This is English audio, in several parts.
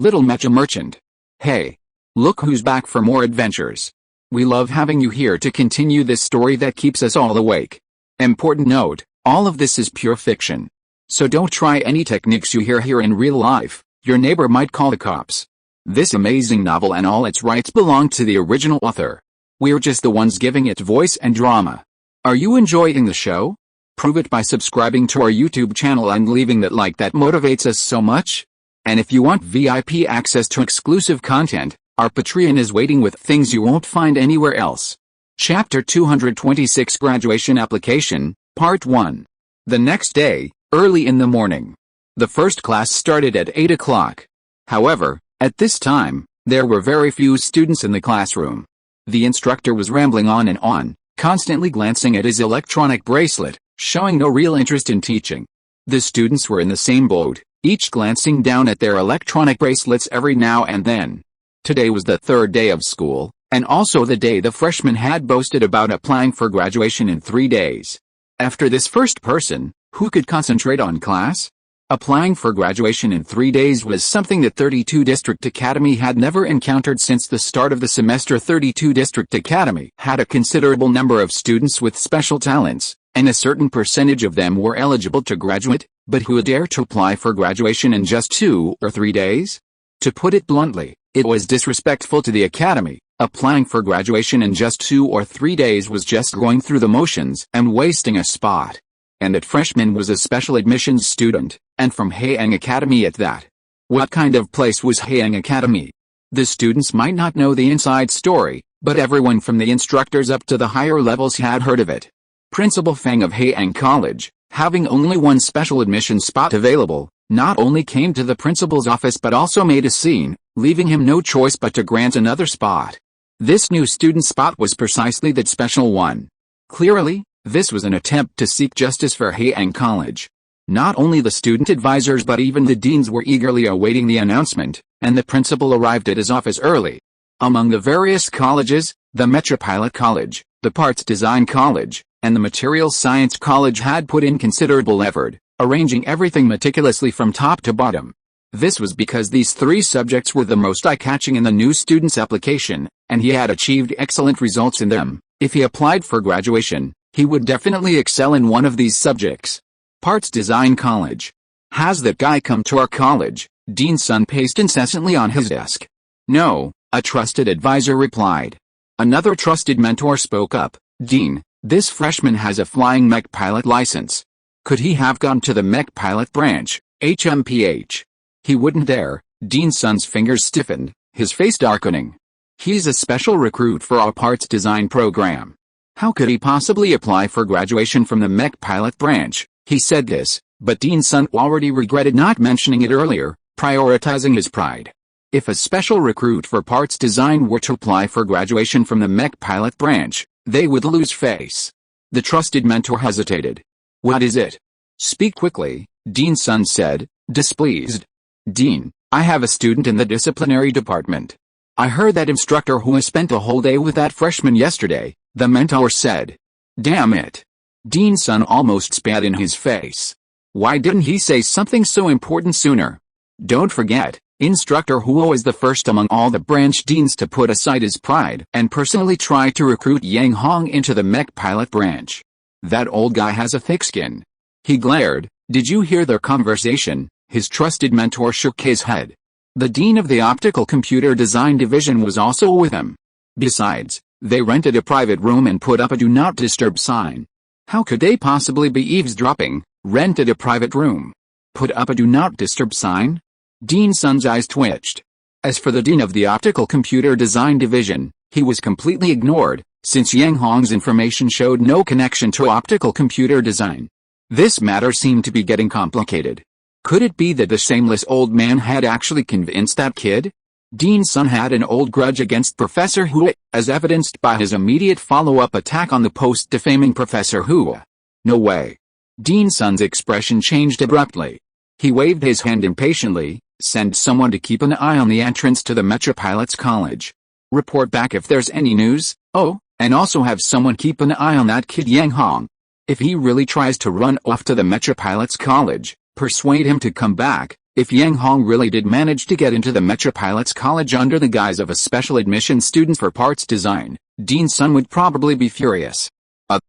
Little Mecha Merchant. Hey! Look who's back for more adventures. We love having you here to continue this story that keeps us all awake. Important note, all of this is pure fiction. So don't try any techniques you hear here in real life, your neighbor might call the cops. This amazing novel and all its rights belong to the original author. We're just the ones giving it voice and drama. Are you enjoying the show? Prove it by subscribing to our YouTube channel and leaving that like that motivates us so much. And if you want VIP access to exclusive content, our Patreon is waiting with things you won't find anywhere else. Chapter 226 Graduation Application, Part 1. The next day, early in the morning. The first class started at 8 o'clock. However, at this time, there were very few students in the classroom. The instructor was rambling on and on, constantly glancing at his electronic bracelet, showing no real interest in teaching. The students were in the same boat, each glancing down at their electronic bracelets every now and then. Today was the third day of school, and also the day the freshmen had boasted about applying for graduation in 3 days. After this first person, who could concentrate on class? Applying for graduation in 3 days was something that 32 District Academy had never encountered since the start of the semester. 32 District Academy had a considerable number of students with special talents, and a certain percentage of them were eligible to graduate, but who would dare to apply for graduation in just 2 or 3 days? To put it bluntly, it was disrespectful to the academy. Applying for graduation in just 2 or 3 days was just going through the motions and wasting a spot. And that freshman was a special admissions student, and from Haiyang Academy at that. What kind of place was Haiyang Academy? The students might not know the inside story, but everyone from the instructors up to the higher levels had heard of it. Principal Fang of Haiyang College, having only one special admission spot available, not only came to the principal's office but also made a scene, leaving him no choice but to grant another spot. This new student spot was precisely that special one. Clearly, this was an attempt to seek justice for Haiyang College. Not only the student advisors but even the deans were eagerly awaiting the announcement, and the principal arrived at his office early. Among the various colleges, the Metropolitan College, the Parts Design College, and the Materials Science College had put in considerable effort, arranging everything meticulously from top to bottom. This was because these 3 subjects were the most eye-catching in the new student's application, and he had achieved excellent results in them. If he applied for graduation, he would definitely excel in one of these subjects. Parts Design College. Has that guy come to our college? Dean's son paced incessantly on his desk. No, a trusted advisor replied. Another trusted mentor spoke up. Dean, this freshman has a flying mech pilot license. Could he have gone to the mech pilot branch, HMPH? He wouldn't dare. Dean's son's fingers stiffened, his face darkening. He's a special recruit for our parts design program. How could he possibly apply for graduation from the mech pilot branch? He said this, but Dean's son already regretted not mentioning it earlier, prioritizing his pride. If a special recruit for parts design were to apply for graduation from the mech pilot branch, they would lose face. The trusted mentor hesitated. What is it? Speak quickly, Dean's son said, displeased. Dean, I have a student in the disciplinary department. I heard that instructor who spent a whole day with that freshman yesterday, the mentor said. Damn it. Dean's son almost spat in his face. Why didn't he say something so important sooner? Don't forget, Instructor Huo is the first among all the branch deans to put aside his pride and personally try to recruit Yang Hong into the mech pilot branch. That old guy has a thick skin. He glared. Did you hear their conversation? His trusted mentor shook his head. The dean of the optical computer design division was also with him. Besides, they rented a private room and put up a do not disturb sign. How could they possibly be eavesdropping? Rented a private room. Put up a do not disturb sign? Dean's son's eyes twitched. As for the dean of the optical computer design division, he was completely ignored, since Yang Hong's information showed no connection to optical computer design. This matter seemed to be getting complicated. Could it be that the shameless old man had actually convinced that kid? Dean's son had an old grudge against Professor Hua, as evidenced by his immediate follow-up attack on the post defaming Professor Hua. No way. Dean's son's expression changed abruptly. He waved his hand impatiently. Send someone to keep an eye on the entrance to the Metropolitan College. Report back if there's any news. Oh, and also have someone keep an eye on that kid Yang Hong. If he really tries to run off to the Metropolitan College, persuade him to come back. If Yang Hong really did manage to get into the Mecha Pilots College under the guise of a special admission student for parts design, Dean Sun would probably be furious.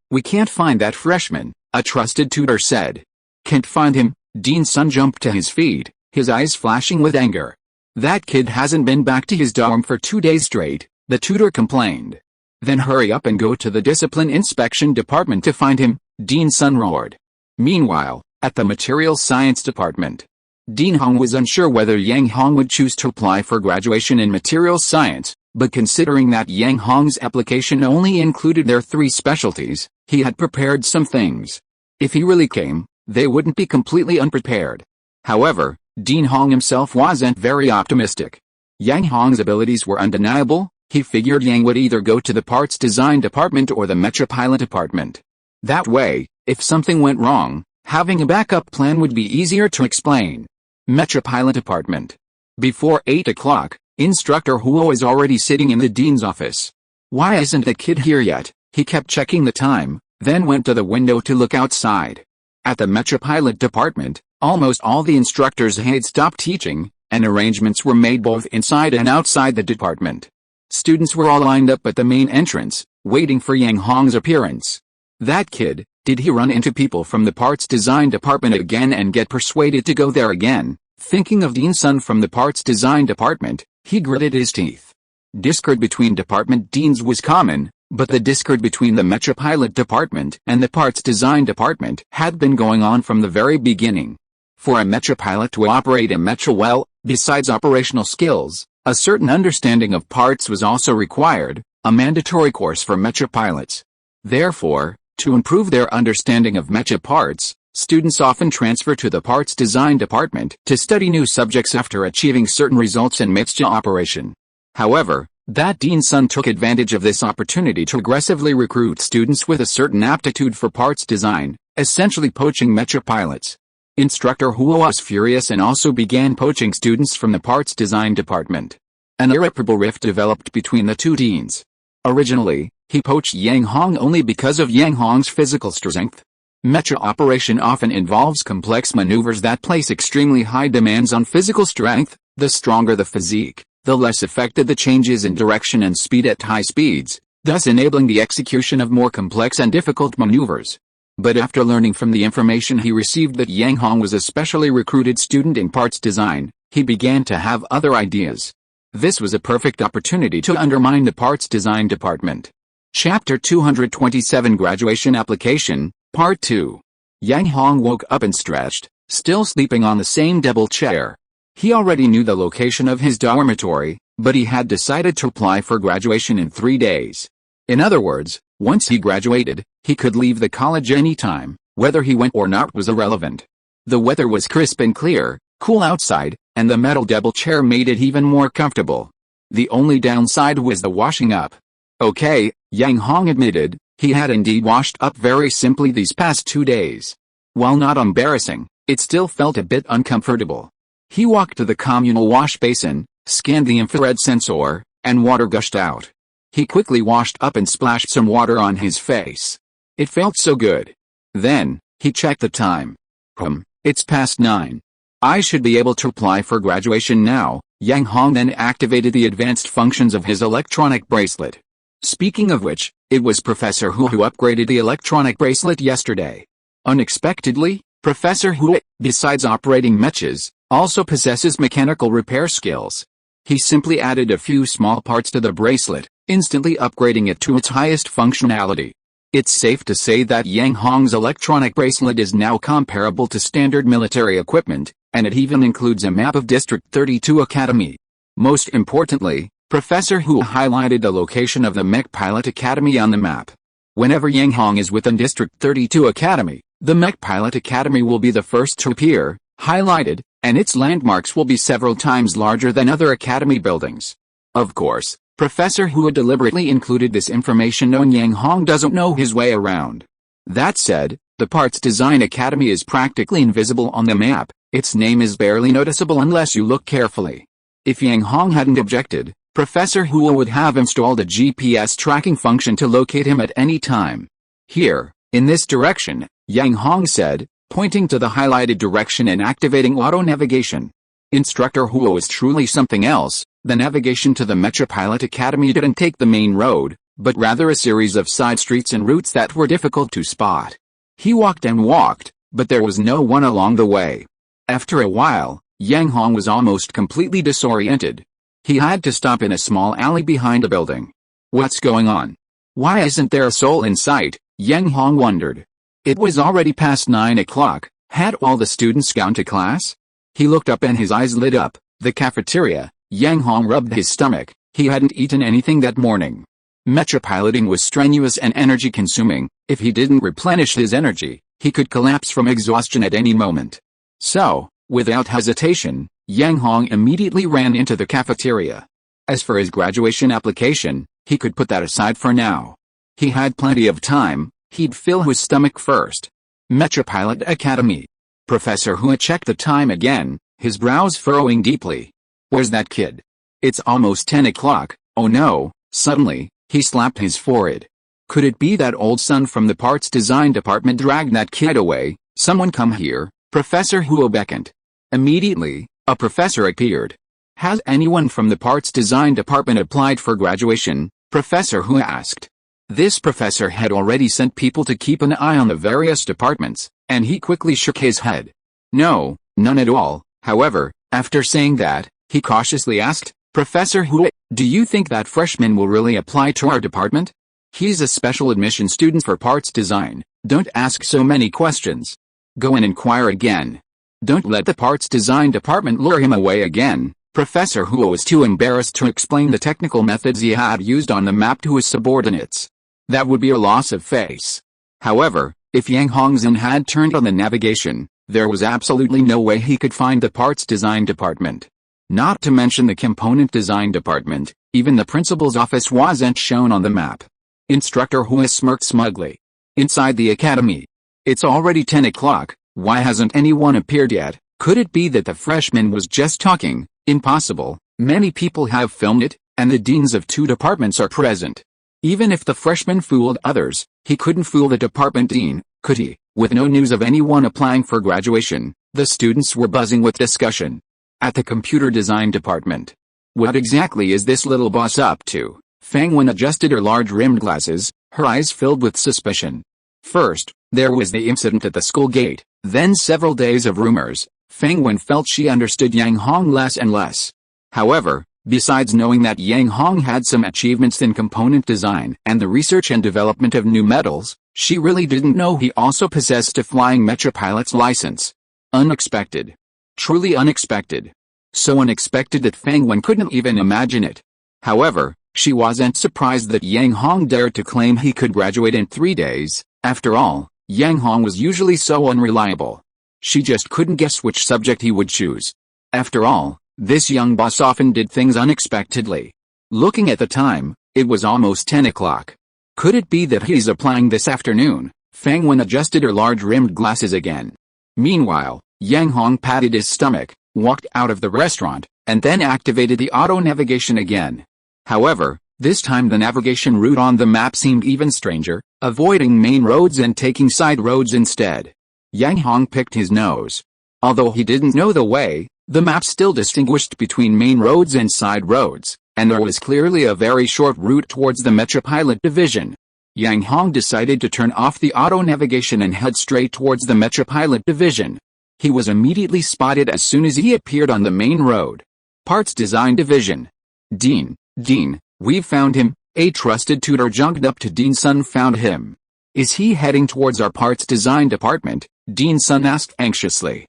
We can't find that freshman, a trusted tutor said. Can't find him? Dean Sun jumped to his feet, his eyes flashing with anger. That kid hasn't been back to his dorm for 2 days straight, the tutor complained. Then hurry up and go to the discipline inspection department to find him, Dean Sun roared. Meanwhile, at the materials science department, Dean Hong was unsure whether Yang Hong would choose to apply for graduation in materials science, but considering that Yang Hong's application only included their 3 specialties, he had prepared some things. If he really came, they wouldn't be completely unprepared. However, Dean Hong himself wasn't very optimistic. Yang Hong's abilities were undeniable. He figured Yang would either go to the parts design department or the Mecha pilot department. That way, if something went wrong, having a backup plan would be easier to explain. Mecha pilot department. Before 8 o'clock, Instructor Huo was already sitting in the dean's office. Why isn't the kid here yet? He kept checking the time, then went to the window to look outside. At the Mecha pilot department, almost all the instructors had stopped teaching, and arrangements were made both inside and outside the department. Students were all lined up at the main entrance, waiting for Yang Hong's appearance. That kid, did he run into people from the parts design department again and get persuaded to go there again? Thinking of Dean Sun from the parts design department, he gritted his teeth. Discord between department deans was common, but the discord between the Mecha pilot department and the parts design department had been going on from the very beginning. For a Mecha pilot to operate a Mecha well, besides operational skills, a certain understanding of parts was also required, a mandatory course for Mecha pilots. Therefore, to improve their understanding of Mecha parts, students often transfer to the parts design department to study new subjects after achieving certain results in Mecha operation. However, that Dean Sun took advantage of this opportunity to aggressively recruit students with a certain aptitude for parts design, essentially poaching Mecha pilots. Instructor Huo was furious and also began poaching students from the parts design department. An irreparable rift developed between the 2 deans. Originally, he poached Yang Hong only because of Yang Hong's physical strength. Mecha operation often involves complex maneuvers that place extremely high demands on physical strength. The stronger the physique, the less affected the changes in direction and speed at high speeds, thus enabling the execution of more complex and difficult maneuvers. But after learning from the information he received that Yang Hong was a specially recruited student in parts design, he began to have other ideas. This was a perfect opportunity to undermine the parts design department. Chapter 227 Graduation Application, Part 2. Yang Hong woke up and stretched, still sleeping on the same double chair. He already knew the location of his dormitory, but he had decided to apply for graduation in 3 days. In other words, once he graduated, he could leave the college anytime. Whether he went or not was irrelevant. The weather was crisp and clear, cool outside, and the metal double chair made it even more comfortable. The only downside was the washing up. Okay, Yang Hong admitted, he had indeed washed up very simply these past 2 days. While not embarrassing, it still felt a bit uncomfortable. He walked to the communal wash basin, scanned the infrared sensor, and water gushed out. He quickly washed up and splashed some water on his face. It felt so good. Then, he checked the time. It's past 9. I should be able to apply for graduation now. Yang Hong then activated the advanced functions of his electronic bracelet. Speaking of which, it was Professor Hu who upgraded the electronic bracelet yesterday. Unexpectedly, Professor Hu, besides operating mechas, also possesses mechanical repair skills. He simply added a few small parts to the bracelet, instantly upgrading it to its highest functionality. It's safe to say that Yang Hong's electronic bracelet is now comparable to standard military equipment, and it even includes a map of District 32 Academy. Most importantly, Professor Hu highlighted the location of the Mech Pilot Academy on the map. Whenever Yang Hong is within District 32 Academy, the Mech Pilot Academy will be the first to appear, highlighted, and its landmarks will be several times larger than other academy buildings. Of course, Professor Hu deliberately included this information knowing Yang Hong doesn't know his way around. That said, the Parts Design Academy is practically invisible on the map. Its name is barely noticeable unless you look carefully. If Yang Hong hadn't objected, Professor Hu would have installed a GPS tracking function to locate him at any time. Here, in this direction, Yang Hong said, pointing to the highlighted direction and activating auto navigation. Instructor Huo is truly something else. The navigation to the Mecha Pilot Academy didn't take the main road, but rather a series of side streets and routes that were difficult to spot. He walked and walked, but there was no one along the way. After a while, Yang Hong was almost completely disoriented. He had to stop in a small alley behind a building. What's going on? Why isn't there a soul in sight? Yang Hong wondered. It was already past 9 o'clock. Had all the students gone to class? He looked up and his eyes lit up. The cafeteria. Yang Hong rubbed his stomach. He hadn't eaten anything that morning. Mecha piloting was strenuous and energy-consuming. If he didn't replenish his energy, he could collapse from exhaustion at any moment. So, without hesitation, Yang Hong immediately ran into the cafeteria. As for his graduation application, he could put that aside for now. He had plenty of time. He'd fill his stomach first. Mecha Pilot Academy. Professor Hua checked the time again, his brows furrowing deeply. Where's that kid? It's almost 10 o'clock. Oh no. Suddenly, he slapped his forehead. Could it be that old son from the parts design department dragged that kid away? Someone come here. Professor Hua beckoned. Immediately, a professor appeared. Has anyone from the parts design department applied for graduation? Professor Hua asked. This professor had already sent people to keep an eye on the various departments, and he quickly shook his head. No, none at all. However, after saying that, he cautiously asked, Professor Hua, do you think that freshman will really apply to our department? He's a special admission student for parts design. Don't ask so many questions. Go and inquire again. Don't let the parts design department lure him away again. Professor Hua was too embarrassed to explain the technical methods he had used on the map to his subordinates. That would be a loss of face. However, if Yang Hongzhen had turned on the navigation, there was absolutely no way he could find the parts design department. Not to mention the component design department, even the principal's office wasn't shown on the map. Instructor Hua smirked smugly. Inside the academy. It's already 10 o'clock, why hasn't anyone appeared yet? Could it be that the freshman was just talking? Impossible, many people have filmed it, and the deans of 2 departments are present. Even if the freshman fooled others, he couldn't fool the department dean, could he? With no news of anyone applying for graduation, the students were buzzing with discussion. At the computer design department. What exactly is this little boss up to? Fang Wen adjusted her large-rimmed glasses, her eyes filled with suspicion. First, there was the incident at the school gate, then several days of rumors. Fang Wen felt she understood Yang Hong less and less. However, besides knowing that Yang Hong had some achievements in component design and the research and development of new metals, she really didn't know he also possessed a flying Mecha pilot's license. Unexpected. Truly unexpected. So unexpected that Fang Wen couldn't even imagine it. However, she wasn't surprised that Yang Hong dared to claim he could graduate in 3 days. After all, Yang Hong was usually so unreliable. She just couldn't guess which subject he would choose. After all, this young boss often did things unexpectedly. Looking at the time, it was almost 10 o'clock. Could it be that he's applying this afternoon? Fang Wen adjusted her large-rimmed glasses again. Meanwhile, Yang Hong patted his stomach, walked out of the restaurant, and then activated the auto navigation again. However, this time the navigation route on the map seemed even stranger, avoiding main roads and taking side roads instead. Yang Hong picked his nose. Although he didn't know the way, the map still distinguished between main roads and side roads, and there was clearly a very short route towards the Mecha Pilot Division. Yang Hong decided to turn off the auto navigation and head straight towards the Mecha Pilot Division. He was immediately spotted as soon as he appeared on the main road. Parts Design Division. Dean, we've found him. A trusted tutor jumped up to Dean Sun found him. Is he heading towards our parts design department? Dean Sun asked anxiously.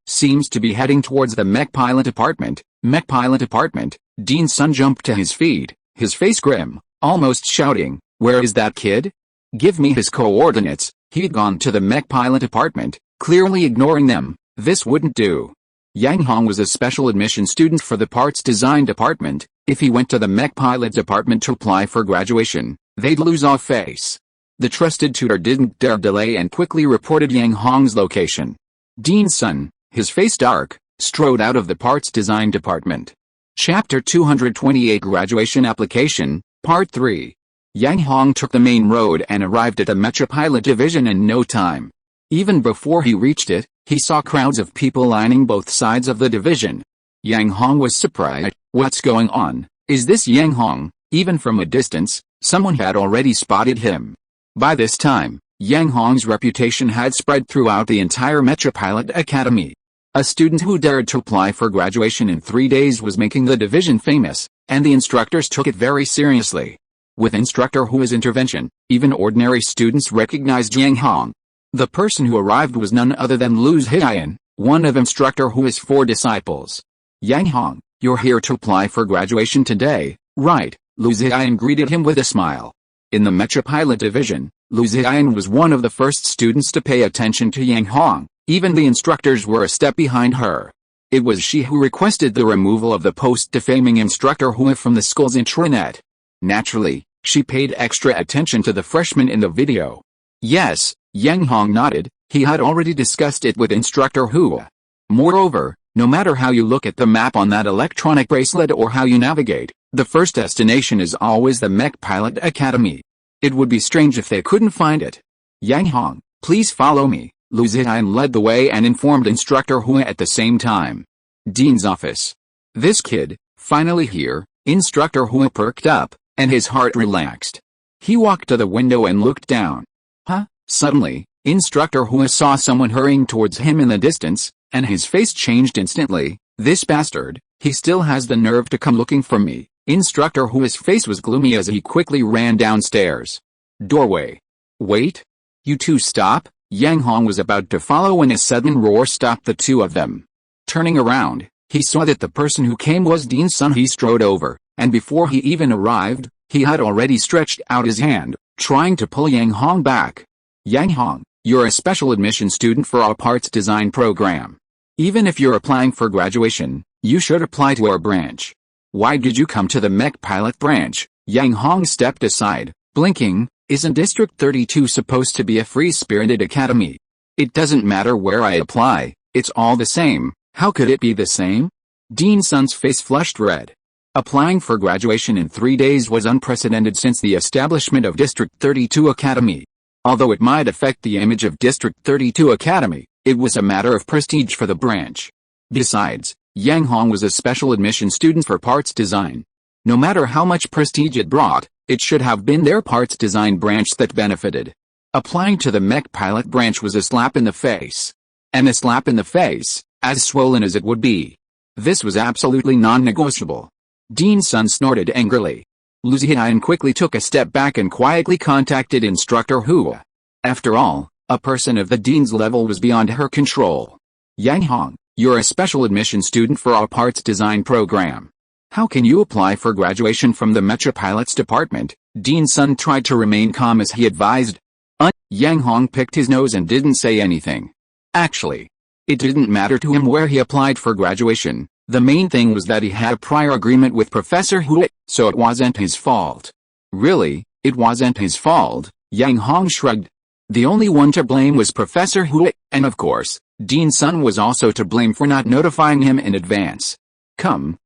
Seems to be heading towards the Mech Pilot Department. Mech Pilot Department. Dean Sun jumped to his feet, his face grim, almost shouting, where is that kid? Give me his coordinates. He'd gone to the Mech Pilot Department, clearly ignoring them. This wouldn't do. Yang Hong was a special admission student for the parts design department. If he went to the Mech Pilot Department to apply for graduation, they'd lose all face. The trusted tutor didn't dare delay and quickly reported Yang Hong's location. Dean Sun, his face dark, strode out of the parts design department. Chapter 228 Graduation Application, Part 3. Yang Hong took the main road and arrived at the Mecha Pilot Division in no time. Even before he reached it, he saw crowds of people lining both sides of the division. Yang Hong was surprised. What's going on? Is this Yang Hong? Even from a distance, someone had already spotted him. By this time, Yang Hong's reputation had spread throughout the entire Mecha Pilot Academy. A student who dared to apply for graduation in 3 days was making the division famous, and the instructors took it very seriously. With Instructor Hua's intervention, even ordinary students recognized Yang Hong. The person who arrived was none other than Lu Ziyan, one of Instructor Hua's 4 disciples. Yang Hong, you're here to apply for graduation today, right? Lu Ziyan greeted him with a smile. In the Mecha Pilot Division, Lu Ziyan was one of the first students to pay attention to Yang Hong. Even the instructors were a step behind her. It was she who requested the removal of the post defaming Instructor Hua from the school's intranet. Naturally, she paid extra attention to the freshman in the video. Yes, Yang Hong nodded, he had already discussed it with Instructor Hua. Moreover, no matter how you look at the map on that electronic bracelet or how you navigate, the first destination is always the Mech Pilot Academy. It would be strange if they couldn't find it. Yang Hong, please follow me. Lu Ziyan led the way and informed Instructor Hua at the same time. Dean's office. This kid, finally here, Instructor Hua perked up, and his heart relaxed. He walked to the window and looked down. Huh? Suddenly, Instructor Hua saw someone hurrying towards him in the distance, and his face changed instantly. This bastard, he still has the nerve to come looking for me. Instructor Hua's face was gloomy as he quickly ran downstairs. Doorway. Wait. You two stop. Yang Hong was about to follow when a sudden roar stopped the two of them. Turning around, he saw that the person who came was Dean's son. He strode over, and before he even arrived, he had already stretched out his hand, trying to pull Yang Hong back. Yang Hong, you're a special admission student for our parts design program. Even if you're applying for graduation, you should apply to our branch. Why did you come to the Mech Pilot branch? Yang Hong stepped aside, blinking. Isn't District 32 supposed to be a free-spirited academy? It doesn't matter where I apply, it's all the same. How could it be the same? Dean's son's face flushed red. Applying for graduation in 3 days was unprecedented since the establishment of District 32 Academy. Although it might affect the image of District 32 Academy, it was a matter of prestige for the branch. Besides, Yang Hong was a special admission student for parts design. No matter how much prestige it brought, it should have been their parts design branch that benefited. Applying to the Mech Pilot branch was a slap in the face. And a slap in the face, as swollen as it would be. This was absolutely non-negotiable. Dean's son snorted angrily. Lu Ziyan quickly took a step back and quietly contacted Instructor Hua. After all, a person of the dean's level was beyond her control. Yang Hong, you're a special admission student for our parts design program. How can you apply for graduation from the Mecha Pilots department? Dean's son tried to remain calm as he advised. Yang Hong picked his nose and didn't say anything. Actually, it didn't matter to him where he applied for graduation. The main thing was that he had a prior agreement with Professor Hua, so it wasn't his fault. Really, it wasn't his fault, Yang Hong shrugged. The only one to blame was Professor Hua, and of course, Dean's son was also to blame for not notifying him in advance. Come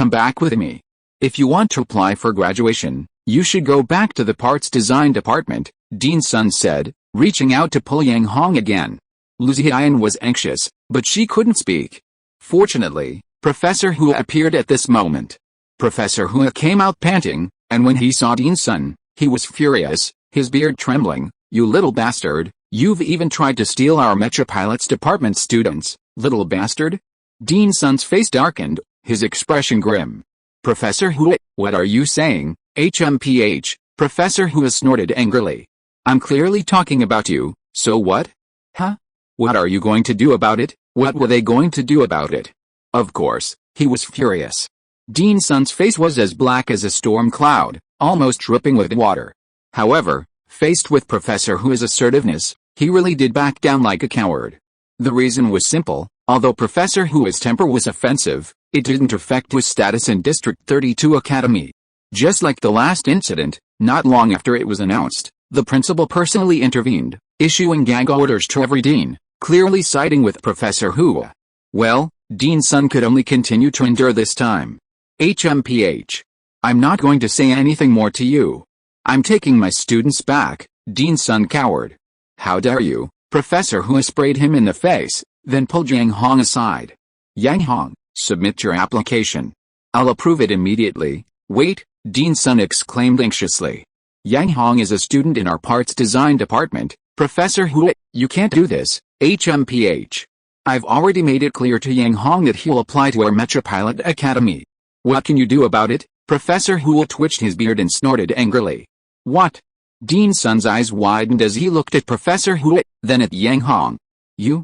back with me. If you want to apply for graduation, you should go back to the parts design department, Dean's son said, reaching out to pull Yang Hong again. Lu Ziyan was anxious, but she couldn't speak. Fortunately, Professor Hua appeared at this moment. Professor Hua came out panting, and when he saw Dean's son, he was furious, his beard trembling. You little bastard, you've even tried to steal our Mecha Pilots department students, little bastard? Dean's son's face darkened, his expression grim. Professor Hua, what are you saying? HMPH, Professor Hua snorted angrily. I'm clearly talking about you, so what? Huh? What are you going to do about it? What were they going to do about it? Of course, he was furious. Dean's son's face was as black as a storm cloud, almost dripping with water. However, faced with Professor Hua's assertiveness, he really did back down like a coward. The reason was simple, although Professor Hua's temper was offensive, it didn't affect his status in District 32 Academy. Just like the last incident, not long after it was announced, the principal personally intervened, issuing gag orders to every dean, clearly siding with Professor Hua. Well, Dean's son could only continue to endure this time. HMPH. I'm not going to say anything more to you. I'm taking my students back, Dean's son cowered. How dare you? Professor Hua sprayed him in the face, then pulled Yang Hong aside. Yang Hong, Submit your application. I'll approve it immediately. Wait, Dean's son exclaimed anxiously. Yang Hong is a student in our parts design department. Professor Hu, you can't do this, HMPH. I've already made it clear to Yang Hong that he'll apply to our Mecha Pilot Academy. What can you do about it? Professor Hu twitched his beard and snorted angrily. What? Dean's son's eyes widened as he looked at Professor Hu, then at Yang Hong. You?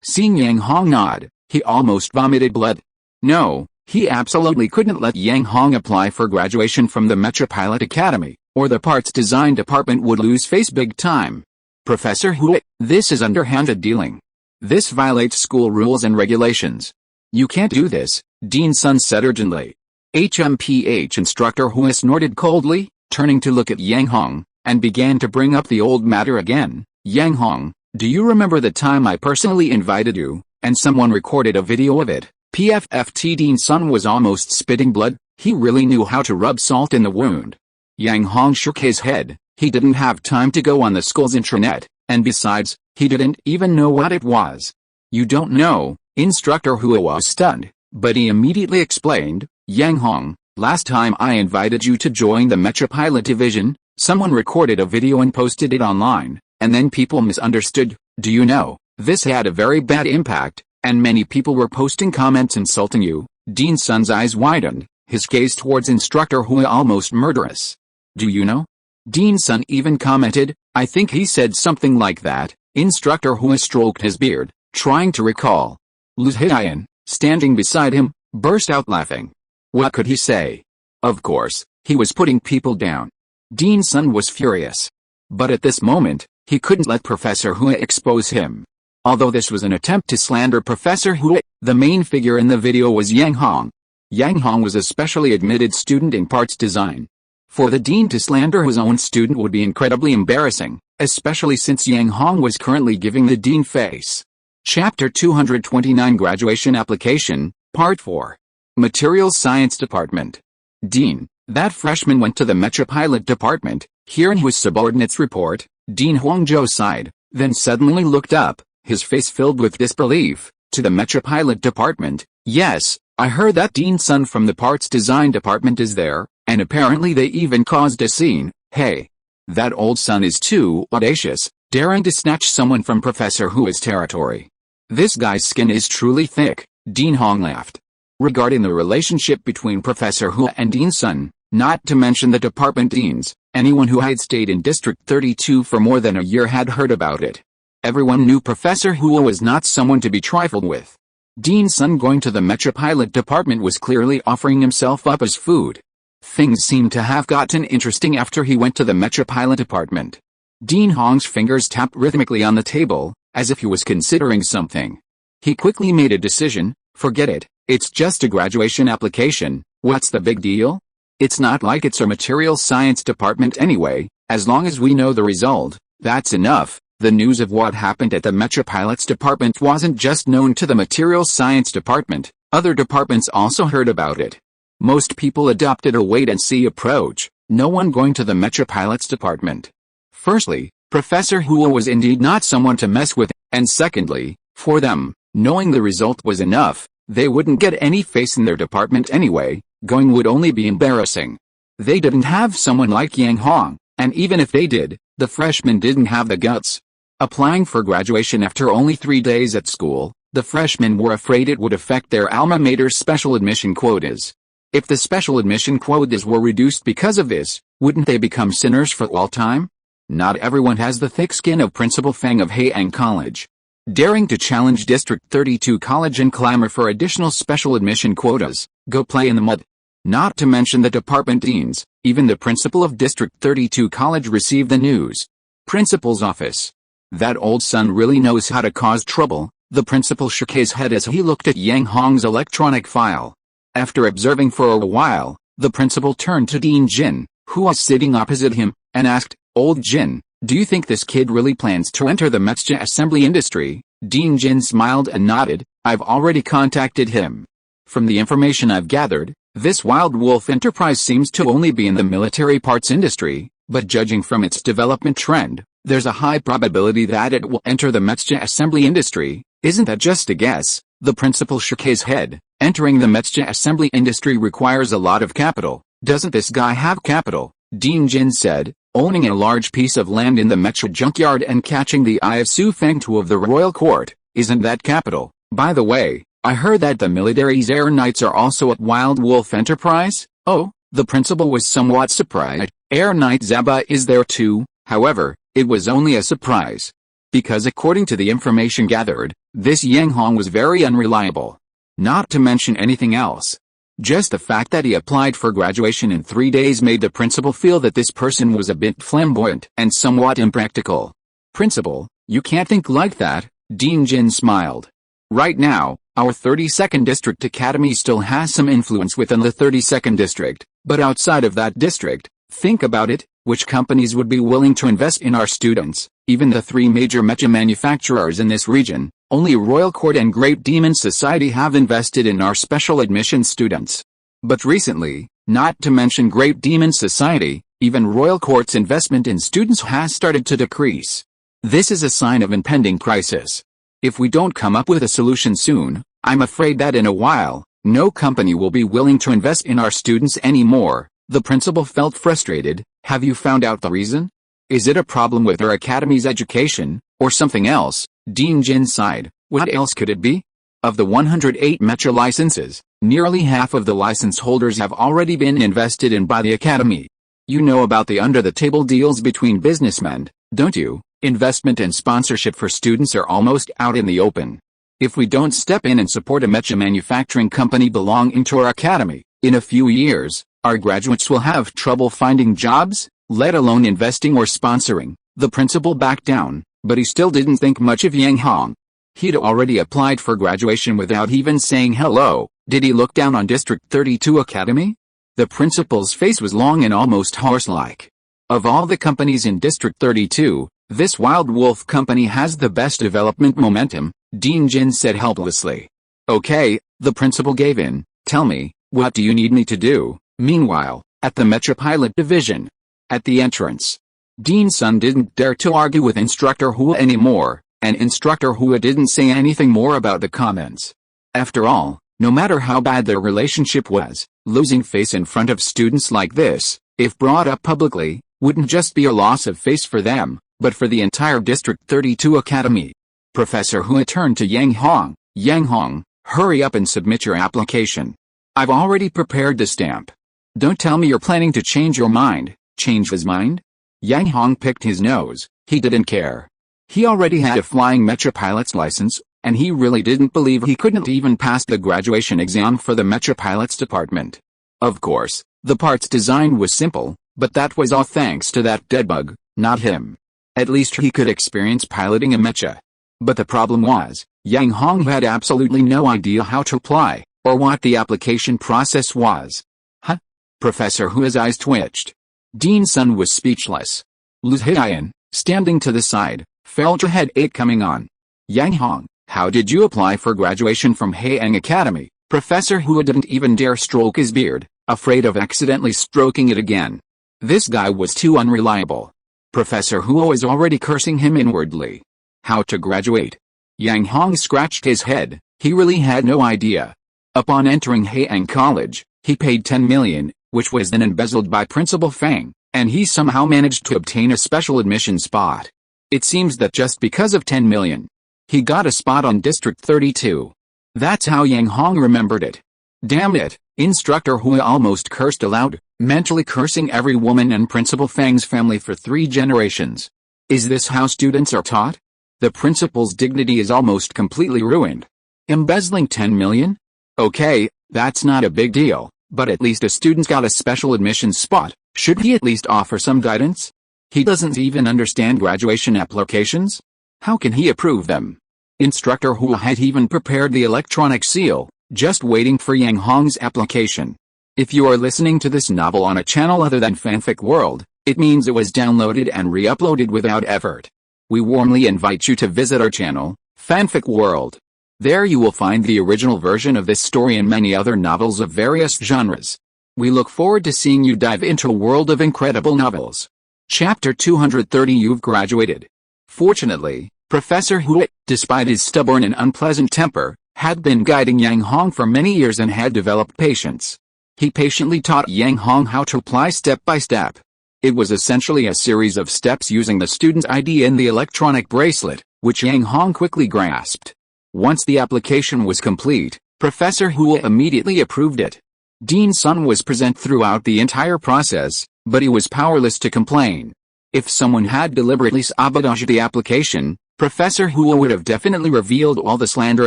Seeing Yang Hong nod, he almost vomited blood. No, he absolutely couldn't let Yang Hong apply for graduation from the Mecha Pilot Academy, or the parts design department would lose face big time. Professor Hu, this is underhanded dealing. This violates school rules and regulations. You can't do this, Dean's son said urgently. HMPH instructor Hu snorted coldly, turning to look at Yang Hong, and began to bring up the old matter again. Yang Hong, do you remember the time I personally invited you, and someone recorded a video of it? PFFT Dean's son was almost spitting blood. He really knew how to rub salt in the wound. Yang Hong shook his head. He didn't have time to go on the school's intranet, and besides, he didn't even know what it was. You don't know, instructor Hu was stunned, but he immediately explained. Yang Hong, last time I invited you to join the Mecha Pilot Division, someone recorded a video and posted it online, and then people misunderstood. Do you know, this had a very bad impact, and many people were posting comments insulting you. Dean's son's eyes widened, his gaze towards instructor Hu almost murderous. Do you know? Dean's son even commented, I think he said something like that. Instructor Hu stroked his beard, trying to recall. Lu Hian, standing beside him, burst out laughing. What could he say? Of course, he was putting people down. Dean's son was furious. But at this moment, he couldn't let Professor Hu expose him. Although this was an attempt to slander Professor Hu, the main figure in the video was Yang Hong. Yang Hong was a specially admitted student in parts design. For the dean to slander his own student would be incredibly embarrassing, especially since Yang Hong was currently giving the dean face. Chapter 229 Graduation Application, Part 4. Materials Science Department. Dean, that freshman went to the Mecha Pilot Department. Hearing his subordinate's report, Dean Huangzhou sighed, then suddenly looked up, his face filled with disbelief. To the Mecha Pilot Department? Yes, I heard that Dean's son from the Parts Design Department is there, and apparently they even caused a scene. Hey, that old son is too audacious, daring to snatch someone from Professor Hu's territory. This guy's skin is truly thick. Dean Hong laughed. Regarding the relationship between Professor Hu and Dean's son, not to mention the department deans, anyone who had stayed in District 32 for more than a year had heard about it. Everyone knew Professor Hu was not someone to be trifled with. Dean's son going to the Mecha Pilot Department was clearly offering himself up as food. Things seemed to have gotten interesting after he went to the Mecha Pilot Department. Dean Hong's fingers tapped rhythmically on the table, as if he was considering something. He quickly made a decision. Forget it, it's just a graduation application. What's the big deal? It's not like it's our materials science department anyway. As long as we know the result, that's enough. The news of what happened at the Mecha Pilots Department wasn't just known to the Materials Science Department, other departments also heard about it. Most people adopted a wait-and-see approach, no one going to the Mecha Pilots Department. Firstly, Professor Hu was indeed not someone to mess with, and secondly, for them, knowing the result was enough, they wouldn't get any face in their department anyway, going would only be embarrassing. They didn't have someone like Yang Hong, and even if they did, the freshmen didn't have the guts. Applying for graduation after only 3 days at school, the freshmen were afraid it would affect their alma mater's special admission quotas. If the special admission quotas were reduced because of this, wouldn't they become sinners for all time? Not everyone has the thick skin of Principal Fang of Heian College. Daring to challenge District 32 College and clamor for additional special admission quotas, go play in the mud. Not to mention the department deans, even the principal of District 32 College received the news. Principal's office. That old son really knows how to cause trouble. The principal shook his head as he looked at Yang Hong's electronic file. After observing for a while, the principal turned to Dean Jin, who was sitting opposite him, and asked, Old Jin, do you think this kid really plans to enter the mecha assembly industry? Dean Jin smiled and nodded. I've already contacted him. From the information I've gathered, this Wild Wolf enterprise seems to only be in the military parts industry, but judging from its development trend, there's a high probability that it will enter the mecha assembly industry. Isn't that just a guess? The principal shook his head. Entering the mecha assembly industry requires a lot of capital. Doesn't this guy have capital? Dean Jin said, owning a large piece of land in the mecha junkyard and catching the eye of Su Fengtu of the royal court. Isn't that capital? By the way, I heard that the military's air knights are also at Wild Wolf Enterprise? Oh, the principal was somewhat surprised. Air Knight Zaba is there too, however, it was only a surprise. Because according to the information gathered, this Yang Hong was very unreliable. Not to mention anything else. Just the fact that he applied for graduation in 3 days made the principal feel that this person was a bit flamboyant and somewhat impractical. Principal, you can't think like that, Dean Jin smiled. Right now, our 32nd District Academy still has some influence within the 32nd District, but outside of that district, think about it, which companies would be willing to invest in our students? Even the 3 major mecha manufacturers in this region, only Royal Court and Great Demon Society have invested in our special admission students. But recently, not to mention Great Demon Society, even Royal Court's investment in students has started to decrease. This is a sign of impending crisis. If we don't come up with a solution soon, I'm afraid that in a while, no company will be willing to invest in our students anymore. The principal felt frustrated. Have you found out the reason? Is it a problem with our academy's education, or something else? Dean Jin sighed. What else could it be? Of the 108 mecha licenses, nearly half of the license holders have already been invested in by the academy. You know about the under-the-table deals between businessmen, don't you? Investment and sponsorship for students are almost out in the open. If we don't step in and support a mecha manufacturing company belonging to our academy, in a few years, our graduates will have trouble finding jobs, let alone investing or sponsoring. The principal backed down, but he still didn't think much of Yang Hong. He'd already applied for graduation without even saying hello. Did he look down on District 32 Academy? The principal's face was long and almost horse-like. Of all the companies in District 32, this Wild Wolf company has the best development momentum, Dean Jin said helplessly. Okay, the principal gave in. Tell me, what do you need me to do? Meanwhile, at the Mecha Pilot Division. At the entrance. Dean Sun didn't dare to argue with Instructor Hua anymore, and Instructor Hua didn't say anything more about the comments. After all, no matter how bad their relationship was, losing face in front of students like this, if brought up publicly, wouldn't just be a loss of face for them, but for the entire District 32 Academy. Professor Hua turned to Yang Hong. Yang Hong, hurry up and submit your application. I've already prepared the stamp. Don't tell me you're planning to change your mind. Change his mind? Yang Hong picked his nose. He didn't care. He already had a flying mecha pilot's license, and he really didn't believe he couldn't even pass the graduation exam for the mecha pilot's department. Of course, the part's design was simple, but that was all thanks to that deadbug, not him. At least he could experience piloting a mecha. But the problem was, Yang Hong had absolutely no idea how to apply, or what the application process was. Huh? Professor Hua's eyes twitched. Dean Sun was speechless. Lu Hian, standing to the side, felt a headache coming on. Yang Hong, how did you apply for graduation from Heian Academy? Professor Hua didn't even dare stroke his beard, afraid of accidentally stroking it again. This guy was too unreliable. Professor Hua was already cursing him inwardly. How to graduate? Yang Hong scratched his head. He really had no idea. Upon entering Heian College, he paid 10 million, which was then embezzled by Principal Fang, and he somehow managed to obtain a special admission spot. It seems that just because of 10 million, he got a spot on District 32. That's how Yang Hong remembered it. Damn it, Instructor Hua almost cursed aloud, mentally cursing every woman in Principal Fang's family for 3 generations. Is this how students are taught? The principal's dignity is almost completely ruined. Embezzling 10 million? Okay, that's not a big deal. But at least a student's got a special admissions spot. Should he at least offer some guidance? He doesn't even understand graduation applications? How can he approve them? Instructor Hua had even prepared the electronic seal, just waiting for Yang Hong's application. If you are listening to this novel on a channel other than Fanfic World, it means it was downloaded and re-uploaded without effort. We warmly invite you to visit our channel, Fanfic World. There you will find the original version of this story and many other novels of various genres. We look forward to seeing you dive into a world of incredible novels. Chapter 230. You've graduated. Fortunately, Professor Hua, despite his stubborn and unpleasant temper, had been guiding Yang Hong for many years and had developed patience. He patiently taught Yang Hong how to apply step by step. It was essentially a series of steps using the student's ID and the electronic bracelet, which Yang Hong quickly grasped. Once the application was complete, Professor Hua immediately approved it. Dean Sun was present throughout the entire process, but he was powerless to complain. If someone had deliberately sabotaged the application, Professor Hua would have definitely revealed all the slander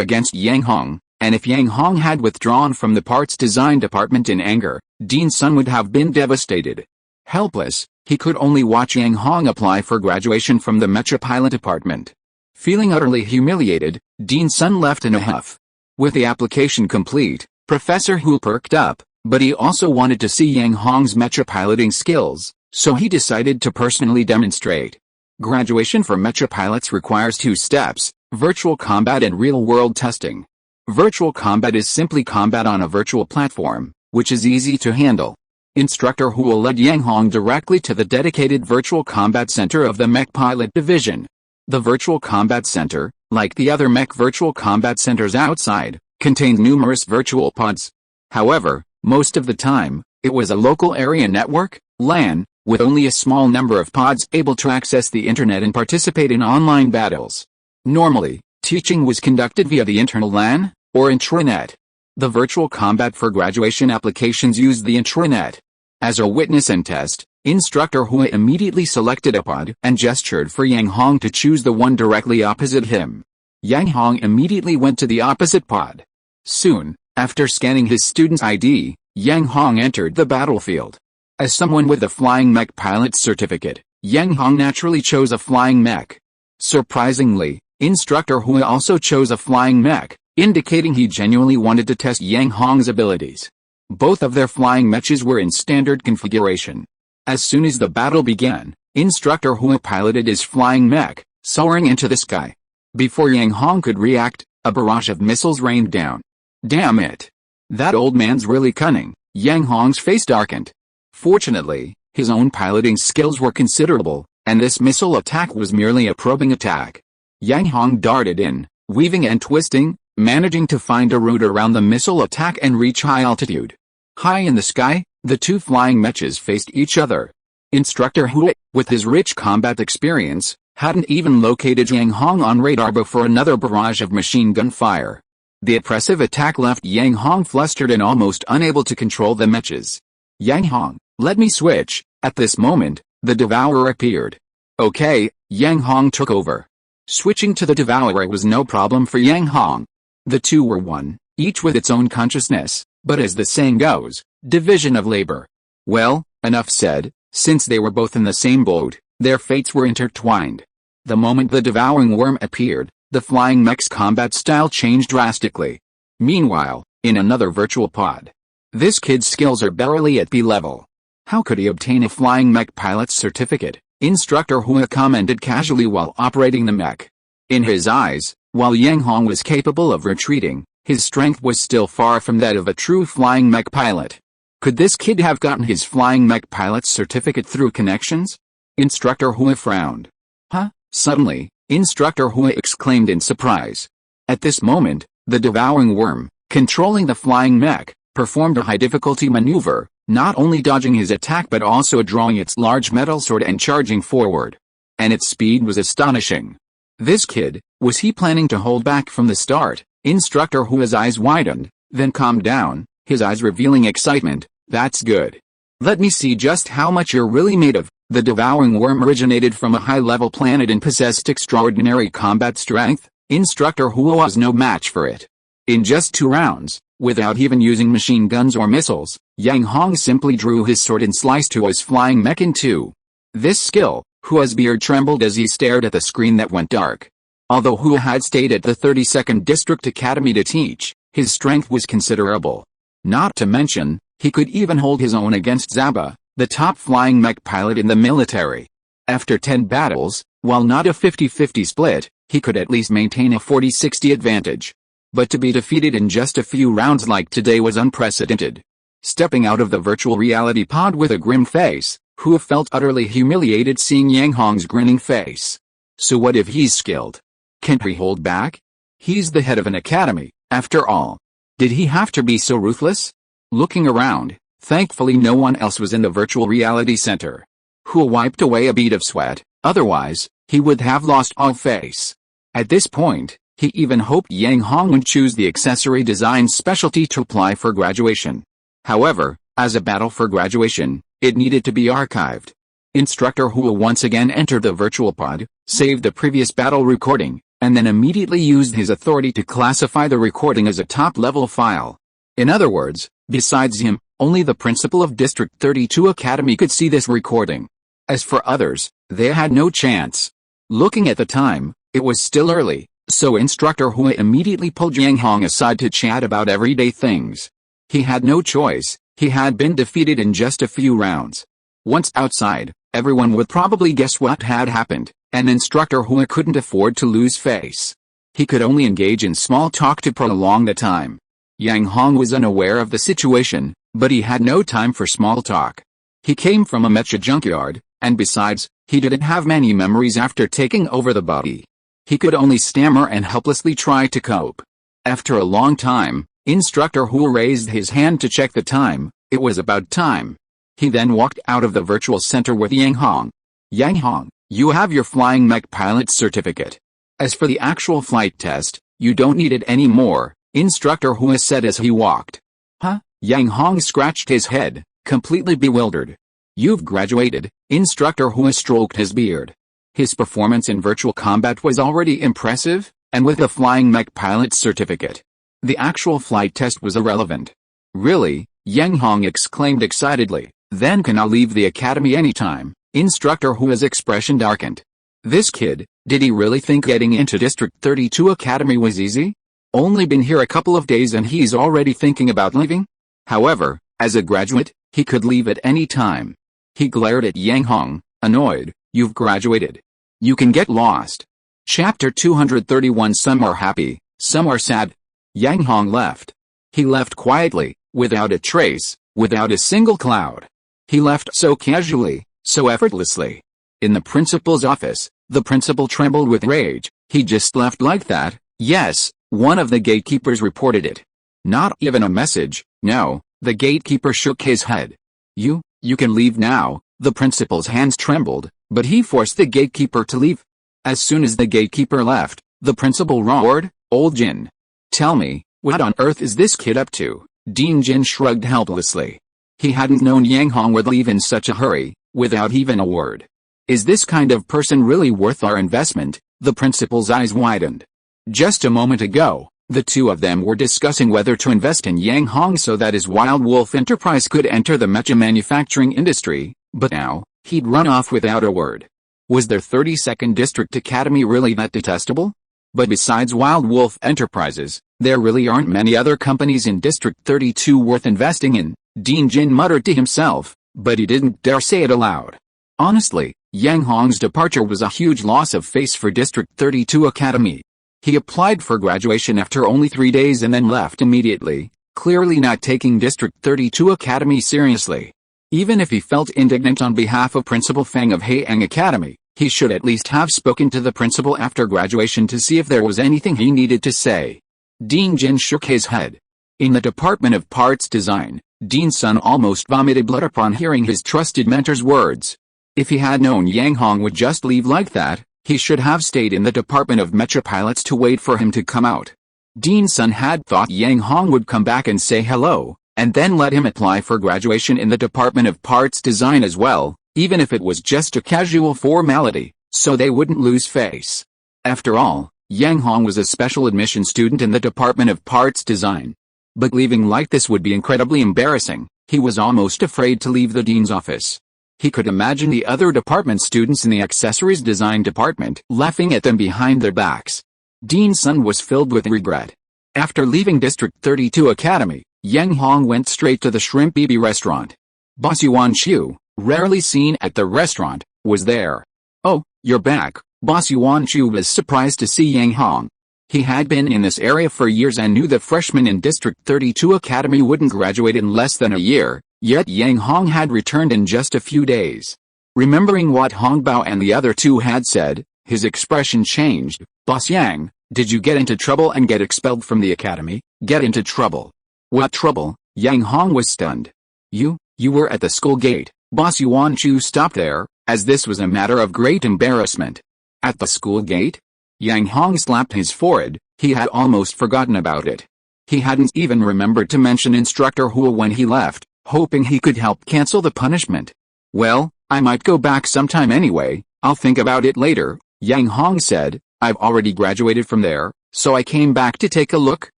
against Yang Hong, and if Yang Hong had withdrawn from the parts design department in anger, Dean Sun would have been devastated. Helpless, he could only watch Yang Hong apply for graduation from the Mecha pilot department. Feeling utterly humiliated, Dean Sun left in a huff. With the application complete, Professor Hua perked up, but he also wanted to see Yang Hong's Mecha piloting skills, so he decided to personally demonstrate. Graduation for Mecha pilots requires 2 steps, virtual combat and real-world testing. Virtual combat is simply combat on a virtual platform, which is easy to handle. Instructor Hua led Yang Hong directly to the dedicated Virtual Combat Center of the Mech Pilot Division. The Virtual Combat Center, like the other Mech Virtual Combat Centers outside, contained numerous virtual pods. However, most of the time, it was a local area network, LAN, with only a small number of pods able to access the internet and participate in online battles. Normally, teaching was conducted via the internal LAN, or intranet. The virtual combat for graduation applications used the intranet. As a witness and test, Instructor Hua immediately selected a pod and gestured for Yang Hong to choose the one directly opposite him. Yang Hong immediately went to the opposite pod. Soon, after scanning his student's ID, Yang Hong entered the battlefield. As someone with a flying mech pilot certificate, Yang Hong naturally chose a flying mech. Surprisingly, Instructor Hua also chose a flying mech, indicating he genuinely wanted to test Yang Hong's abilities. Both of their flying mechas were in standard configuration. As soon as the battle began, Instructor Hua piloted his flying mech, soaring into the sky. Before Yang Hong could react, a barrage of missiles rained down. Damn it! That old man's really cunning. Yang Hong's face darkened. Fortunately, his own piloting skills were considerable, and this missile attack was merely a probing attack. Yang Hong darted in, weaving and twisting, managing to find a route around the missile attack and reach high altitude. High in the sky, the 2 flying mechas faced each other. Instructor Hua, with his rich combat experience, hadn't even located Yang Hong on radar before another barrage of machine gun fire. The oppressive attack left Yang Hong flustered and almost unable to control the mechas. Yang Hong, let me switch. At this moment, the Devourer appeared. Okay, Yang Hong took over. Switching to the Devourer was no problem for Yang Hong. The 2 were one, each with its own consciousness, but as the saying goes, division of labor. Well, enough said, since they were both in the same boat, their fates were intertwined. The moment the devouring worm appeared, the flying mech's combat style changed drastically. Meanwhile, in another virtual pod, this kid's skills are barely at B level. How could he obtain a flying mech pilot's certificate? Instructor Hua commented casually while operating the mech. In his eyes, while Yang Hong was capable of retreating, his strength was still far from that of a true flying mech pilot. Could this kid have gotten his flying mech pilot's certificate through connections? Instructor Hua frowned. Huh? Suddenly, Instructor Hua exclaimed in surprise. At this moment, the devouring worm, controlling the flying mech, performed a high-difficulty maneuver, not only dodging his attack but also drawing its large metal sword and charging forward. And its speed was astonishing. This kid, was he planning to hold back from the start? Instructor Hua's eyes widened, then calmed down, his eyes revealing excitement. That's good. Let me see just how much you're really made of. The devouring worm originated from a high-level planet and possessed extraordinary combat strength. Instructor Hua was no match for it. In just 2 rounds, without even using machine guns or missiles, Yang Hong simply drew his sword and sliced Hua's flying mech in 2. This skill, Hua's beard trembled as he stared at the screen that went dark. Although Hua had stayed at the 32nd District Academy to teach, his strength was considerable. Not to mention, he could even hold his own against Zaba, the top flying mech pilot in the military. After 10 battles, while not a 50-50 split, he could at least maintain a 40-60 advantage. But to be defeated in just a few rounds like today was unprecedented. Stepping out of the virtual reality pod with a grim face, Hua felt utterly humiliated seeing Yang Hong's grinning face. So what if he's skilled? Can't he hold back? He's the head of an academy, After all, did he have to be so ruthless? Looking around, thankfully no one else was in the virtual reality center. Hua wiped away a bead of sweat, otherwise, he would have lost all face. At this point, he even hoped Yang Hong would choose the accessory design specialty to apply for graduation. However, as a battle for graduation, it needed to be archived. Instructor Hua once again entered the virtual pod, saved the previous battle recording, and then immediately used his authority to classify the recording as a top-level file. In other words, besides him, only the principal of District 32 Academy could see this recording. As for others, they had no chance. Looking at the time, it was still early, so Instructor Hua immediately pulled Yang Hong aside to chat about everyday things. He had no choice, he had been defeated in just a few rounds. Once outside, everyone would probably guess what had happened, and Instructor Hua couldn't afford to lose face. He could only engage in small talk to prolong the time. Yang Hong was unaware of the situation, but he had no time for small talk. He came from a mecha junkyard, and besides, he didn't have many memories after taking over the body. He could only stammer and helplessly try to cope. After a long time, Instructor Hua raised his hand to check the time. It was about time. He then walked out of the virtual center with Yang Hong. Yang Hong, you have your flying mech pilot certificate. As for the actual flight test, you don't need it anymore, Instructor Hua said as he walked. Huh? Yang Hong scratched his head, completely bewildered. You've graduated, Instructor Hua stroked his beard. His performance in virtual combat was already impressive, and with the flying mech pilot certificate, the actual flight test was irrelevant. Really? Yang Hong exclaimed excitedly. Then can I leave the academy anytime? Instructor Hua's expression darkened. This kid, did he really think getting into District 32 Academy was easy? Only been here a couple of days and he's already thinking about leaving? However, as a graduate, he could leave at any time. He glared at Yang Hong, annoyed. You've graduated. You can get lost. Chapter 231. Some are happy, some are sad. Yang Hong left. He left quietly, without a trace, without a single cloud. He left so casually, so effortlessly. In the principal's office, the principal trembled with rage. He just left like that? Yes, one of the gatekeepers reported it. Not even a message, no, the gatekeeper shook his head. You can leave now. The principal's hands trembled, but he forced the gatekeeper to leave. As soon as the gatekeeper left, the principal roared, Old Jin. Tell me, what on earth is this kid up to? Dean Jin shrugged helplessly. He hadn't known Yang Hong would leave in such a hurry, without even a word. Is this kind of person really worth our investment? The principal's eyes widened. Just a moment ago, the two of them were discussing whether to invest in Yang Hong so that his Wild Wolf enterprise could enter the mecha manufacturing industry, but now, he'd run off without a word. Was their 32nd District Academy really that detestable? But besides Wild Wolf Enterprises, there really aren't many other companies in District 32 worth investing in, Dean Jin muttered to himself, but he didn't dare say it aloud. Honestly, Yang Hong's departure was a huge loss of face for District 32 Academy. He applied for graduation after only 3 days and then left immediately, clearly not taking District 32 Academy seriously. Even if he felt indignant on behalf of Principal Fang of Haiyang Academy, he should at least have spoken to the principal after graduation to see if there was anything he needed to say. Dean Jin shook his head. In the Department of Parts Design, Dean Sun almost vomited blood upon hearing his trusted mentor's words. If he had known Yang Hong would just leave like that, he should have stayed in the Department of Mecha Pilots to wait for him to come out. Dean Sun had thought Yang Hong would come back and say hello, and then let him apply for graduation in the Department of Parts Design as well, even if it was just a casual formality, so they wouldn't lose face. After all, Yang Hong was a special admission student in the Department of Parts Design. But leaving like this would be incredibly embarrassing. He was almost afraid to leave the dean's office. He could imagine the other department students in the accessories design department laughing at them behind their backs. Dean Sun was filled with regret. After leaving District 32 Academy, Yang Hong went straight to the Shrimp BB restaurant. Boss Yuan Chu, rarely seen at the restaurant, was there. Oh, you're back. Boss Yuan Chu was surprised to see Yang Hong. He had been in this area for years and knew the freshmen in District 32 Academy wouldn't graduate in less than a year, yet Yang Hong had returned in just a few days. Remembering what Hong Bao and the other two had said, his expression changed. Boss Yang, Did you get into trouble and get expelled from the academy? Get into trouble? What trouble? Yang Hong was stunned. You were at the school gate. Boss Yuan Chu stopped there, as this was a matter of great embarrassment. At the school gate? Yang Hong slapped his forehead. He had almost forgotten about it. He hadn't even remembered to mention Instructor Hu when he left, hoping he could help cancel the punishment. Well, I might go back sometime anyway, I'll think about it later, Yang Hong said. I've already graduated from there, so I came back to take a look.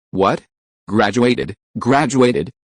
What? Graduated?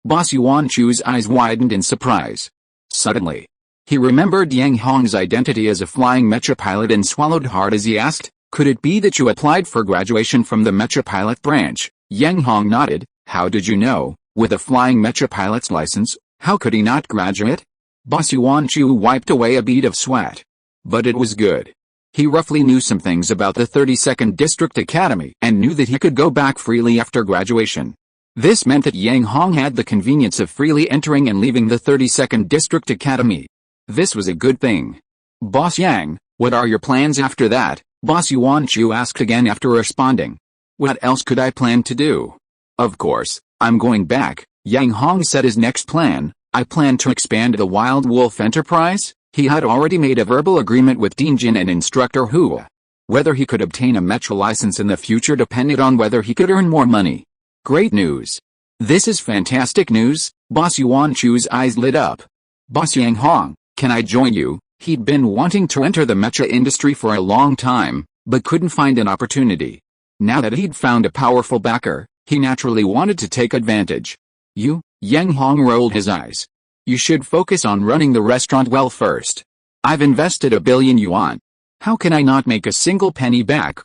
Boss Yuan Chu's eyes widened in surprise. Suddenly, he remembered Yang Hong's identity as a flying mecha pilot and swallowed hard as he asked, could it be that you applied for graduation from the mecha pilot branch? Yang Hong nodded. How did you know? With a flying mecha pilot's license, how could he not graduate? Boss Yuan Chu wiped away a bead of sweat. But it was good. He roughly knew some things about the 32nd District Academy and knew that he could go back freely after graduation. This meant that Yang Hong had the convenience of freely entering and leaving the 32nd District Academy. This was a good thing. Boss Yang, what are your plans after that? Boss Yuan Chu asked again after responding. What else could I plan to do? Of course, I'm going back. Yang Hong said his next plan. I plan to expand the Wild Wolf Enterprise. He had already made a verbal agreement with Dean Jin and Instructor Hu. Whether he could obtain a mecha license in the future depended on whether he could earn more money. Great news. This is fantastic news. Boss Yuan Chu's eyes lit up. Boss Yang Hong, can I join you? He'd been wanting to enter the mecha industry for a long time, but couldn't find an opportunity. Now that he'd found a powerful backer, he naturally wanted to take advantage. You? Yang Hong rolled his eyes. You should focus on running the restaurant well first. I've invested 1 billion yuan. How can I not make a single penny back?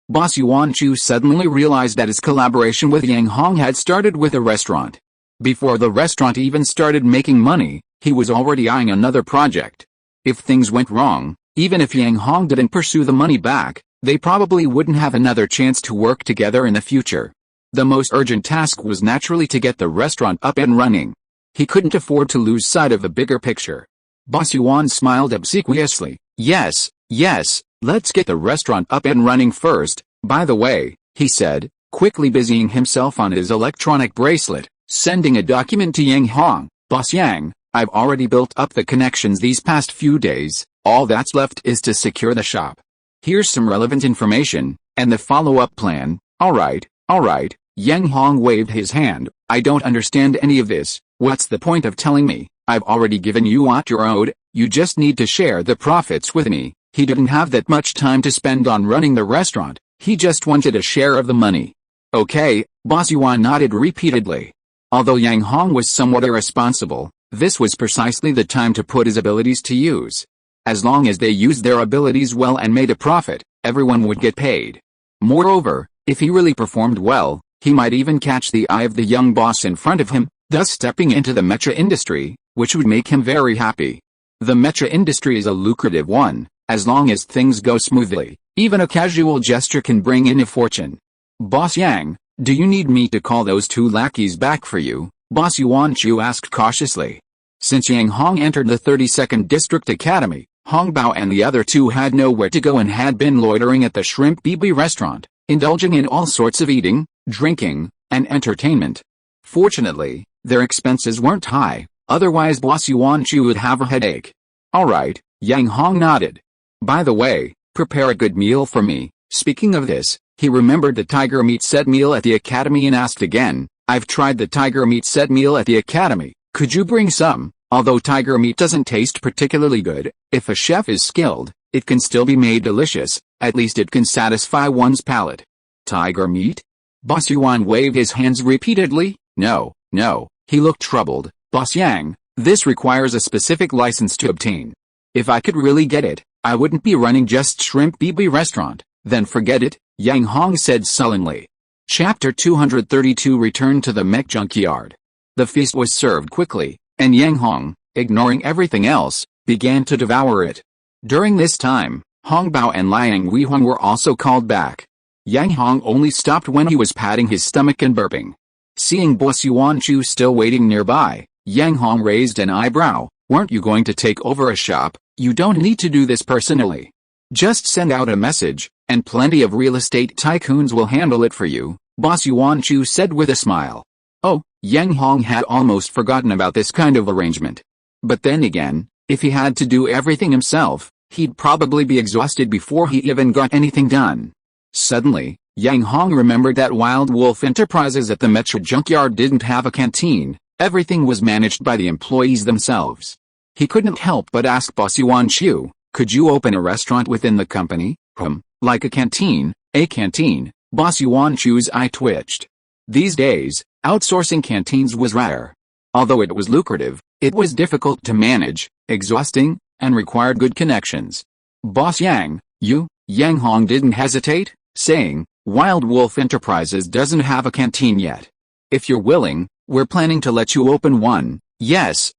Boss Yuan Chu suddenly realized that his collaboration with Yang Hong had started with a restaurant. Before the restaurant even started making money, he was already eyeing another project. If things went wrong, even if Yang Hong didn't pursue the money back, they probably wouldn't have another chance to work together in the future. The most urgent task was naturally to get the restaurant up and running. He couldn't afford to lose sight of the bigger picture. Boss Yuan smiled obsequiously. Yes, let's get the restaurant up and running first. By the way, he said, quickly busying himself on his electronic bracelet, sending a document to Yang Hong. Boss Yang, I've already built up the connections these past few days. All that's left is to secure the shop. Here's some relevant information, and the follow-up plan. Alright. Yang Hong waved his hand. I don't understand any of this. What's the point of telling me? I've already given you what you're owed. You just need to share the profits with me. He didn't have that much time to spend on running the restaurant. He just wanted a share of the money. Okay, Boss Yuan nodded repeatedly. Although Yang Hong was somewhat irresponsible, this was precisely the time to put his abilities to use. As long as they used their abilities well and made a profit, everyone would get paid. Moreover, if he really performed well, he might even catch the eye of the young boss in front of him, thus stepping into the mecha industry, which would make him very happy. The mecha industry is a lucrative one. As long as things go smoothly, even a casual gesture can bring in a fortune. Boss Yang, do you need me to call those 2 lackeys back for you? Boss Yuan Chu asked cautiously. Since Yang Hong entered the 32nd District Academy, Hong Bao and the other 2 had nowhere to go and had been loitering at the Shrimp BB restaurant, indulging in all sorts of eating, drinking, and entertainment. Fortunately, their expenses weren't high, otherwise Boss Yuan Chu would have a headache. Alright, Yang Hong nodded. By the way, prepare a good meal for me. Speaking of this, he remembered the tiger meat set meal at the academy and asked again, I've tried the tiger meat set meal at the academy, could you bring some? Although tiger meat doesn't taste particularly good, if a chef is skilled, it can still be made delicious, at least it can satisfy one's palate. Tiger meat? Boss Yuan waved his hands repeatedly. No, he looked troubled. Boss Yang, this requires a specific license to obtain. If I could really get it, I wouldn't be running just Shrimp BB restaurant. Then forget it, Yang Hong said sullenly. Chapter 232 Return to the mech junkyard. The feast was served quickly, and Yang Hong, ignoring everything else, began to devour it. During this time, Hong Bao and Liang Weihong were also called back. Yang Hong only stopped when he was patting his stomach and burping. Seeing Boss Yuan Chu still waiting nearby, Yang Hong raised an eyebrow. Weren't you going to take over a shop? You don't need to do this personally. Just send out a message, And plenty of real estate tycoons will handle it for you, Boss Yuan Chu said with a smile. Oh, Yang Hong had almost forgotten about this kind of arrangement. But then again, if he had to do everything himself, he'd probably be exhausted before he even got anything done. Suddenly, Yang Hong remembered that Wild Wolf Enterprises at the Mecha junkyard didn't have a canteen. Everything was managed by the employees themselves. He couldn't help but ask Boss Yuan Chu, could you open a restaurant within the company? Like a canteen, a canteen. Boss Yuan Chu's eye twitched. These days, outsourcing canteens was rare. Although it was lucrative, it was difficult to manage, exhausting, and required good connections. Boss Yang, Yang Hong didn't hesitate, saying, Wild Wolf Enterprises doesn't have a canteen yet. If you're willing, we're planning to let you open one. Yes,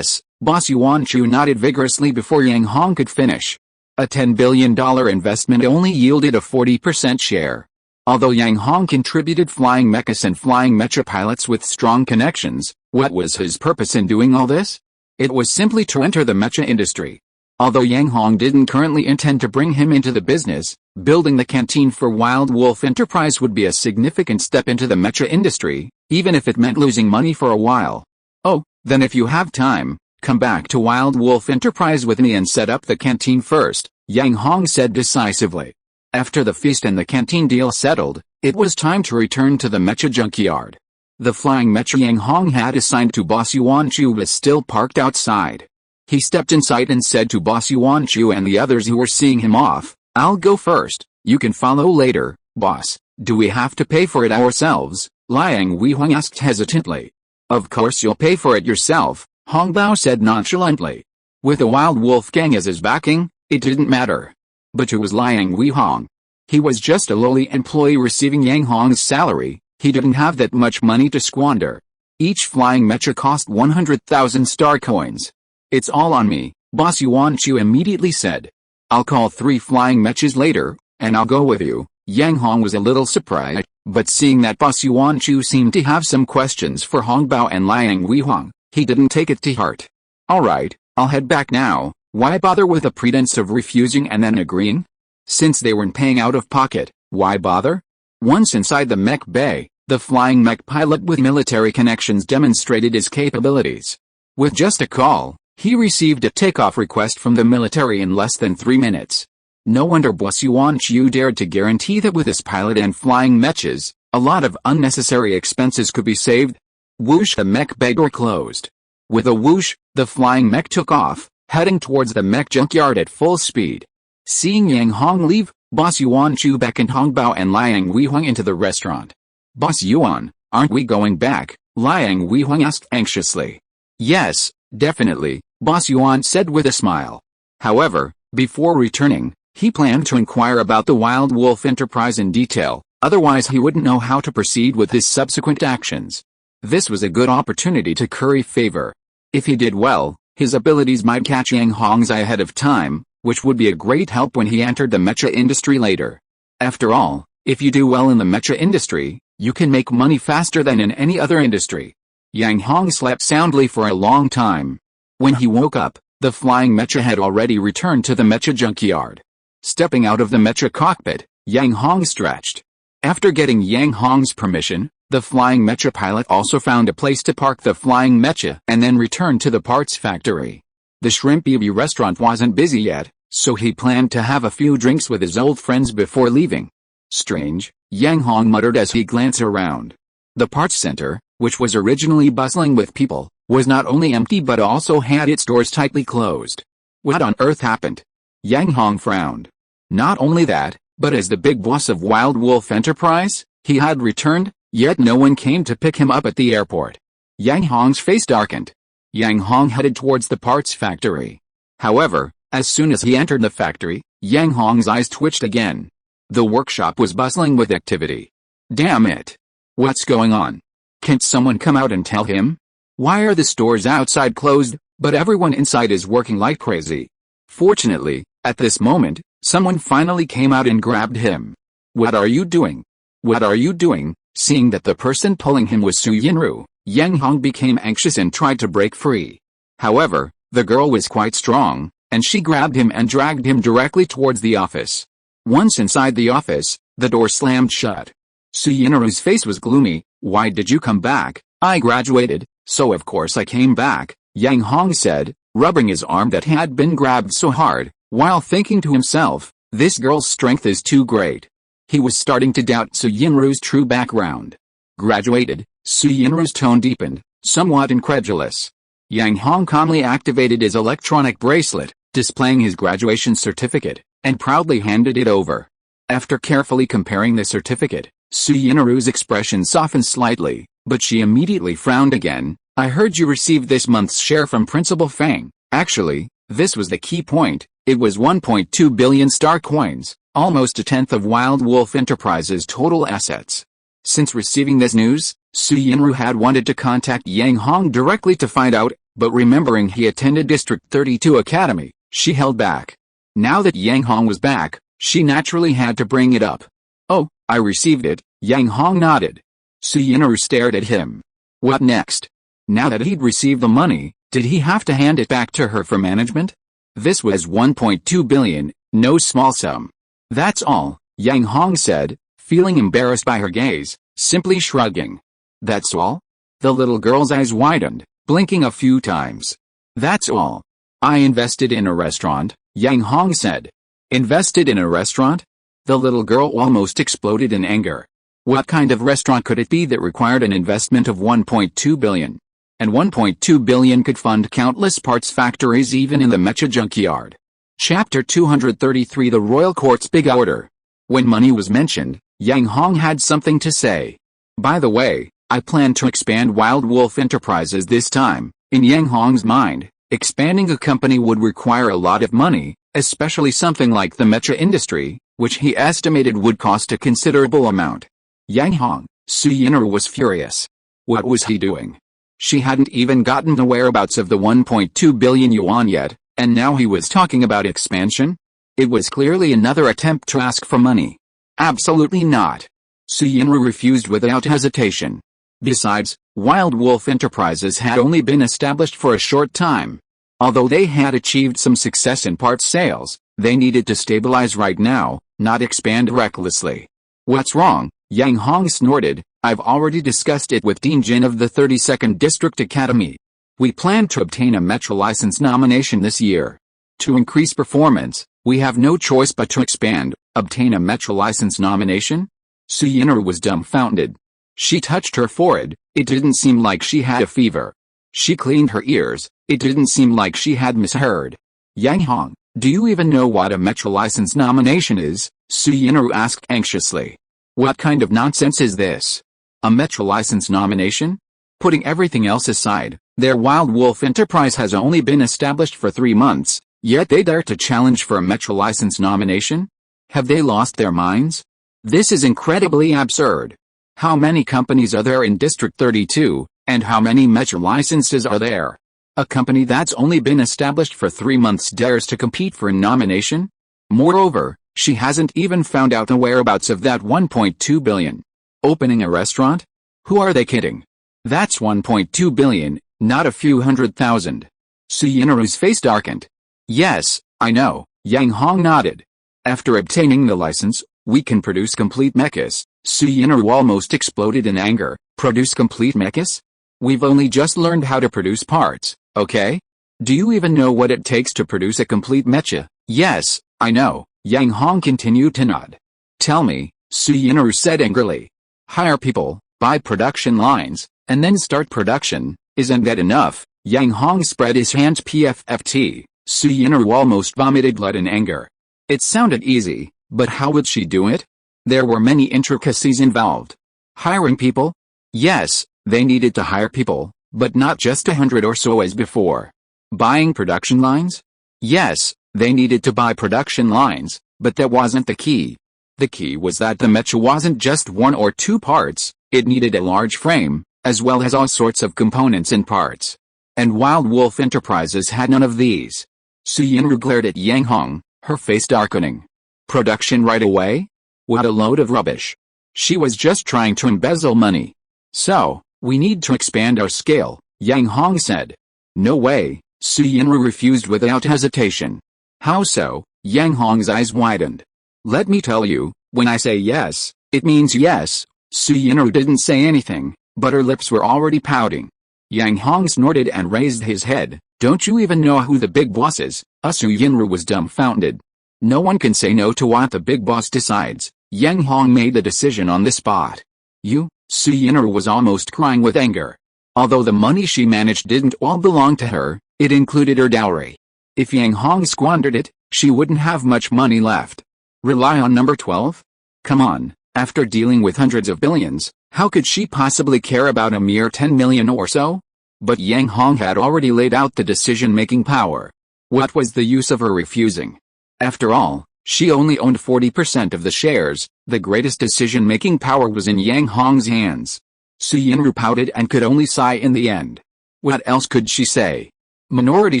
Boss Yuan Chu nodded vigorously before Yang Hong could finish. A $10 billion investment only yielded a 40% share. Although Yang Hong contributed flying mechas and flying mecha pilots with strong connections, what was his purpose in doing all this? It was simply to enter the mecha industry. Although Yang Hong didn't currently intend to bring him into the business, building the canteen for Wild Wolf Enterprise would be a significant step into the mecha industry, even if it meant losing money for a while. Oh, then if you have time, come back to Wild Wolf Enterprise with me and set up the canteen first, Yang Hong said decisively. After the feast and the canteen deal settled, it was time to return to the Mecha junkyard. The flying Mecha Yang Hong had assigned to Boss Yuan Chu was still parked outside. He stepped inside and said to Boss Yuan Chu and the others who were seeing him off, I'll go first, you can follow later, boss. Do we have to pay for it ourselves? Liang Weihong asked hesitantly. Of course you'll pay for it yourself, Hong Bao said nonchalantly. With a Wild Wolf gang as his backing, it didn't matter. But who was Liang Weihong? He was just a lowly employee receiving Yang Hong's salary. He didn't have that much money to squander. Each flying mecha cost 100,000 star coins. It's all on me, Boss Yuan Chu immediately said. I'll call 3 flying mechas later, and I'll go with you. Yang Hong was a little surprised, but seeing that Boss Yuan Chu seemed to have some questions for Hong Bao and Liang Weihong, he didn't take it to heart. Alright, I'll head back now. Why bother with a pretense of refusing and then agreeing? Since they weren't paying out of pocket, why bother? Once inside the mech bay, the flying mech pilot with military connections demonstrated his capabilities. With just a call, he received a takeoff request from the military in less than 3 minutes. No wonder Boss Yuan Chu dared to guarantee that with his pilot and flying mechas, a lot of unnecessary expenses could be saved. Whoosh, the mech bay door closed. With a whoosh, the flying mech took off, heading towards the mech junkyard at full speed. Seeing Yang Hong leave, Boss Yuan Chu beckoned Hong Bao and Liang Weihong into the restaurant. Boss Yuan, aren't we going back? Liang Weihong asked anxiously. Yes, definitely, Boss Yuan said with a smile. However, before returning, he planned to inquire about the Wild Wolf Enterprise in detail, otherwise he wouldn't know how to proceed with his subsequent actions. This was a good opportunity to curry favor. If he did well, his abilities might catch Yang Hong's eye ahead of time, which would be a great help when he entered the mecha industry later. After all, if you do well in the mecha industry, you can make money faster than in any other industry. Yang Hong slept soundly for a long time. When he woke up, the flying mecha had already returned to the mecha junkyard. Stepping out of the mecha cockpit, Yang Hong stretched. After getting Yang Hong's permission, the flying mecha pilot also found a place to park the flying mecha and then returned to the parts factory. The Shrimp BB restaurant wasn't busy yet, so he planned to have a few drinks with his old friends before leaving. Strange, Yang Hong muttered as he glanced around. The parts center, which was originally bustling with people, was not only empty but also had its doors tightly closed. What on earth happened? Yang Hong frowned. Not only that, but as the big boss of Wild Wolf Enterprise, he had returned, yet no one came to pick him up at the airport. Yang Hong's face darkened. Yang Hong headed towards the parts factory. However, as soon as he entered the factory, Yang Hong's eyes twitched again. The workshop was bustling with activity. Damn it! What's going on? Can't someone come out and tell him? Why are the stores outside closed, but everyone inside is working like crazy? Fortunately, at this moment, someone finally came out and grabbed him. What are you doing? What are you doing? Seeing that the person pulling him was Su Yinru, Yang Hong became anxious and tried to break free. However, the girl was quite strong, and she grabbed him and dragged him directly towards the office. Once inside the office, the door slammed shut. Suyinaru's face was gloomy. "Why did you come back?" "I graduated, so of course I came back," Yang Hong said, rubbing his arm that had been grabbed so hard, while thinking to himself, this girl's strength is too great. He was starting to doubt Suyinaru's true background. "Graduated?" Suyinaru's tone deepened, somewhat incredulous. Yang Hong calmly activated his electronic bracelet, displaying his graduation certificate, and proudly handed it over. After carefully comparing the certificate, Suyinaru's expression softened slightly, but she immediately frowned again. "I heard you received this month's share from Principal Fang." Actually, this was the key point. It was 1.2 billion star coins, almost a tenth of Wild Wolf Enterprises' total assets. Since receiving this news, Suyinaru had wanted to contact Yang Hong directly to find out, but remembering he attended District 32 Academy, she held back. Now that Yang Hong was back, she naturally had to bring it up. "Oh, I received it," Yang Hong nodded. Suyinaru stared at him. What next? Now that he'd received the money, did he have to hand it back to her for management? This was 1.2 billion, no small sum. "That's all," Yang Hong said, feeling embarrassed by her gaze, simply shrugging. "That's all?" The little girl's eyes widened, blinking a few times. "That's all. I invested in a restaurant," Yang Hong said. "Invested in a restaurant?" The little girl almost exploded in anger. What kind of restaurant could it be that required an investment of 1.2 billion? And 1.2 billion could fund countless parts factories even in the Mecha junkyard. Chapter 233 The Royal Court's Big Order. When money was mentioned, Yang Hong had something to say. "By the way, I plan to expand Wild Wolf Enterprises this time." In Yang Hong's mind, expanding a company would require a lot of money, especially something like the mecha industry, which he estimated would cost a considerable amount. Yang Hong, Suyinaru was furious. What was he doing? She hadn't even gotten the whereabouts of the 1.2 billion yuan yet, and now he was talking about expansion? It was clearly another attempt to ask for money. Absolutely not. Suyinaru refused without hesitation. Besides, Wild Wolf Enterprises had only been established for a short time. Although they had achieved some success in parts sales, they needed to stabilize right now, not expand recklessly. "What's wrong?" Yang Hong snorted. "I've already discussed it with Dean Jin of the 32nd District Academy. We plan to obtain a Mecha license nomination this year. To increase performance, we have no choice but to expand." "Obtain a Mecha license nomination?" Suyinaru was dumbfounded. She touched her forehead. It didn't seem like she had a fever. She cleaned her ears. It didn't seem like she had misheard. "Yang Hong, do you even know what a Mecha license nomination is?" Suyinaru asked anxiously. "What kind of nonsense is this? A Mecha license nomination? Putting everything else aside, their Wild Wolf Enterprise has only been established for 3 months, yet they dare to challenge for a Mecha license nomination? Have they lost their minds? This is incredibly absurd. How many companies are there in District 32, and how many Mecha licenses are there? A company that's only been established for 3 months dares to compete for a nomination? Moreover, she hasn't even found out the whereabouts of that 1.2 billion. Opening a restaurant? Who are they kidding? That's 1.2 billion, not a few 100,000. Suyinaru's face darkened. "Yes, I know," Yang Hong nodded. "After obtaining the license, we can produce complete mechas." Suyinaru almost exploded in anger. "Produce complete mechas? We've only just learned how to produce parts, okay? Do you even know what it takes to produce a complete mecha?" "Yes, I know," Yang Hong continued to nod. "Tell me," Suyinaru said angrily. "Hire people, buy production lines, and then start production. Isn't that enough?" Yang Hong spread his hands PFFT. Suyinaru almost vomited blood in anger. It sounded easy, but how would she do it? There were many intricacies involved. Hiring people? Yes, they needed to hire people, but not just 100 or so as before. Buying production lines? Yes, they needed to buy production lines, but that wasn't the key. The key was that the mecha wasn't just 1 or 2 parts, it needed a large frame, as well as all sorts of components and parts. And Wild Wolf Enterprises had none of these. Suyinaru glared at Yang Hong, her face darkening. Production right away? What a load of rubbish. She was just trying to embezzle money. "So, we need to expand our scale," Yang Hong said. "No way," Suyinaru refused without hesitation. "How so?" Yang Hong's eyes widened. Let me tell you, when I say yes, it means yes. Su Yinru didn't say anything, but her lips were already pouting. Yang Hong snorted and raised his head. Don't you even know who the big boss is? Su Yinru was dumbfounded. No one can say no to what the big boss decides. Yang Hong made the decision on the spot. Su Yinru was almost crying with anger. Although the money she managed didn't all belong to her, it included her dowry. If Yang Hong squandered it, she wouldn't have much money left. Rely on number 12? Come on, after dealing with hundreds of billions, how could she possibly care about a mere 10 million or so? But Yang Hong had already laid out the decision-making power. What was the use of her refusing? After all, she only owned 40% of the shares. The greatest decision-making power was in Yang Hong's hands. Su Yinru pouted and could only sigh in the end. What else could she say? Minority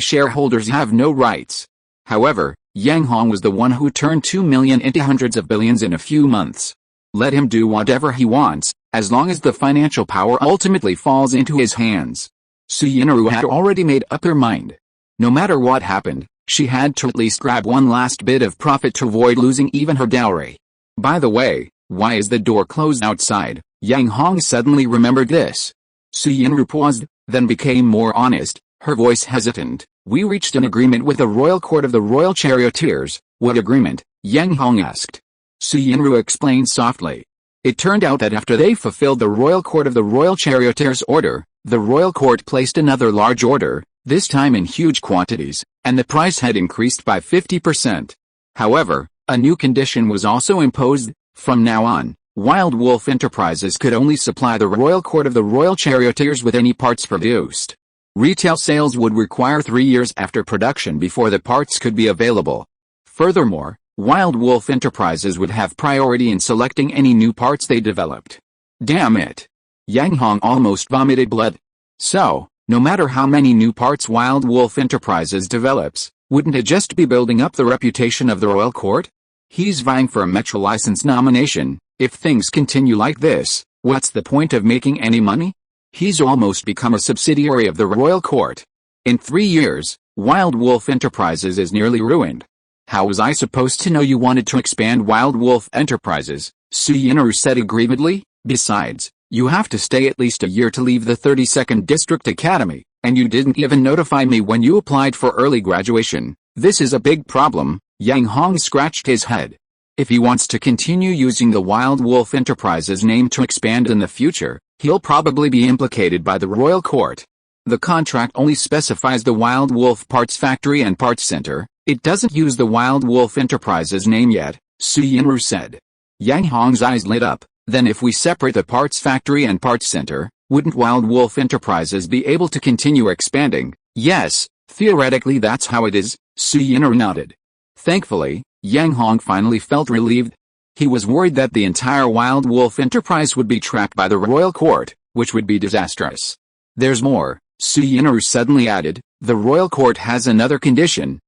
shareholders have no rights. However, Yang Hong was the one who turned 2 million into hundreds of billions in a few months. Let him do whatever he wants, as long as the financial power ultimately falls into his hands. Su Yinru had already made up her mind. No matter what happened, she had to at least grab one last bit of profit to avoid losing even her dowry. By the way, why is the door closed outside? Yang Hong suddenly remembered this. Su Yinru paused, then became more honest, her voice hesitant. We reached an agreement with the royal court of the royal charioteers. What agreement? Yang Hong asked. Su Yinru explained softly. It turned out that after they fulfilled the royal court of the royal charioteers order, the royal court placed another large order, this time in huge quantities, and the price had increased by 50%. However, a new condition was also imposed. From now on, Wild Wolf Enterprises could only supply the royal court of the royal charioteers with any parts produced. Retail sales would require 3 years after production before the parts could be available. Furthermore, Wild Wolf Enterprises would have priority in selecting any new parts they developed. Damn it! Yang Hong almost vomited blood. So, no matter how many new parts Wild Wolf Enterprises develops, wouldn't it just be building up the reputation of the royal court? He's vying for a Mecha license nomination. If things continue like this, what's the point of making any money? He's almost become a subsidiary of the royal court. In 3 years, Wild Wolf Enterprises is nearly ruined. How was I supposed to know you wanted to expand Wild Wolf Enterprises? Su Yinru said aggrievedly. Besides, you have to stay at least a year to leave the 32nd District Academy, and you didn't even notify me when you applied for early graduation. This is a big problem. Yang Hong scratched his head. If he wants to continue using the Wild Wolf Enterprises name to expand in the future, he'll probably be implicated by the royal court. The contract only specifies the Wild Wolf Parts Factory and Parts Center. It doesn't use the Wild Wolf Enterprises name yet, Su Yinru said. Yang Hong's eyes lit up. Then if we separate the Parts Factory and Parts Center, wouldn't Wild Wolf Enterprises be able to continue expanding? Yes, theoretically that's how it is, Su Yinru nodded. Thankfully, Yang Hong finally felt relieved. He was worried that the entire Wild Wolf Enterprise would be trapped by the royal court, which would be disastrous. There's more, Su Yinru suddenly added. The royal court has another condition.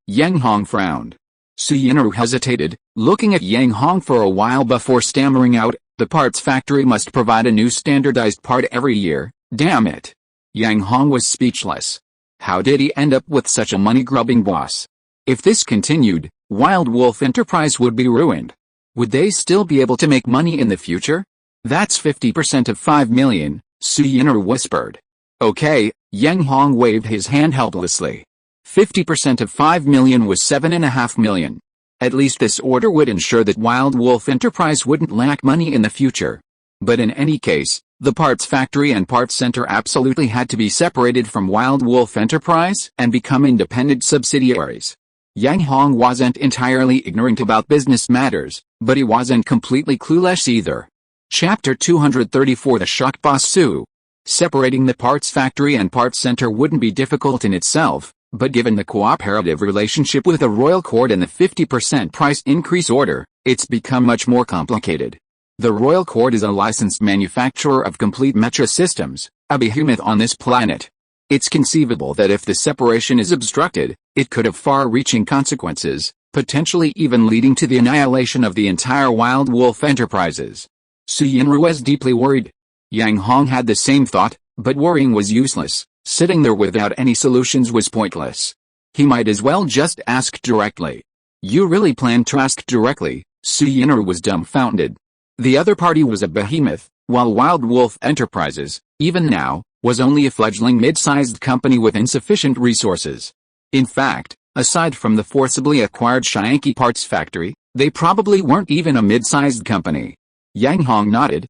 Yang Hong frowned. Su Yinru hesitated, looking at Yang Hong for a while before stammering out, the parts factory must provide a new standardized part every year. Damn it. Yang Hong was speechless. How did he end up with such a money-grubbing boss? If this continued, Wild Wolf Enterprise would be ruined. Would they still be able to make money in the future? That's 50% of 5 million, Su Yinru whispered. Okay, Yang Hong waved his hand helplessly. 50% of 5 million was 7.5 million. At least this order would ensure that Wild Wolf Enterprise wouldn't lack money in the future. But in any case, the parts factory and parts center absolutely had to be separated from Wild Wolf Enterprise and become independent subsidiaries. Yang Hong wasn't entirely ignorant about business matters, but he wasn't completely clueless either. Chapter 234 The Shock Boss Su. Separating the parts factory and parts center wouldn't be difficult in itself, but given the cooperative relationship with the royal court and the 50% price increase order, it's become much more complicated. The royal court is a licensed manufacturer of complete mecha systems, a behemoth on this planet. It's conceivable that if the separation is obstructed, it could have far-reaching consequences, potentially even leading to the annihilation of the entire Wild Wolf Enterprises. Su Yinru was deeply worried. Yang Hong had the same thought, but worrying was useless. Sitting there without any solutions was pointless. He might as well just ask directly. You really planned to ask directly? Su Yin'er was dumbfounded. The other party was a behemoth, while Wild Wolf Enterprises, even now, was only a fledgling mid-sized company with insufficient resources. In fact, aside from the forcibly acquired Shianki parts factory, they probably weren't even a mid-sized company. Yang Hong nodded.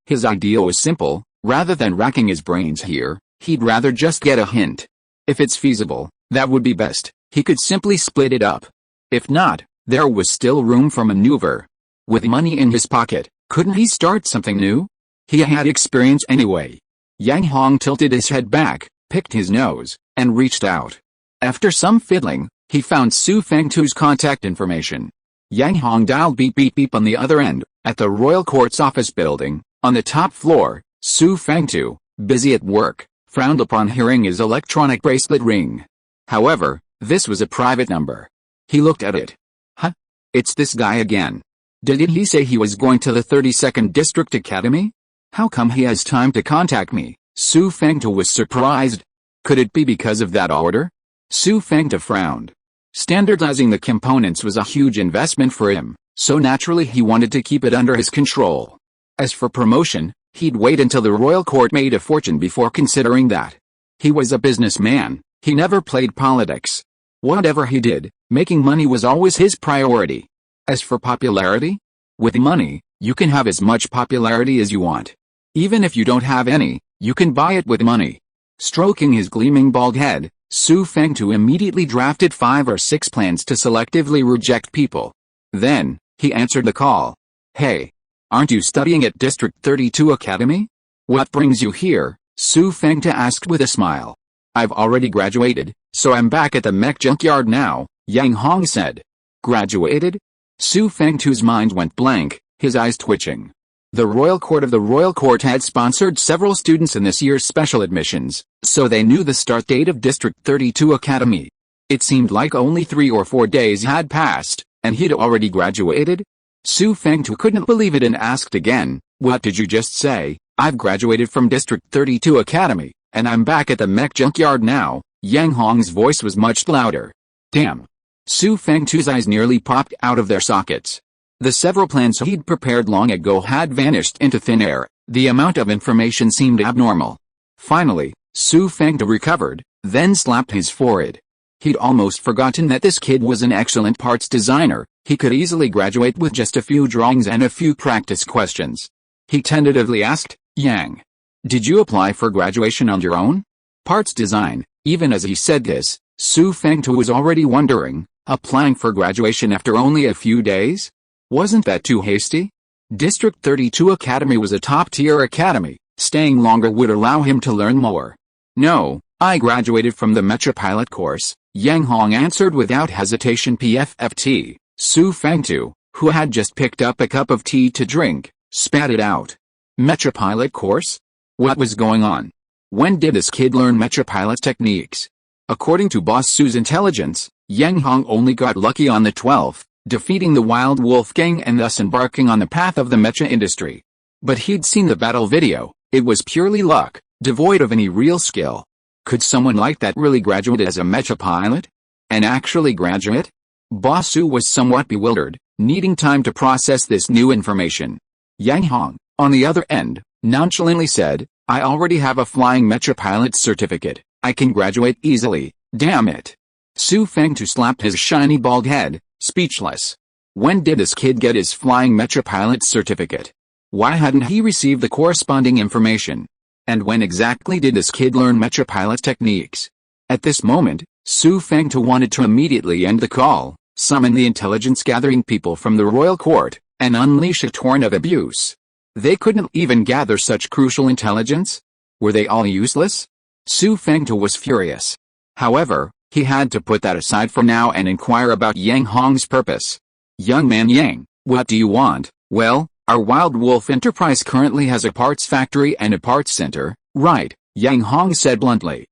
His idea was simple. Rather than racking his brains here, he'd rather just get a hint. If it's feasible, that would be best. He could simply split it up. If not, there was still room for maneuver. With money in his pocket, couldn't he start something new? He had experience anyway. Yang Hong tilted his head back, picked his nose, and reached out. After some fiddling, he found Su Fengtu's contact information. Yang Hong dialed beep beep beep on the other end. At the Royal Court's office building, on the top floor, Su Fengtu, busy at work, frowned upon hearing his electronic bracelet ring. However, this was a private number. He looked at it. Huh? It's this guy again. Didn't he say he was going to the 32nd District Academy? How come he has time to contact me? Su Fengtu was surprised. Could it be because of that order? Su Fengtu frowned. Standardizing the components was a huge investment for him, so naturally he wanted to keep it under his control. As for promotion, he'd wait until the Royal Court made a fortune before considering that. He was a businessman, he never played politics. Whatever he did, making money was always his priority. As for popularity? With money, you can have as much popularity as you want. Even if you don't have any, you can buy it with money. Stroking his gleaming bald head, Su Fengtu immediately drafted 5 or 6 plans to selectively reject people. Then, he answered the call. Hey, aren't you studying at District 32 Academy? What brings you here? Su Fengtu asked with a smile. I've already graduated, so I'm back at the mech junkyard now, Yang Hong said. Graduated? Su Fengtu's mind went blank, his eyes twitching. The Royal Court had sponsored several students in this year's special admissions, so they knew the start date of District 32 Academy. It seemed like only 3 or 4 days had passed, and he'd already graduated? Su Fengtu couldn't believe it and asked again, what did you just say? I've graduated from District 32 Academy, and I'm back at the mech junkyard now. Yang Hong's voice was much louder. Damn. Su Fengtu's eyes nearly popped out of their sockets. The several plans he'd prepared long ago had vanished into thin air. The amount of information seemed abnormal. Finally, Su Fengtu recovered, then slapped his forehead. He'd almost forgotten that this kid was an excellent parts designer. He could easily graduate with just a few drawings and a few practice questions. He tentatively asked, Yang, did you apply for graduation on your own? Parts design. Even as he said this, Su Fengtu was already wondering, applying for graduation after only a few days? Wasn't that too hasty? District 32 Academy was a top-tier academy. Staying longer would allow him to learn more. No, I graduated from the Mecha pilot course, Yang Hong answered without hesitation. PFFT. Su Fengtu, who had just picked up a cup of tea to drink, spat it out. Mecha pilot course? What was going on? When did this kid learn Mecha pilot techniques? According to Boss Su's intelligence, Yang Hong only got lucky on the 12th. Defeating the Wild Wolf gang and thus embarking on the path of the mecha industry. But he'd seen the battle video. It was purely luck, devoid of any real skill. Could someone like that really graduate as a mecha pilot? And actually graduate? Boss Su was somewhat bewildered, needing time to process this new information. Yang Hong, on the other end, nonchalantly said, I already have a flying mecha pilot certificate. I can graduate easily, damn it. Su Fengtu slapped his shiny bald head, speechless. When did this kid get his flying mecha pilot certificate? Why hadn't he received the corresponding information? And when exactly did this kid learn mecha pilot techniques? At this moment, Su Fengtu wanted to immediately end the call, summon the intelligence-gathering people from the Royal Court, and unleash a torrent of abuse. They couldn't even gather such crucial intelligence? Were they all useless? Su Fengtu was furious. However, he had to put that aside for now and inquire about Yang Hong's purpose. Young man Yang, what do you want? Well, our Wild Wolf Enterprise currently has a parts factory and a parts center, right? Yang Hong said bluntly.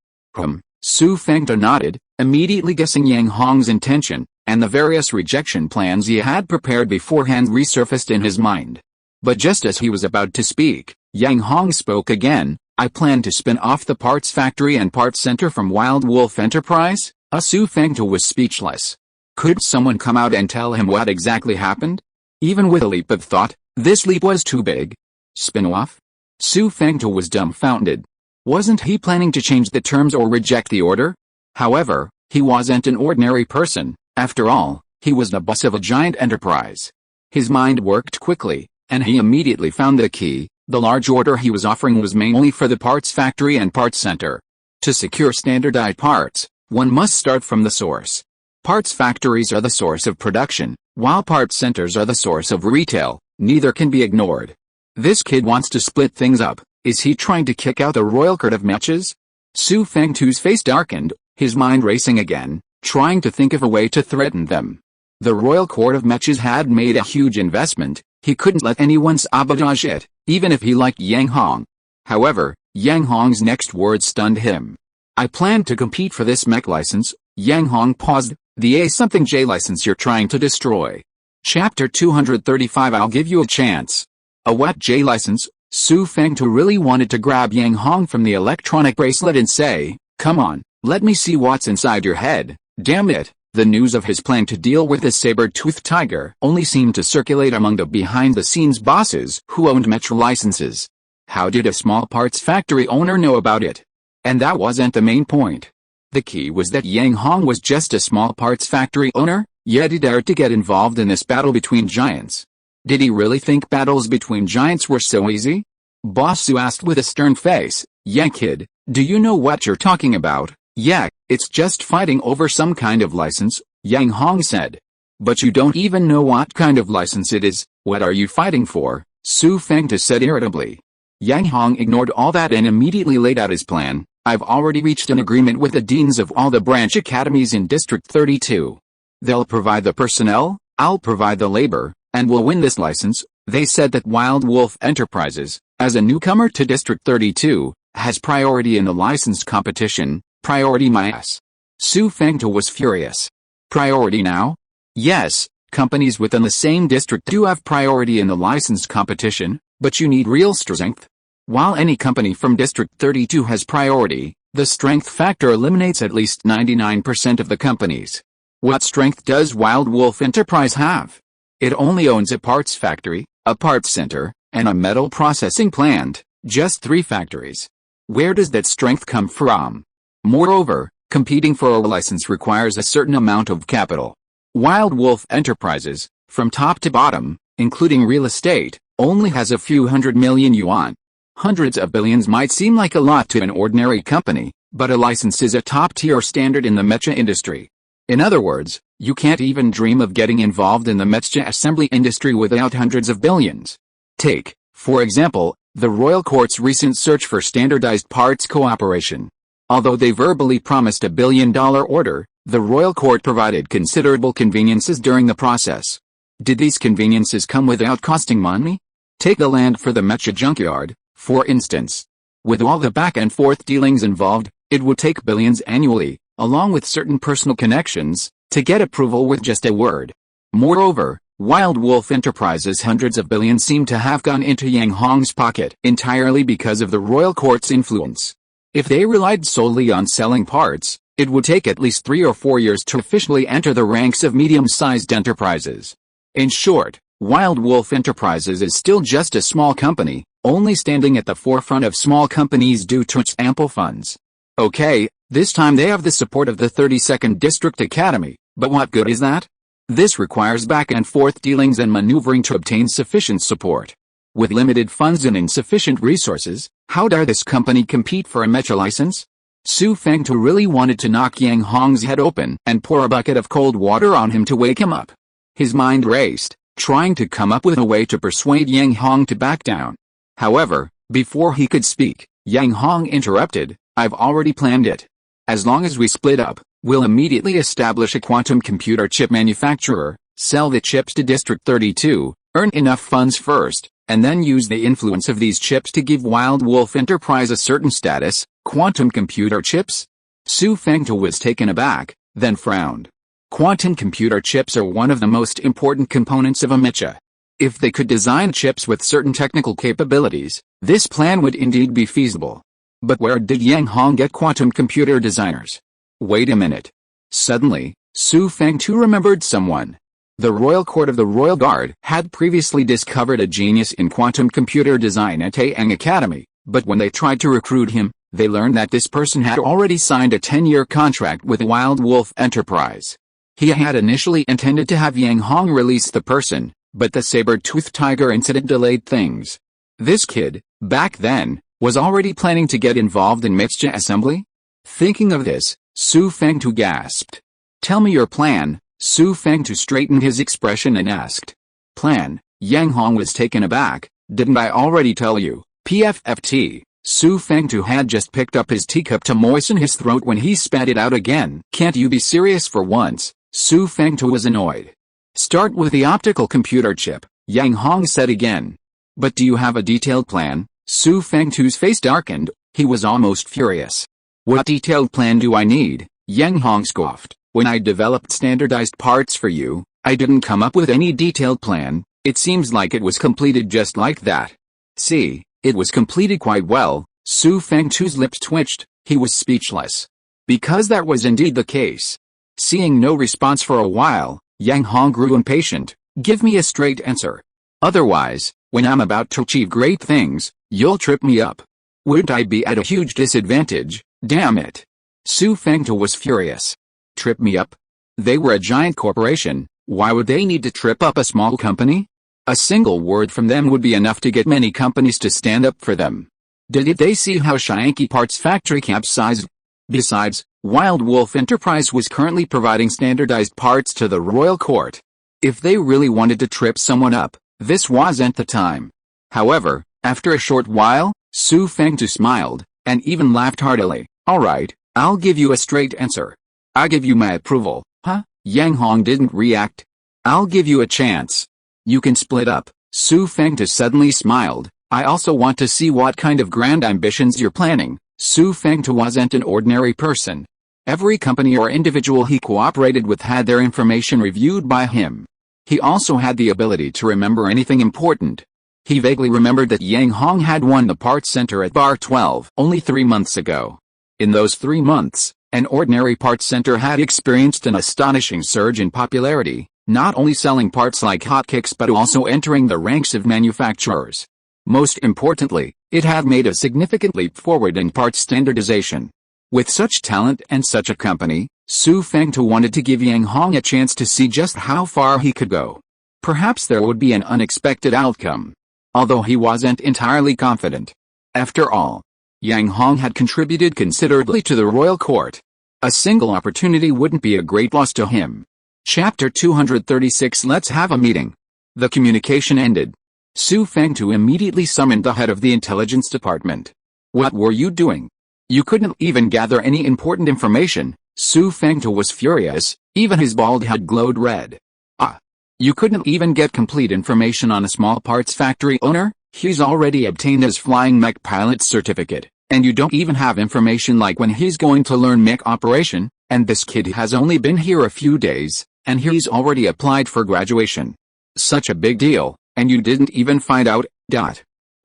Su Fengtu nodded, immediately guessing Yang Hong's intention, and the various rejection plans he had prepared beforehand resurfaced in his mind. But just as he was about to speak, Yang Hong spoke again. I plan to spin off the parts factory and parts center from Wild Wolf Enterprise? Su Fengtu was speechless. Could someone come out and tell him what exactly happened? Even with a leap of thought, this leap was too big. Spin-off? Su Fengtu was dumbfounded. Wasn't he planning to change the terms or reject the order? However, he wasn't an ordinary person. After all, he was the boss of a giant enterprise. His mind worked quickly, and he immediately found the key. The large order he was offering was mainly for the parts factory and parts center. To secure standardized parts, one must start from the source. Parts factories are the source of production, while parts centers are the source of retail. Neither can be ignored. This kid wants to split things up. Is he trying to kick out the royal court of mechas? Su Fengtu's face darkened, his mind racing again, trying to think of a way to threaten them. The royal court of mechas had made a huge investment. He couldn't let anyone sabotage it, even if he liked Yang Hong. However, Yang Hong's next words stunned him. I plan to compete for this mech license. Yang Hong paused. The A-something-J license you're trying to destroy. Chapter 235. I'll give you a chance. A what J license? Su Fengtu really wanted to grab Yang Hong from the electronic bracelet and say, come on, let me see what's inside your head. Damn it, the news of his plan to deal with this saber-toothed tiger only seemed to circulate among the behind-the-scenes bosses who owned Mecha licenses. How did a small parts factory owner know about it? And that wasn't the main point. The key was that Yang Hong was just a small parts factory owner, yet he dared to get involved in this battle between giants. Did he really think battles between giants were so easy? Boss Su asked with a stern face. Yeah kid, do you know what you're talking about? Yeah, it's just fighting over some kind of license, Yang Hong said. But you don't even know what kind of license it is. What are you fighting for? Su Fengtu said irritably. Yang Hong ignored all that and immediately laid out his plan. I've already reached an agreement with the deans of all the branch academies in District 32. They'll provide the personnel, I'll provide the labor, and we'll win this license. They said that Wild Wolf Enterprises, as a newcomer to District 32, has priority in the license competition. Priority my ass. Su Fengtu was furious. Priority now? Yes, companies within the same district do have priority in the license competition, but you need real strength. While any company from District 32 has priority, the strength factor eliminates at least 99% of the companies. What strength does Wild Wolf Enterprise have? It only owns a parts factory, a parts center, and a metal processing plant, just 3 factories. Where does that strength come from? Moreover, competing for a license requires a certain amount of capital. Wild Wolf Enterprises, from top to bottom, including real estate, only has a few hundred million yuan. Hundreds of billions might seem like a lot to an ordinary company, but a license is a top-tier standard in the mecha industry. In other words, you can't even dream of getting involved in the mecha assembly industry without hundreds of billions. Take, for example, the Royal Court's recent search for standardized parts cooperation. Although they verbally promised a billion-dollar order, the Royal Court provided considerable conveniences during the process. Did these conveniences come without costing money? Take the land for the mecha junkyard, for instance. With all the back-and-forth dealings involved, it would take billions annually, along with certain personal connections, to get approval with just a word. Moreover, Wild Wolf Enterprises' hundreds of billions seem to have gone into Yang Hong's pocket entirely because of the Royal Court's influence. If they relied solely on selling parts, it would take at least 3 or 4 years to officially enter the ranks of medium-sized enterprises. In short, Wild Wolf Enterprises is still just a small company, only standing at the forefront of small companies due to its ample funds. Okay, this time they have the support of the 32nd District Academy, but what good is that? This requires back-and-forth dealings and maneuvering to obtain sufficient support. With limited funds and insufficient resources, how dare this company compete for a mecha license? Su Fengtu really wanted to knock Yang Hong's head open and pour a bucket of cold water on him to wake him up. His mind raced, trying to come up with a way to persuade Yang Hong to back down. However, before he could speak, Yang Hong interrupted, I've already planned it. As long as we split up, we'll immediately establish a quantum computer chip manufacturer, sell the chips to District 32, earn enough funds first, and then use the influence of these chips to give Wild Wolf Enterprise a certain status. Quantum computer chips? Su Fengtu was taken aback, then frowned. Quantum computer chips are one of the most important components of a mecha. If they could design chips with certain technical capabilities, this plan would indeed be feasible. But where did Yang Hong get quantum computer designers? Wait a minute. Suddenly, Su Fengtu remembered someone. The Royal Court of the Royal Guard had previously discovered a genius in quantum computer design at Taeyang Academy, but when they tried to recruit him, they learned that this person had already signed a 10-year contract with Wild Wolf Enterprise. He had initially intended to have Yang Hong release the person, but the saber-toothed tiger incident delayed things. This kid, back then, was already planning to get involved in mecha assembly? Thinking of this, Su Fengtu gasped. "Tell me your plan." Su Fengtu straightened his expression and asked. "Plan?" Yang Hong was taken aback. "Didn't I already tell you?" PFFT. Su Fengtu had just picked up his teacup to moisten his throat when he spat it out again. "Can't you be serious for once?" Su Fengtu was annoyed. "Start with the optical computer chip," Yang Hong said again. "But do you have a detailed plan?" Su Fengtu's face darkened. He was almost furious. "What detailed plan do I need?" Yang Hong scoffed. "When I developed standardized parts for you, I didn't come up with any detailed plan. It seems like it was completed just like that." "See, it was completed quite well." Su Fengtu's lips twitched. He was speechless. Because that was indeed the case. Seeing no response for a while, Yang Hong grew impatient. "Give me a straight answer. Otherwise, when I'm about to achieve great things, you'll trip me up. Wouldn't I be at a huge disadvantage? Damn it." Su Fengtu was furious. Trip me up? They were a giant corporation. Why would they need to trip up a small company? A single word from them would be enough to get many companies to stand up for them. Did they see how Shianki Parts Factory capsized? Besides, Wild Wolf Enterprise was currently providing standardized parts to the Royal Court. If they really wanted to trip someone up, this wasn't the time. However, after a short while, Su Fengtu smiled, and even laughed heartily. "All right, I'll give you a straight answer. I give you my approval." "Huh?" Yang Hong didn't react. "I'll give you a chance. You can split up." Su Fengtu suddenly smiled. "I also want to see what kind of grand ambitions you're planning." Su Fengtu wasn't an ordinary person. Every company or individual he cooperated with had their information reviewed by him. He also had the ability to remember anything important. He vaguely remembered that Yang Hong had won the Parts Center at Bar 12 only 3 months ago. In those 3 months, an ordinary parts center had experienced an astonishing surge in popularity, not only selling parts like hotcakes but also entering the ranks of manufacturers. Most importantly, it had made a significant leap forward in parts standardization. With such talent and such a company, Su Fengtu wanted to give Yang Hong a chance to see just how far he could go. Perhaps there would be an unexpected outcome. Although he wasn't entirely confident. After all, Yang Hong had contributed considerably to the royal court. A single opportunity wouldn't be a great loss to him. Chapter 236. Let's have a meeting. The communication ended. Su Fengtu immediately summoned the head of the intelligence department. "What were you doing? You couldn't even gather any important information." Su Fengtu was furious, even his bald head glowed red. "Ah! You couldn't even get complete information on a small parts factory owner? He's already obtained his flying mech pilot certificate, and you don't even have information like when he's going to learn mech operation, and this kid has only been here a few days, and he's already applied for graduation. Such a big deal, and you didn't even find out."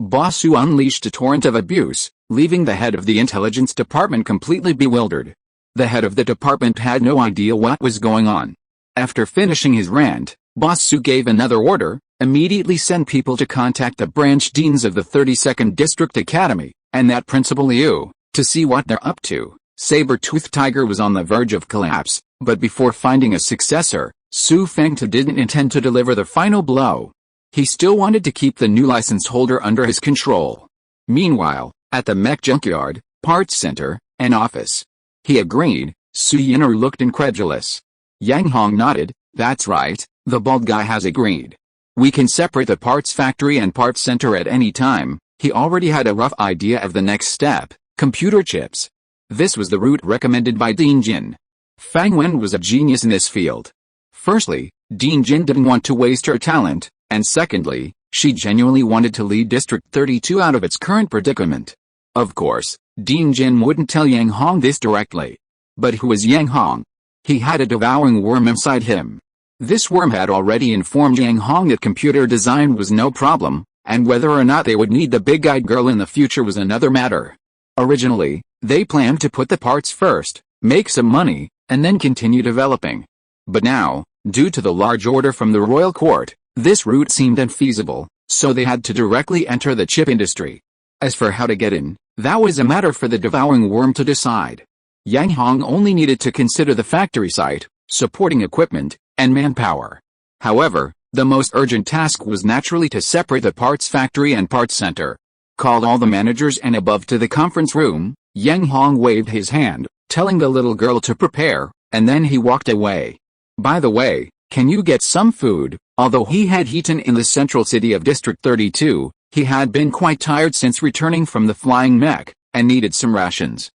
Boss Su unleashed a torrent of abuse, leaving the head of the intelligence department completely bewildered. The head of the department had no idea what was going on. After finishing his rant, Boss Su gave another order: immediately send people to contact the branch deans of the 32nd District Academy, and that Principal Liu, to see what they're up to. Saber-toothed Tiger was on the verge of collapse, but before finding a successor, Su Fengtu didn't intend to deliver the final blow. He still wanted to keep the new license holder under his control. Meanwhile, at the mech junkyard, parts center, and office. He agreed. Su Yin'er looked incredulous. Yang Hong nodded. "That's right, the bald guy has agreed. We can separate the parts factory and parts center at any time." He already had a rough idea of the next step: computer chips. This was the route recommended by Dean Jin. Fang Wen was a genius in this field. Firstly, Dean Jin didn't want to waste her talent, and secondly, she genuinely wanted to lead District 32 out of its current predicament. Of course, Dean Jin wouldn't tell Yang Hong this directly. But who was Yang Hong? He had a devouring worm inside him. This worm had already informed Yang Hong that computer design was no problem, and whether or not they would need the big-eyed girl in the future was another matter. Originally, they planned to put the parts first, make some money, and then continue developing. But now, due to the large order from the royal court, this route seemed unfeasible, so they had to directly enter the chip industry. As for how to get in, that was a matter for the devouring worm to decide. Yang Hong only needed to consider the factory site, supporting equipment, and manpower. However, the most urgent task was naturally to separate the parts factory and parts center. Called all the managers and above to the conference room, Yang Hong waved his hand, telling the little girl to prepare, and then he walked away. By the way, can you get some food? Although he had eaten in the central city of District 32, he had been quite tired since returning from the flying mech, and needed some rations.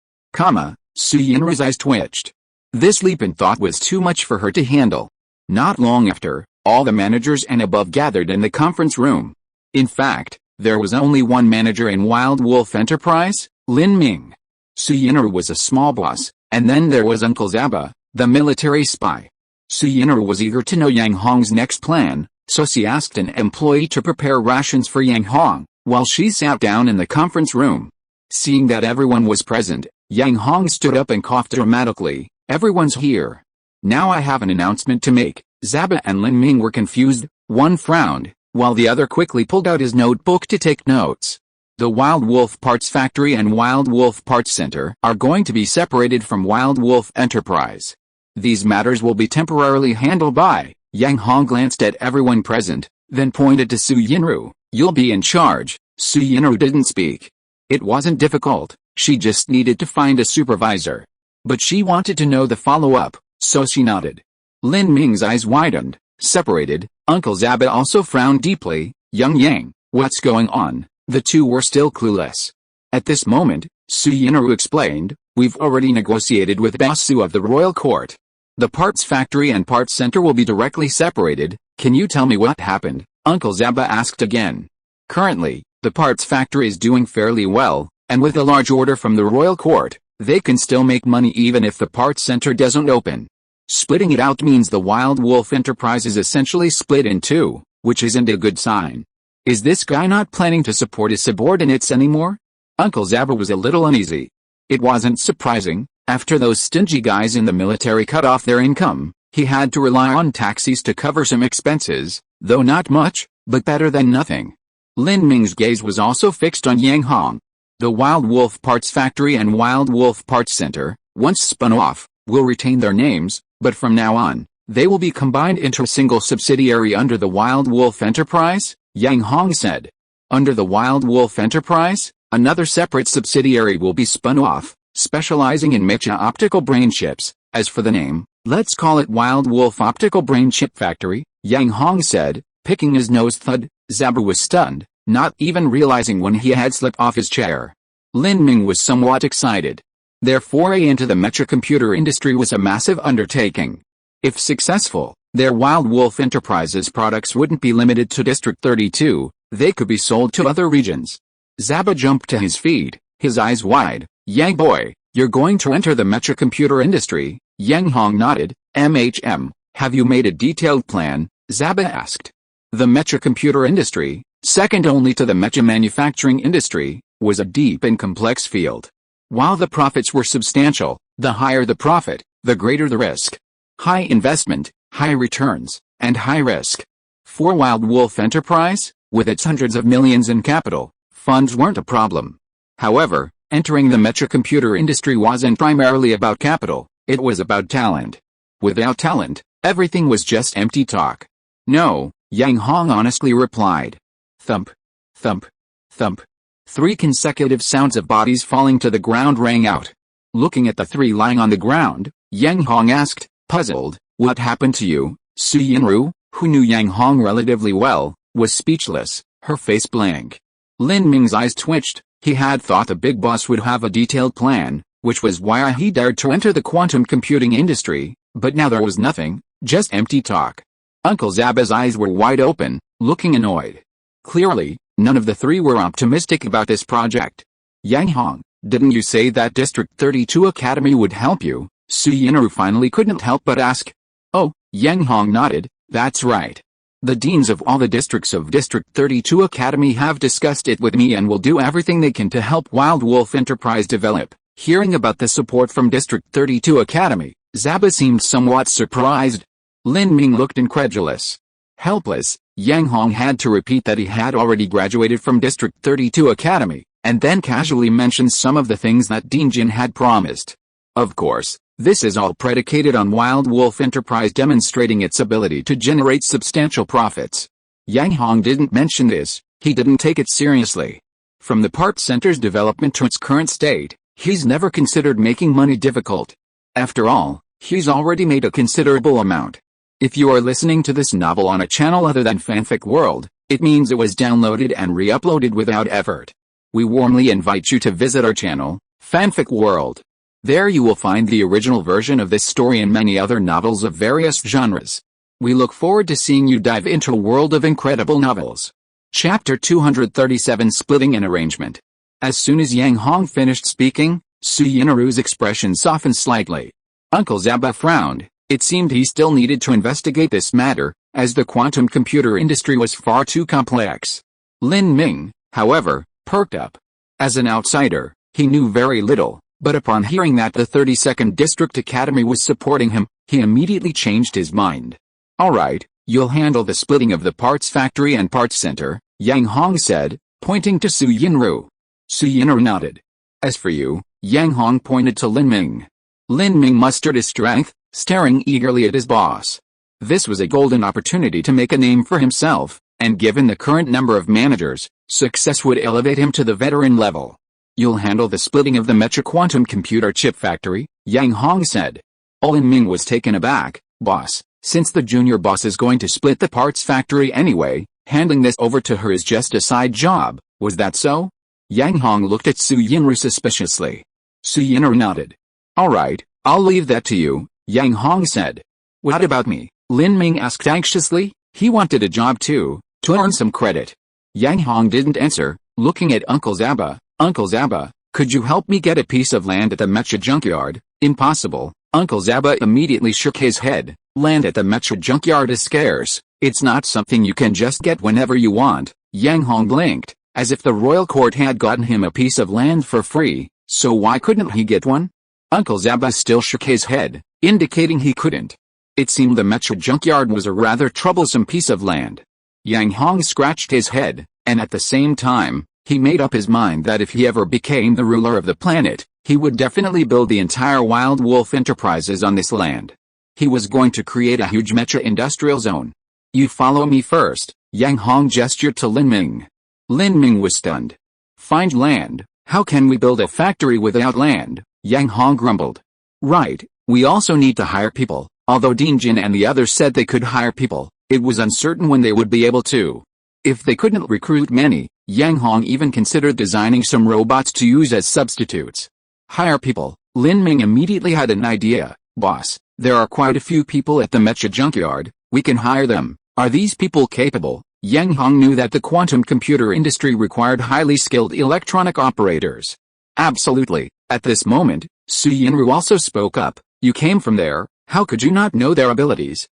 Su Yinru's eyes twitched. This leap in thought was too much for her to handle. Not long after, all the managers and above gathered in the conference room. In fact, there was only one manager in Wild Wolf Enterprise, Lin Ming. Su Yinru was a small boss, and then there was Uncle Zaba, the military spy. Su Yinru was eager to know Yang Hong's next plan, so she asked an employee to prepare rations for Yang Hong, while she sat down in the conference room. Seeing that everyone was present, Yang Hong stood up and coughed dramatically. Everyone's here. Now I have an announcement to make. Zaba and Lin Ming were confused, one frowned, while the other quickly pulled out his notebook to take notes. The Wild Wolf Parts Factory and Wild Wolf Parts Center are going to be separated from Wild Wolf Enterprise. These matters will be temporarily handled by. Yang Hong glanced at everyone present, then pointed to Su Yinru. You'll be in charge. Su Yinru didn't speak. It wasn't difficult, she just needed to find a supervisor. But she wanted to know the follow-up, so she nodded. Lin Ming's eyes widened. Separated, Uncle Zaba also frowned deeply. Young Yang, what's going on? The two were still clueless. At this moment, Su Yinru explained, we've already negotiated with Basu of the royal court. The parts factory and parts center will be directly separated. Can you tell me what happened? Uncle Zaba asked again. Currently, the parts factory is doing fairly well, and with a large order from the royal court, they can still make money even if the parts center doesn't open. Splitting it out means the Wild Wolf Enterprise is essentially split in two, which isn't a good sign. Is this guy not planning to support his subordinates anymore? Uncle Zaba was a little uneasy. It wasn't surprising, after those stingy guys in the military cut off their income, he had to rely on taxis to cover some expenses, though not much, but better than nothing. Lin Ming's gaze was also fixed on Yang Hong. The Wild Wolf Parts Factory and Wild Wolf Parts Center, once spun off, will retain their names, but from now on, they will be combined into a single subsidiary under the Wild Wolf Enterprise, Yang Hong said. Under the Wild Wolf Enterprise, another separate subsidiary will be spun off, specializing in Mecha optical brain chips. As for the name, let's call it Wild Wolf Optical Brain Chip Factory, Yang Hong said, picking his nose. Thud. Zaba was stunned, not even realizing when he had slipped off his chair. Lin Ming was somewhat excited. Their foray into the Mecha computer industry was a massive undertaking. If successful, their Wild Wolf Enterprises products wouldn't be limited to District 32, they could be sold to other regions. Zaba jumped to his feet, his eyes wide. Yang boy, you're going to enter the Mecha computer industry? Yang Hong nodded. Have you made a detailed plan? Zaba asked. The Mecha computer industry, second only to the Mecha manufacturing industry, was a deep and complex field. While the profits were substantial, the higher the profit, the greater the risk. High investment, high returns, and high risk. For Wild Wolf Enterprise, with its hundreds of millions in capital, funds weren't a problem. However, entering the Mecha computer industry wasn't primarily about capital, it was about talent. Without talent, everything was just empty talk. No, Yang Hong honestly replied. Thump, thump, thump. 3 consecutive sounds of bodies falling to the ground rang out. Looking at the 3 lying on the ground, Yang Hong asked, puzzled, what happened to you? Su Yinru, who knew Yang Hong relatively well, was speechless, her face blank. Lin Ming's eyes twitched. He had thought the big boss would have a detailed plan, which was why he dared to enter the quantum computing industry, but now there was nothing, just empty talk. Uncle Zaba's eyes were wide open, looking annoyed. Clearly, none of the 3 were optimistic about this project. Yang Hong, didn't you say that District 32 Academy would help you? Su Yinru finally couldn't help but ask. Oh, Yang Hong nodded, that's right. The deans of all the districts of District 32 Academy have discussed it with me and will do everything they can to help Wild Wolf Enterprise develop. Hearing about the support from District 32 Academy, Zaba seemed somewhat surprised. Lin Ming looked incredulous. Helpless, Yang Hong had to repeat that he had already graduated from District 32 Academy, and then casually mentioned some of the things that Dean Jin had promised. Of course, this is all predicated on Wild Wolf Enterprise demonstrating its ability to generate substantial profits. Yang Hong didn't mention this, he didn't take it seriously. From the Part Center's development to its current state, he's never considered making money difficult. After all, he's already made a considerable amount. If you are listening to this novel on a channel other than Fanfic World, it means it was downloaded and re-uploaded without effort. We warmly invite you to visit our channel, Fanfic World. There you will find the original version of this story and many other novels of various genres. We look forward to seeing you dive into a world of incredible novels. Chapter 237 Splitting and Arrangement. As soon as Yang Hong finished speaking, Su Yinaru's expression softened slightly. Uncle Zaba frowned. It seemed he still needed to investigate this matter, as the quantum computer industry was far too complex. Lin Ming, however, perked up. As an outsider, he knew very little, but upon hearing that the 32nd District Academy was supporting him, he immediately changed his mind. Alright, you'll handle the splitting of the parts factory and parts center, Yang Hong said, pointing to Su Yinru. Su Yinru nodded. As for you, Yang Hong pointed to Lin Ming. Lin Ming mustered his strength, staring eagerly at his boss. This was a golden opportunity to make a name for himself, and given the current number of managers, success would elevate him to the veteran level. You'll handle the splitting of the Mecha quantum computer chip factory, Yang Hong said. Lin Ming was taken aback. Boss, since the junior boss is going to split the parts factory anyway, handing this over to her is just a side job, was that so? Yang Hong looked at Su Yinru suspiciously. Su Yinru nodded. Alright, I'll leave that to you, Yang Hong said. What about me? Lin Ming asked anxiously. He wanted a job too, to earn some credit. Yang Hong didn't answer, looking at Uncle Zaba. Uncle Zaba, could you help me get a piece of land at the Mecha junkyard? Impossible. Uncle Zaba immediately shook his head. Land at the Mecha junkyard is scarce. It's not something you can just get whenever you want. Yang Hong blinked, as if the royal court had gotten him a piece of land for free, so why couldn't he get one? Uncle Zaba still shook his head, indicating he couldn't. It seemed the Mecha junkyard was a rather troublesome piece of land. Yang Hong scratched his head, and at the same time, he made up his mind that if he ever became the ruler of the planet, he would definitely build the entire Wild Wolf Enterprises on this land. He was going to create a huge Mecha industrial zone. You follow me first, Yang Hong gestured to Lin Ming. Lin Ming was stunned. Find land? How can we build a factory without land? Yang Hong grumbled. Right, we also need to hire people. Although Dean Jin and the others said they could hire people, it was uncertain when they would be able to. If they couldn't recruit many, Yang Hong even considered designing some robots to use as substitutes. Hire people. Lin Ming immediately had an idea. Boss, there are quite a few people at the Mecha junkyard, we can hire them. Are these people capable? Yang Hong knew that the quantum computer industry required highly skilled electronic operators. Absolutely. At this moment, Su Yinru also spoke up. You came from there, how could you not know their abilities?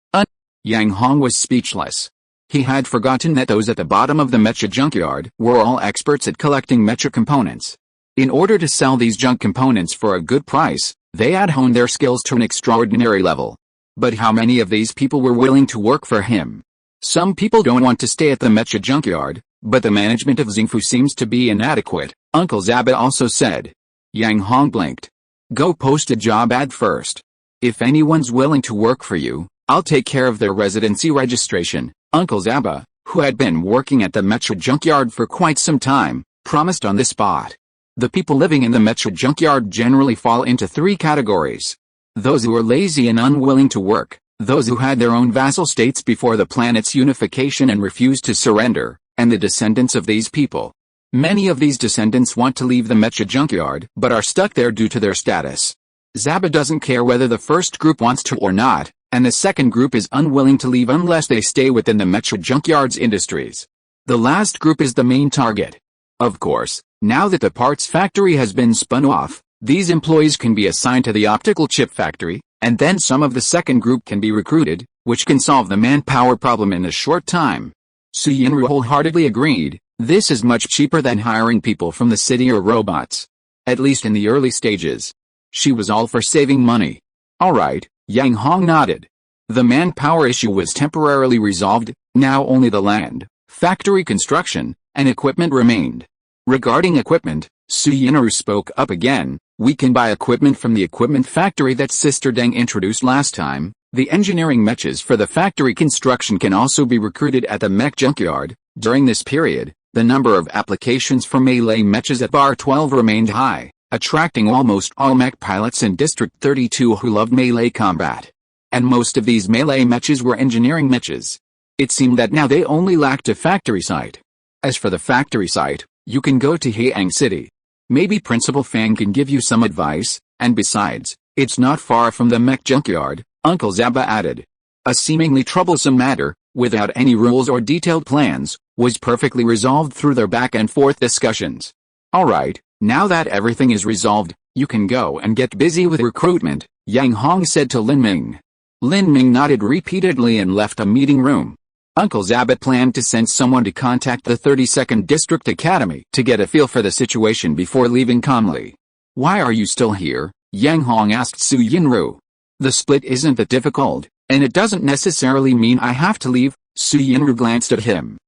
Yang Hong was speechless. He had forgotten that those at the bottom of the Mecha junkyard were all experts at collecting Mecha components. In order to sell these junk components for a good price, they had honed their skills to an extraordinary level. But how many of these people were willing to work for him? Some people don't want to stay at the Mecha junkyard, but the management of Xingfu seems to be inadequate, Uncle Zaba also said. Yang Hong blinked. Go post a job ad first. If anyone's willing to work for you, I'll take care of their residency registration, Uncle Zaba, who had been working at the Mecha junkyard for quite some time, promised on the spot. The people living in the Mecha junkyard generally fall into three categories. Those who are lazy and unwilling to work, those who had their own vassal states before the planet's unification and refused to surrender, and the descendants of these people. Many of these descendants want to leave the Mecha junkyard but are stuck there due to their status. Zaba doesn't care whether the first group wants to or not, and the second group is unwilling to leave unless they stay within the Mecha junkyard's industries. The last group is the main target. Of course, now that the parts factory has been spun off, these employees can be assigned to the optical chip factory, and then some of the second group can be recruited, which can solve the manpower problem in a short time. Su Yinru wholeheartedly agreed. This is much cheaper than hiring people from the city or robots. At least in the early stages. She was all for saving money. Alright, Yang Hong nodded. The manpower issue was temporarily resolved, now only the land, factory construction, and equipment remained. Regarding equipment, Suyinru spoke up again. We can buy equipment from the equipment factory that Sister Deng introduced last time. The engineering mechas for the factory construction can also be recruited at the mech junkyard. During this period, the number of applications for melee mechas at Bar 12 remained high, attracting almost all mech pilots in District 32 who loved melee combat. And most of these melee mechas were engineering mechas. It seemed that now they only lacked a factory site. As for the factory site, you can go to Hyang City. Maybe Principal Fang can give you some advice, and besides, it's not far from the mech junkyard, Uncle Zaba added. A seemingly troublesome matter, without any rules or detailed plans, was perfectly resolved through their back-and-forth discussions. Alright, now that everything is resolved, you can go and get busy with recruitment, Yang Hong said to Lin Ming. Lin Ming nodded repeatedly and left a meeting room. Uncle Zabat planned to send someone to contact the 32nd District Academy to get a feel for the situation before leaving calmly. Why are you still here? Yang Hong asked Su Yinru. The split isn't that difficult, and it doesn't necessarily mean I have to leave. Su Yinru glanced at him.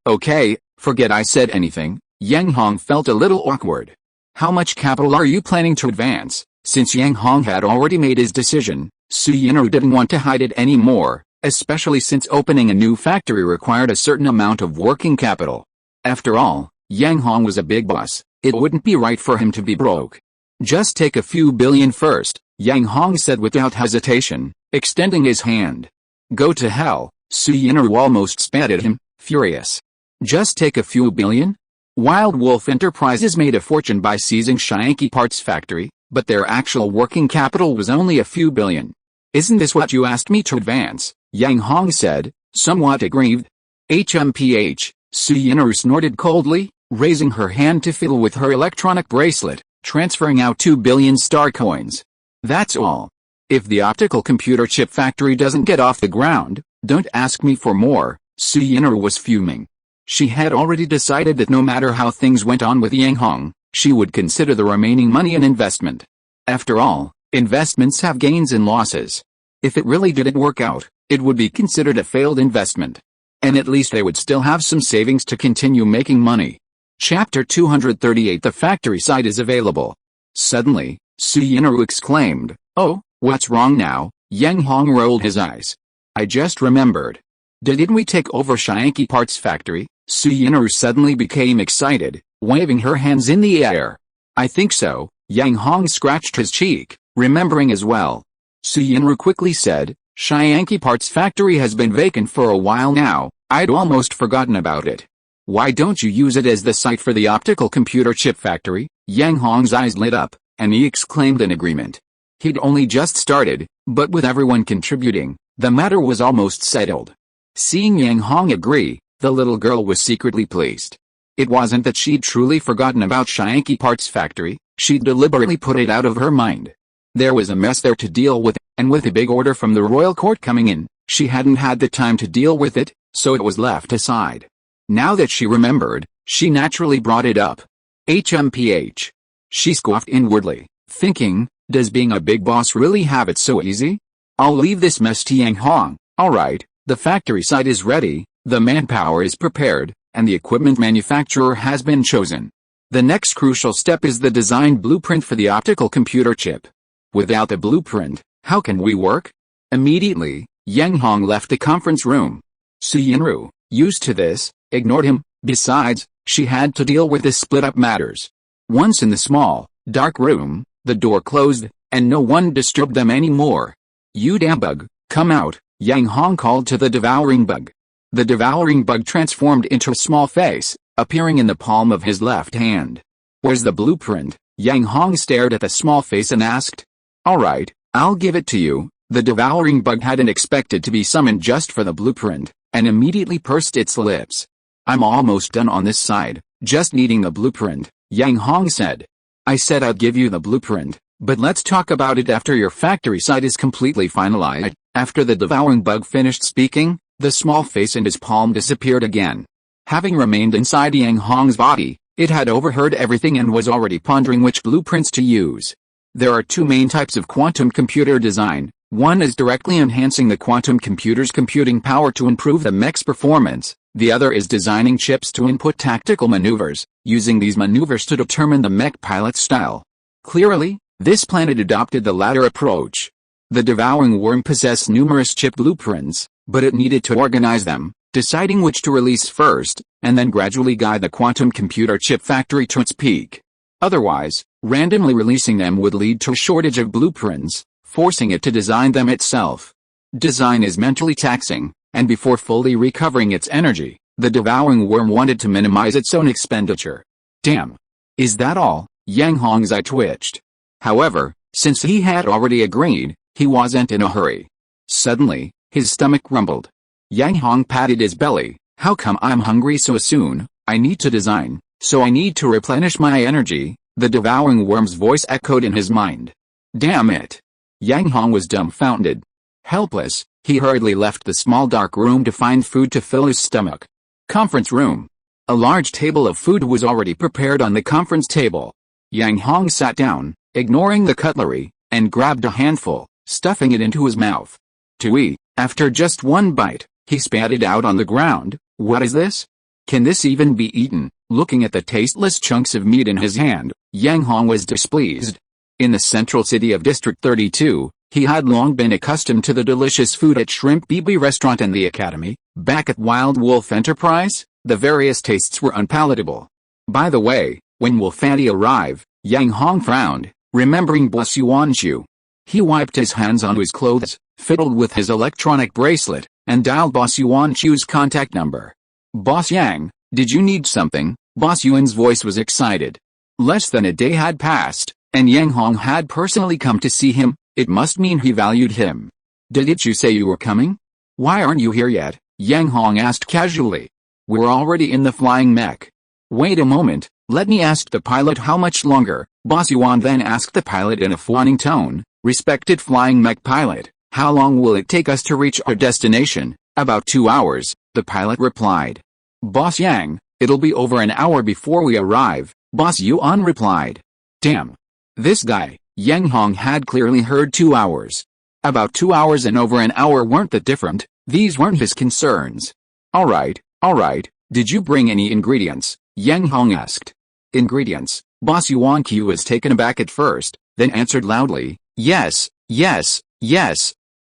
Okay, forget I said anything. Yang Hong felt a little awkward. How much capital are you planning to advance? Since Yang Hong had already made his decision, Su Yinru didn't want to hide it anymore, especially since opening a new factory required a certain amount of working capital. After all, Yang Hong was a big boss. It wouldn't be right for him to be broke. Just take a few billion first, Yang Hong said without hesitation, extending his hand. Go to hell, Su Yinru almost spat at him, furious. Just take a few billion? Wild Wolf Enterprises made a fortune by seizing Shianki Parts Factory, but their actual working capital was only a few billion. Isn't this what you asked me to advance? Yang Hong said, somewhat aggrieved. HMPH, Su Yinru snorted coldly, raising her hand to fiddle with her electronic bracelet, transferring out 2 billion star coins. That's all. If the optical computer chip factory doesn't get off the ground, don't ask me for more. Su Yinru was fuming. She had already decided that no matter how things went on with Yang Hong, she would consider the remaining money an investment. After all, investments have gains and losses. If it really didn't work out, it would be considered a failed investment. And at least they would still have some savings to continue making money. Chapter 238. The factory site is available. Suddenly, Su Yinru exclaimed, "Oh, what's wrong now?" Yang Hong rolled his eyes. I just remembered. Didn't we take over Shianki Parts Factory? Su Yinru suddenly became excited, waving her hands in the air. I think so. Yang Hong scratched his cheek, remembering as well. Su Yinru quickly said, Shianki Parts Factory has been vacant for a while now, I'd almost forgotten about it. Why don't you use it as the site for the optical computer chip factory? Yang Hong's eyes lit up, and he exclaimed in agreement. He'd only just started, but with everyone contributing, the matter was almost settled. Seeing Yang Hong agree, the little girl was secretly pleased. It wasn't that she'd truly forgotten about Shianki Parts Factory, she'd deliberately put it out of her mind. There was a mess there to deal with, and with a big order from the royal court coming in, she hadn't had the time to deal with it, so it was left aside. Now that she remembered, she naturally brought it up. HMPH. She scoffed inwardly, thinking, does being a big boss really have it so easy? I'll leave this mess to Yang Hong. Alright, the factory site is ready, the manpower is prepared, and the equipment manufacturer has been chosen. The next crucial step is the design blueprint for the optical computer chip. Without the blueprint, how can we work? Immediately, Yang Hong left the conference room. Su Yinru, used to this, ignored him. Besides, she had to deal with the split-up matters. Once in the small, dark room, the door closed, and no one disturbed them anymore. You damn bug, come out, Yang Hong called to the devouring bug. The devouring bug transformed into a small face, appearing in the palm of his left hand. Where's the blueprint? Yang Hong stared at the small face and asked. Alright, I'll give it to you. The devouring bug hadn't expected to be summoned just for the blueprint, and immediately pursed its lips. I'm almost done on this side, just needing the blueprint, Yang Hong said. I said I'd give you the blueprint, but let's talk about it after your factory site is completely finalized. After the devouring bug finished speaking, the small face in his palm disappeared again. Having remained inside Yang Hong's body, it had overheard everything and was already pondering which blueprints to use. There are two main types of quantum computer design, One is directly enhancing the quantum computer's computing power to improve the mech's performance, the other is designing chips to input tactical maneuvers, using these maneuvers to determine the mech pilot's style. Clearly, this planet adopted the latter approach. The devouring worm possessed numerous chip blueprints, but it needed to organize them, deciding which to release first, and then gradually guide the quantum computer chip factory to its peak. Otherwise, randomly releasing them would lead to a shortage of blueprints, forcing it to design them itself. Design is mentally taxing, and before fully recovering its energy, the devouring worm wanted to minimize its own expenditure. Damn. Is that all? Yang Hong's eye twitched. However, since he had already agreed, he wasn't in a hurry. Suddenly, his stomach rumbled. Yang Hong patted his belly. How come I'm hungry so soon? I need to design, so I need to replenish my energy, the devouring worm's voice echoed in his mind. Damn it. Yang Hong was dumbfounded. Helpless, he hurriedly left the small dark room to find food to fill his stomach. Conference room. A large table of food was already prepared on the conference table. Yang Hong sat down, ignoring the cutlery, and grabbed a handful, stuffing it into his mouth. To eat. After just one bite, he spat it out on the ground. What is this? Can this even be eaten? Looking at the tasteless chunks of meat in his hand, Yang Hong was displeased. In the central city of District 32, he had long been accustomed to the delicious food at Shrimp BB Restaurant and the Academy. Back at Wild Wolf Enterprise, the various tastes were unpalatable. By the way, when Wolf Andy arrived, Yang Hong frowned, remembering Boss Yuanshu. He wiped his hands on his clothes, fiddled with his electronic bracelet, and dialed Boss Yuanshu's contact number. Boss Yang, did you need something? Boss Yuan's voice was excited. Less than a day had passed, and Yang Hong had personally come to see him. It must mean he valued him. Didn't you say you were coming? Why aren't you here yet? Yang Hong asked casually. We're already in the flying mech. Wait a moment, let me ask the pilot how much longer. Boss Yuan then asked the pilot in a fawning tone. Respected flying mech pilot, how long will it take us to reach our destination? About 2 hours, the pilot replied. Boss Yang, it'll be over an hour before we arrive, Boss Yuan replied. Damn. This guy. Yang Hong had clearly heard 2 hours. About 2 hours and over an hour weren't that different, these weren't his concerns. Alright, did you bring any ingredients? Yang Hong asked. Ingredients? Boss Yuan Q was taken aback at first, then answered loudly, yes.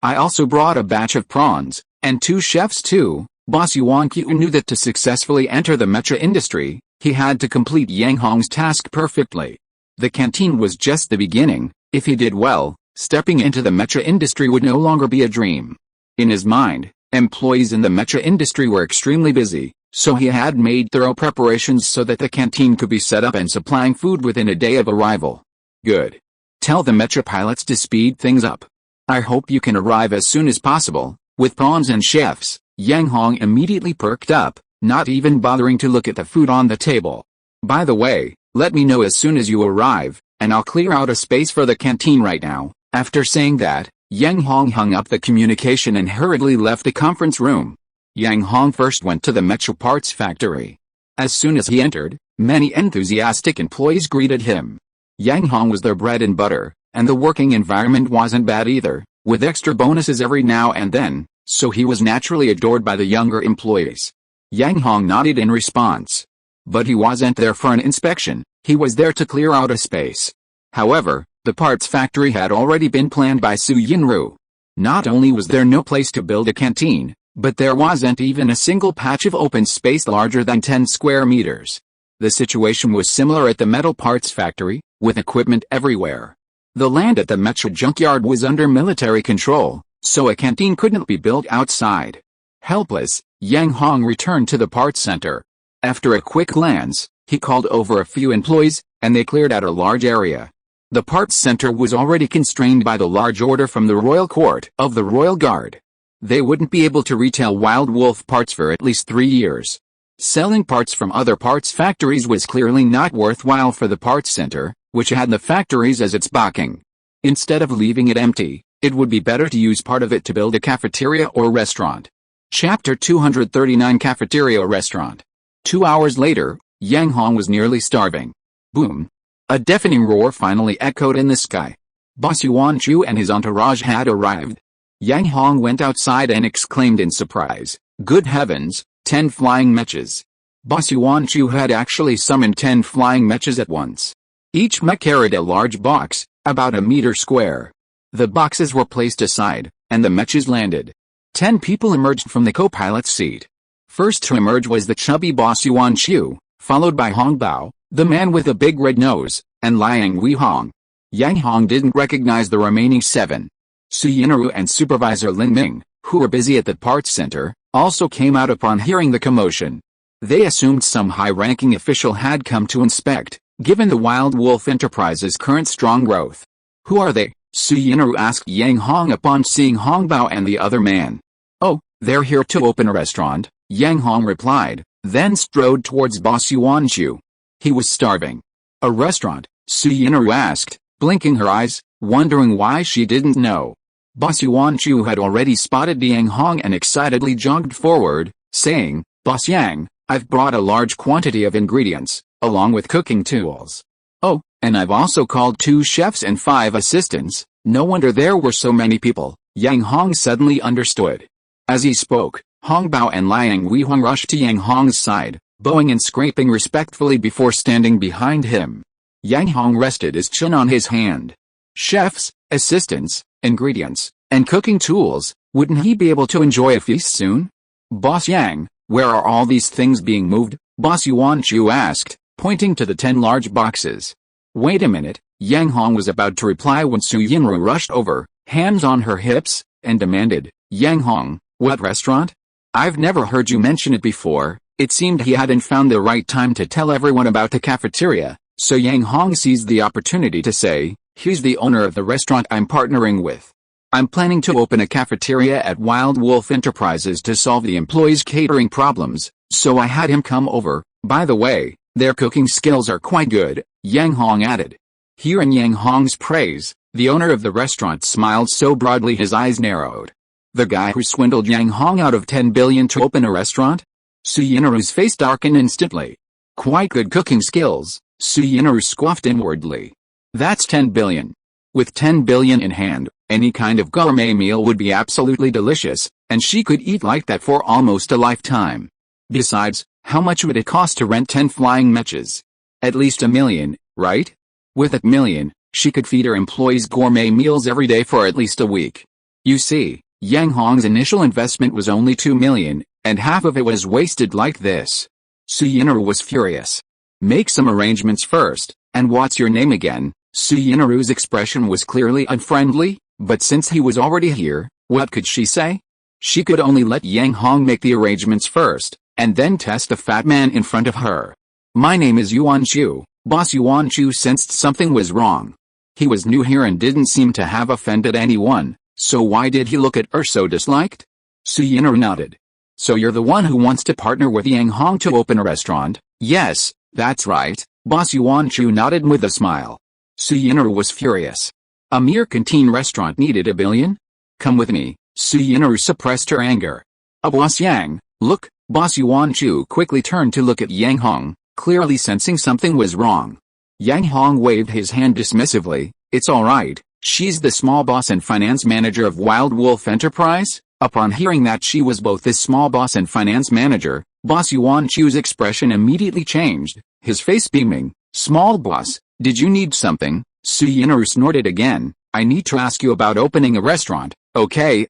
I also brought a batch of prawns, and 2 chefs too. Boss Yuan Q knew that to successfully enter the mecha industry, he had to complete Yang Hong's task perfectly. The canteen was just the beginning. If he did well, stepping into the mecha industry would no longer be a dream. In his mind, employees in the mecha industry were extremely busy, so he had made thorough preparations so that the canteen could be set up and supplying food within a day of arrival. Good. Tell the mecha pilots to speed things up. I hope you can arrive as soon as possible. With prawns and chefs, Yang Hong immediately perked up, not even bothering to look at the food on the table. By the way, let me know as soon as you arrive, and I'll clear out a space for the canteen right now. After saying that, Yang Hong hung up the communication and hurriedly left the conference room. Yang Hong first went to the mecha parts factory. As soon as he entered, many enthusiastic employees greeted him. Yang Hong was their bread and butter, and the working environment wasn't bad either, with extra bonuses every now and then, so he was naturally adored by the younger employees. Yang Hong nodded in response. But he wasn't there for an inspection, he was there to clear out a space. However, the parts factory had already been planned by Su Yinru. Not only was there no place to build a canteen, but there wasn't even a single patch of open space larger than 10 square meters. The situation was similar at the metal parts factory, with equipment everywhere. The land at the mecha junkyard was under military control, so a canteen couldn't be built outside. Helpless, Yang Hong returned to the parts center. After a quick glance, he called over a few employees, and they cleared out a large area. The parts center was already constrained by the large order from the Royal Court of the Royal Guard. They wouldn't be able to retail Wild Wolf parts for at least 3 years. Selling parts from other parts factories was clearly not worthwhile for the parts center, which had the factories as its backing. Instead of leaving it empty, it would be better to use part of it to build a cafeteria or restaurant. Chapter 239 Cafeteria Restaurant. 2 hours later, Yang Hong was nearly starving. Boom! A deafening roar finally echoed in the sky. Boss Yuan Chu and his entourage had arrived. Yang Hong went outside and exclaimed in surprise, "Good heavens, 10 flying mechas." Boss Yuan Chu had actually summoned 10 flying mechas at once. Each mech carried a large box, about a meter square. The boxes were placed aside, and the mechas landed. 10 people emerged from the co-pilot's seat. First to emerge was the chubby Boss Yuan Chu, followed by Hong Bao, the man with the big red nose, and Liang Weihong. Yang Hong didn't recognize the remaining 7. Su Yinru and Supervisor Lin Ming, who were busy at the parts center, also came out upon hearing the commotion. They assumed some high-ranking official had come to inspect, given the Wild Wolf Enterprise's current strong growth. "Who are they?" Su Yinru asked Yang Hong upon seeing Hong Bao and the other man. "Oh, they're here to open a restaurant," Yang Hong replied, then strode towards Boss Yuan Chu. He was starving. "A restaurant?" Su Yinru asked, blinking her eyes, wondering why she didn't know. Boss Yuan Chu had already spotted Yang Hong and excitedly jogged forward, saying, "Boss Yang, I've brought a large quantity of ingredients, along with cooking tools. Oh, and I've also called 2 chefs and 5 assistants." No wonder there were so many people, Yang Hong suddenly understood. As he spoke, Hong Bao and Liang Weihong rushed to Yang Hong's side, bowing and scraping respectfully before standing behind him. Yang Hong rested his chin on his hand. Chefs, assistants, ingredients, and cooking tools, wouldn't he be able to enjoy a feast soon? "Boss Yang, where are all these things being moved?" Boss Yuan Chu asked, pointing to the 10 large boxes. "Wait a minute," Yang Hong was about to reply when Su Yinru rushed over, hands on her hips, and demanded, "Yang Hong, what restaurant? I've never heard you mention it before." It seemed he hadn't found the right time to tell everyone about the cafeteria, so Yang Hong seized the opportunity to say, "He's the owner of the restaurant I'm partnering with. I'm planning to open a cafeteria at Wild Wolf Enterprises to solve the employees' catering problems, so I had him come over. By the way, their cooking skills are quite good," Yang Hong added. Hearing Yang Hong's praise, the owner of the restaurant smiled so broadly his eyes narrowed. The guy who swindled Yang Hong out of 10 billion to open a restaurant? Su Yinru's face darkened instantly. "Quite good cooking skills," Su Yinru scoffed inwardly. "That's 10 billion. With 10 billion in hand, any kind of gourmet meal would be absolutely delicious, and she could eat like that for almost a lifetime. Besides, how much would it cost to rent 10 flying mechas? At least 1 million, right? With $1 million, she could feed her employees gourmet meals every day for at least a week." You see, Yang Hong's initial investment was only 2 million, and half of it was wasted like this. Su Yinru was furious. "Make some arrangements first, and what's your name again?" Su Yinru's expression was clearly unfriendly, but since he was already here, what could she say? She could only let Yang Hong make the arrangements first, and then test the fat man in front of her. "My name is Yuan Chu." Boss Yuan Chu sensed something was wrong. He was new here and didn't seem to have offended anyone, so why did he look at her so disliked? Su Yinru nodded. "So you're the one who wants to partner with Yang Hong to open a restaurant?" "Yes, that's right." Boss Yuan Chu nodded with a smile. Su Yinru was furious. A mere canteen restaurant needed 1 billion? "Come with me." Su Yinru suppressed her anger. Boss Yang, look." Boss Yuan Chu quickly turned to look at Yang Hong, clearly sensing something was wrong. Yang Hong waved his hand dismissively. "It's all right, she's the small boss and finance manager of Wild Wolf Enterprise." Upon hearing that she was both the small boss and finance manager, Boss Yuan Chu's expression immediately changed, his face beaming. "Small boss, did you need something?" Su Yinru snorted again. "I need to ask you about opening a restaurant." Okay.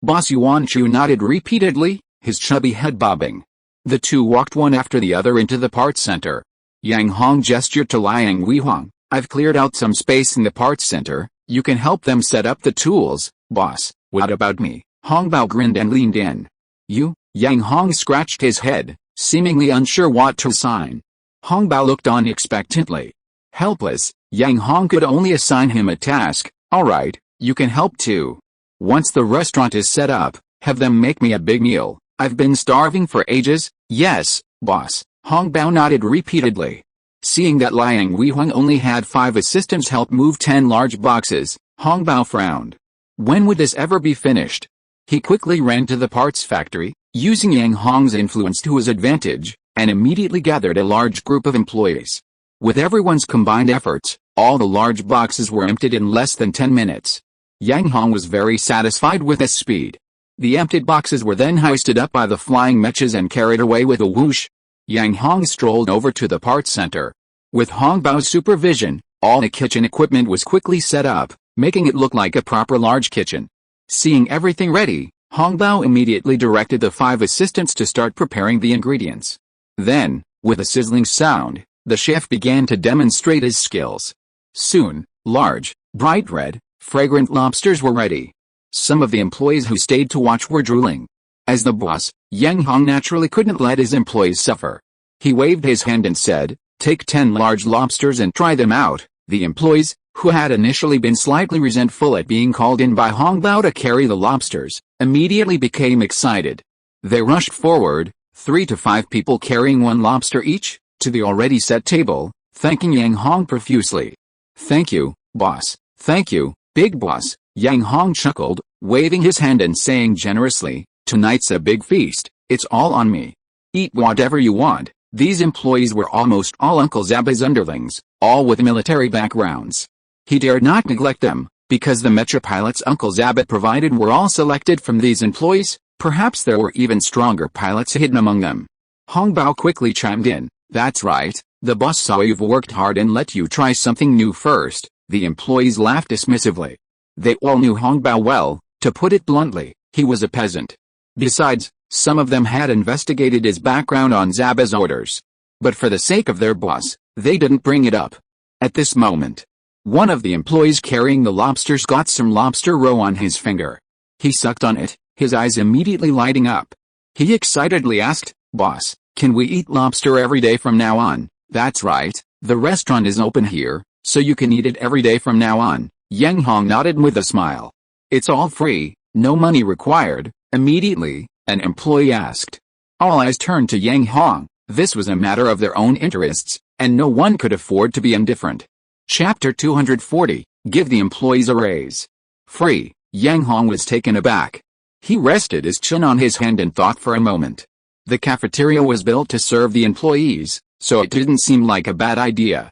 Boss Yuan Chu nodded repeatedly, his chubby head bobbing. The two walked one after the other into the parts center. Yang Hong gestured to Liang Weihong. "I've cleared out some space in the parts center, you can help them set up the tools." "Boss, what about me?" Hong Bao grinned and leaned in. "You?" Yang Hong scratched his head, seemingly unsure what to assign. Hong Bao looked on expectantly. Helpless, Yang Hong could only assign him a task. "All right, you can help too. Once the restaurant is set up, have them make me a big meal. I've been starving for ages." "Yes, boss." Hong Bao nodded repeatedly. Seeing that Liang Weihong only had 5 assistants help move 10 large boxes, Hong Bao frowned. When would this ever be finished? He quickly ran to the parts factory, using Yang Hong's influence to his advantage, and immediately gathered a large group of employees. With everyone's combined efforts, All the large boxes were emptied in less than 10 minutes. Yang Hong was very satisfied with this speed. The emptied boxes were then hoisted up by the flying mechas and carried away with a whoosh. Yang Hong strolled over to the parts center. With Hong Bao's supervision, all the kitchen equipment was quickly set up, making it look like a proper large kitchen. Seeing everything ready, Hong Bao immediately directed the 5 assistants to start preparing the ingredients. Then, with a sizzling sound, the chef began to demonstrate his skills. Soon, large, bright red, fragrant lobsters were ready. Some of the employees who stayed to watch were drooling. As the boss, Yang Hong naturally couldn't let his employees suffer. He waved his hand and said, "Take 10 large lobsters and try them out." The employees, who had initially been slightly resentful at being called in by Hong Bao to carry the lobsters, immediately became excited. They rushed forward, 3 to 5 people carrying 1 lobster each, to the already set table, thanking Yang Hong profusely. "Thank you, boss. Thank you, big boss." Yang Hong chuckled, waving his hand and saying generously, "Tonight's a big feast, it's all on me. Eat whatever you want." These employees were almost all Uncle Zaba's underlings, all with military backgrounds. He dared not neglect them, because the Mecha pilots Uncle Zaba provided were all selected from these employees. Perhaps there were even stronger pilots hidden among them. Hong Bao quickly chimed in, "That's right, the boss saw you've worked hard and let you try something new first." The employees laughed dismissively. They all knew Hong Bao well. To put it bluntly, he was a peasant. Besides, some of them had investigated his background on Zaba's orders. But for the sake of their boss, they didn't bring it up. At this moment, one of the employees carrying the lobsters got some lobster roe on his finger. He sucked on it, his eyes immediately lighting up. He excitedly asked, "Boss, can we eat lobster every day from now on?" "That's right, the restaurant is open here, so you can eat it every day from now on." Yang Hong nodded with a smile. "It's all free, no money required." Immediately, an employee asked. All eyes turned to Yang Hong. This was a matter of their own interests, and no one could afford to be indifferent. Chapter 240, Give the Employees a Raise. Free. Yang Hong was taken aback. He rested his chin on his hand and thought for a moment. The cafeteria was built to serve the employees, so it didn't seem like a bad idea.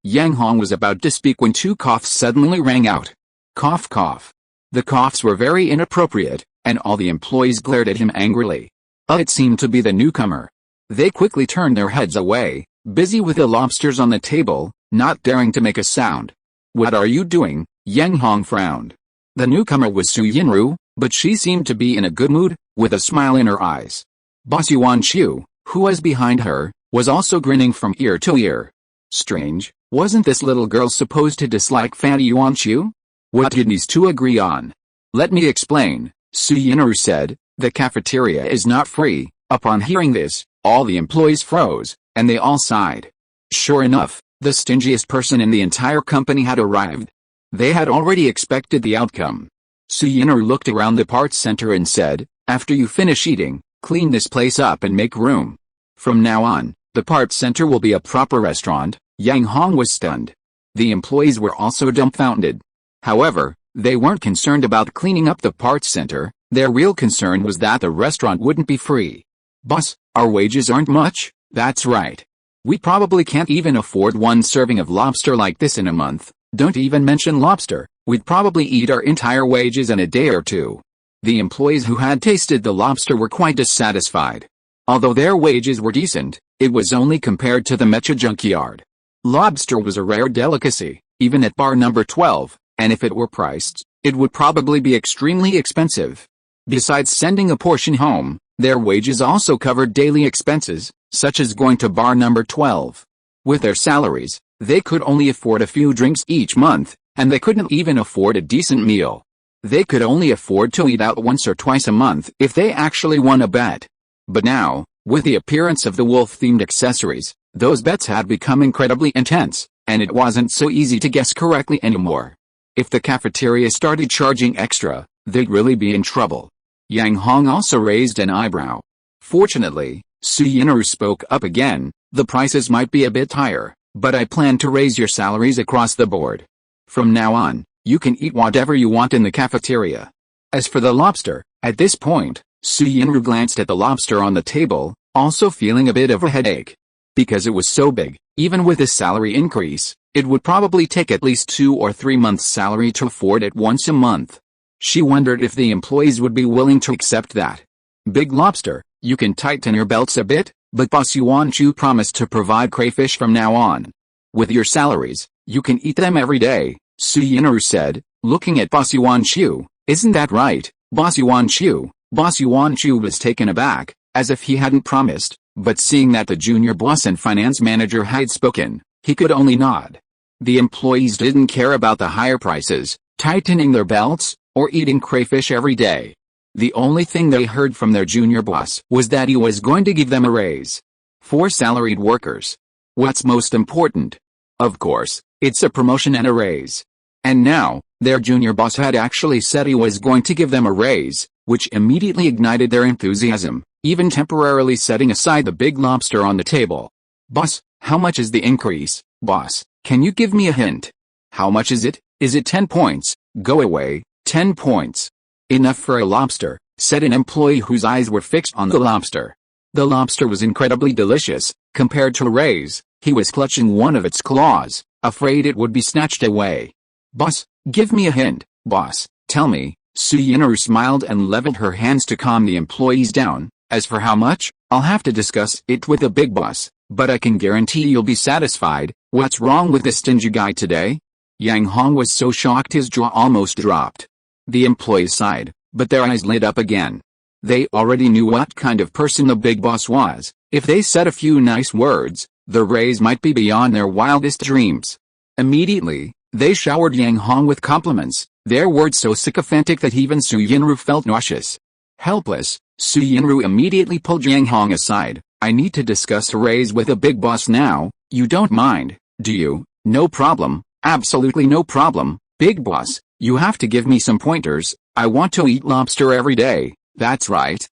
Yang Hong was about to speak when 2 coughs suddenly rang out. Cough cough. The coughs were very inappropriate, and all the employees glared at him angrily. It seemed to be the newcomer. They quickly turned their heads away, busy with the lobsters on the table, not daring to make a sound. "What are you doing?" Yang Hong frowned. The newcomer was Su Yinru, but she seemed to be in a good mood, with a smile in her eyes. Boss Yuan Qiu, who was behind her, was also grinning from ear to ear. Strange, wasn't this little girl supposed to dislike Fatty Yuan Qiu? What did these two agree on? "Let me explain," Su Yinru said. "The cafeteria is not free." Upon hearing this, all the employees froze, and they all sighed. Sure enough, the stingiest person in the entire company had arrived. They had already expected the outcome. Su Yinru looked around the parts center and said, "After you finish eating, clean this place up and make room. From now on, the parts center will be a proper restaurant." Yang Hong was stunned. The employees were also dumbfounded. However, they weren't concerned about cleaning up the parts center. Their real concern was that the restaurant wouldn't be free. "Boss, our wages aren't much." "That's right. We probably can't even afford 1 serving of lobster like this in a month. Don't even mention lobster, we'd probably eat our entire wages in a day or 2. The employees who had tasted the lobster were quite dissatisfied. Although their wages were decent, it was only compared to the Mecha junkyard. Lobster was a rare delicacy, even at bar number 12. And if it were priced, it would probably be extremely expensive. Besides sending a portion home, their wages also covered daily expenses, such as going to bar number 12. With their salaries, they could only afford a few drinks each month, and they couldn't even afford a decent meal. They could only afford to eat out once or twice a month if they actually won a bet. But now, with the appearance of the wolf-themed accessories, those bets had become incredibly intense, and it wasn't so easy to guess correctly anymore. If the cafeteria started charging extra, they'd really be in trouble. Yang Hong also raised an eyebrow. Fortunately, Su Yinru spoke up again. "The prices might be a bit higher, but I plan to raise your salaries across the board. From now on, you can eat whatever you want in the cafeteria." As for the lobster, at this point, Su Yinru glanced at the lobster on the table, also feeling a bit of a headache. Because it was so big, Even with this salary increase, it would probably take at least 2 or 3 months' salary to afford it once a month. She wondered if the employees would be willing to accept that. Big Lobster, you can tighten your belts a bit, but Boss Yuan Chu promised to provide crayfish from now on. With your salaries, you can eat them every day, Su Yinru said, looking at Boss Yuan Chu. Isn't that right, Boss Yuan Chu? Boss Yuan Chu was taken aback, as if he hadn't promised, but seeing that the junior boss and finance manager had spoken, he could only nod. The employees didn't care about the higher prices, tightening their belts, or eating crayfish every day. The only thing they heard from their junior boss was that he was going to give them a raise. For salaried workers, what's most important? Of course, it's a promotion and a raise. And now, their junior boss had actually said he was going to give them a raise, which immediately ignited their enthusiasm, even temporarily setting aside the Big Lobster on the table. Boss, how much is the increase? Boss, can you give me a hint? How much is it? Is it 10 points? Go away, 10 points. Enough for a lobster, said an employee whose eyes were fixed on the lobster. The lobster was incredibly delicious. Compared to a raise, he was clutching one of its claws, afraid it would be snatched away. Boss, give me a hint. Boss, tell me. Su Yinru smiled and leveled her hands to calm the employees down. As for how much, I'll have to discuss it with the big boss, but I can guarantee you'll be satisfied. What's wrong with this stingy guy today? Yang Hong was so shocked his jaw almost dropped. The employees sighed, but their eyes lit up again. They already knew what kind of person the big boss was. If they said a few nice words, the raise might be beyond their wildest dreams. Immediately, they showered Yang Hong with compliments, their words so sycophantic that even Su Yinru felt nauseous. Helpless, Su Yinru immediately pulled Yang Hong aside. I need to discuss a raise with a big boss now. You don't mind, do you? No problem, absolutely no problem, big boss. You have to give me some pointers. I want to eat lobster every day. That's right,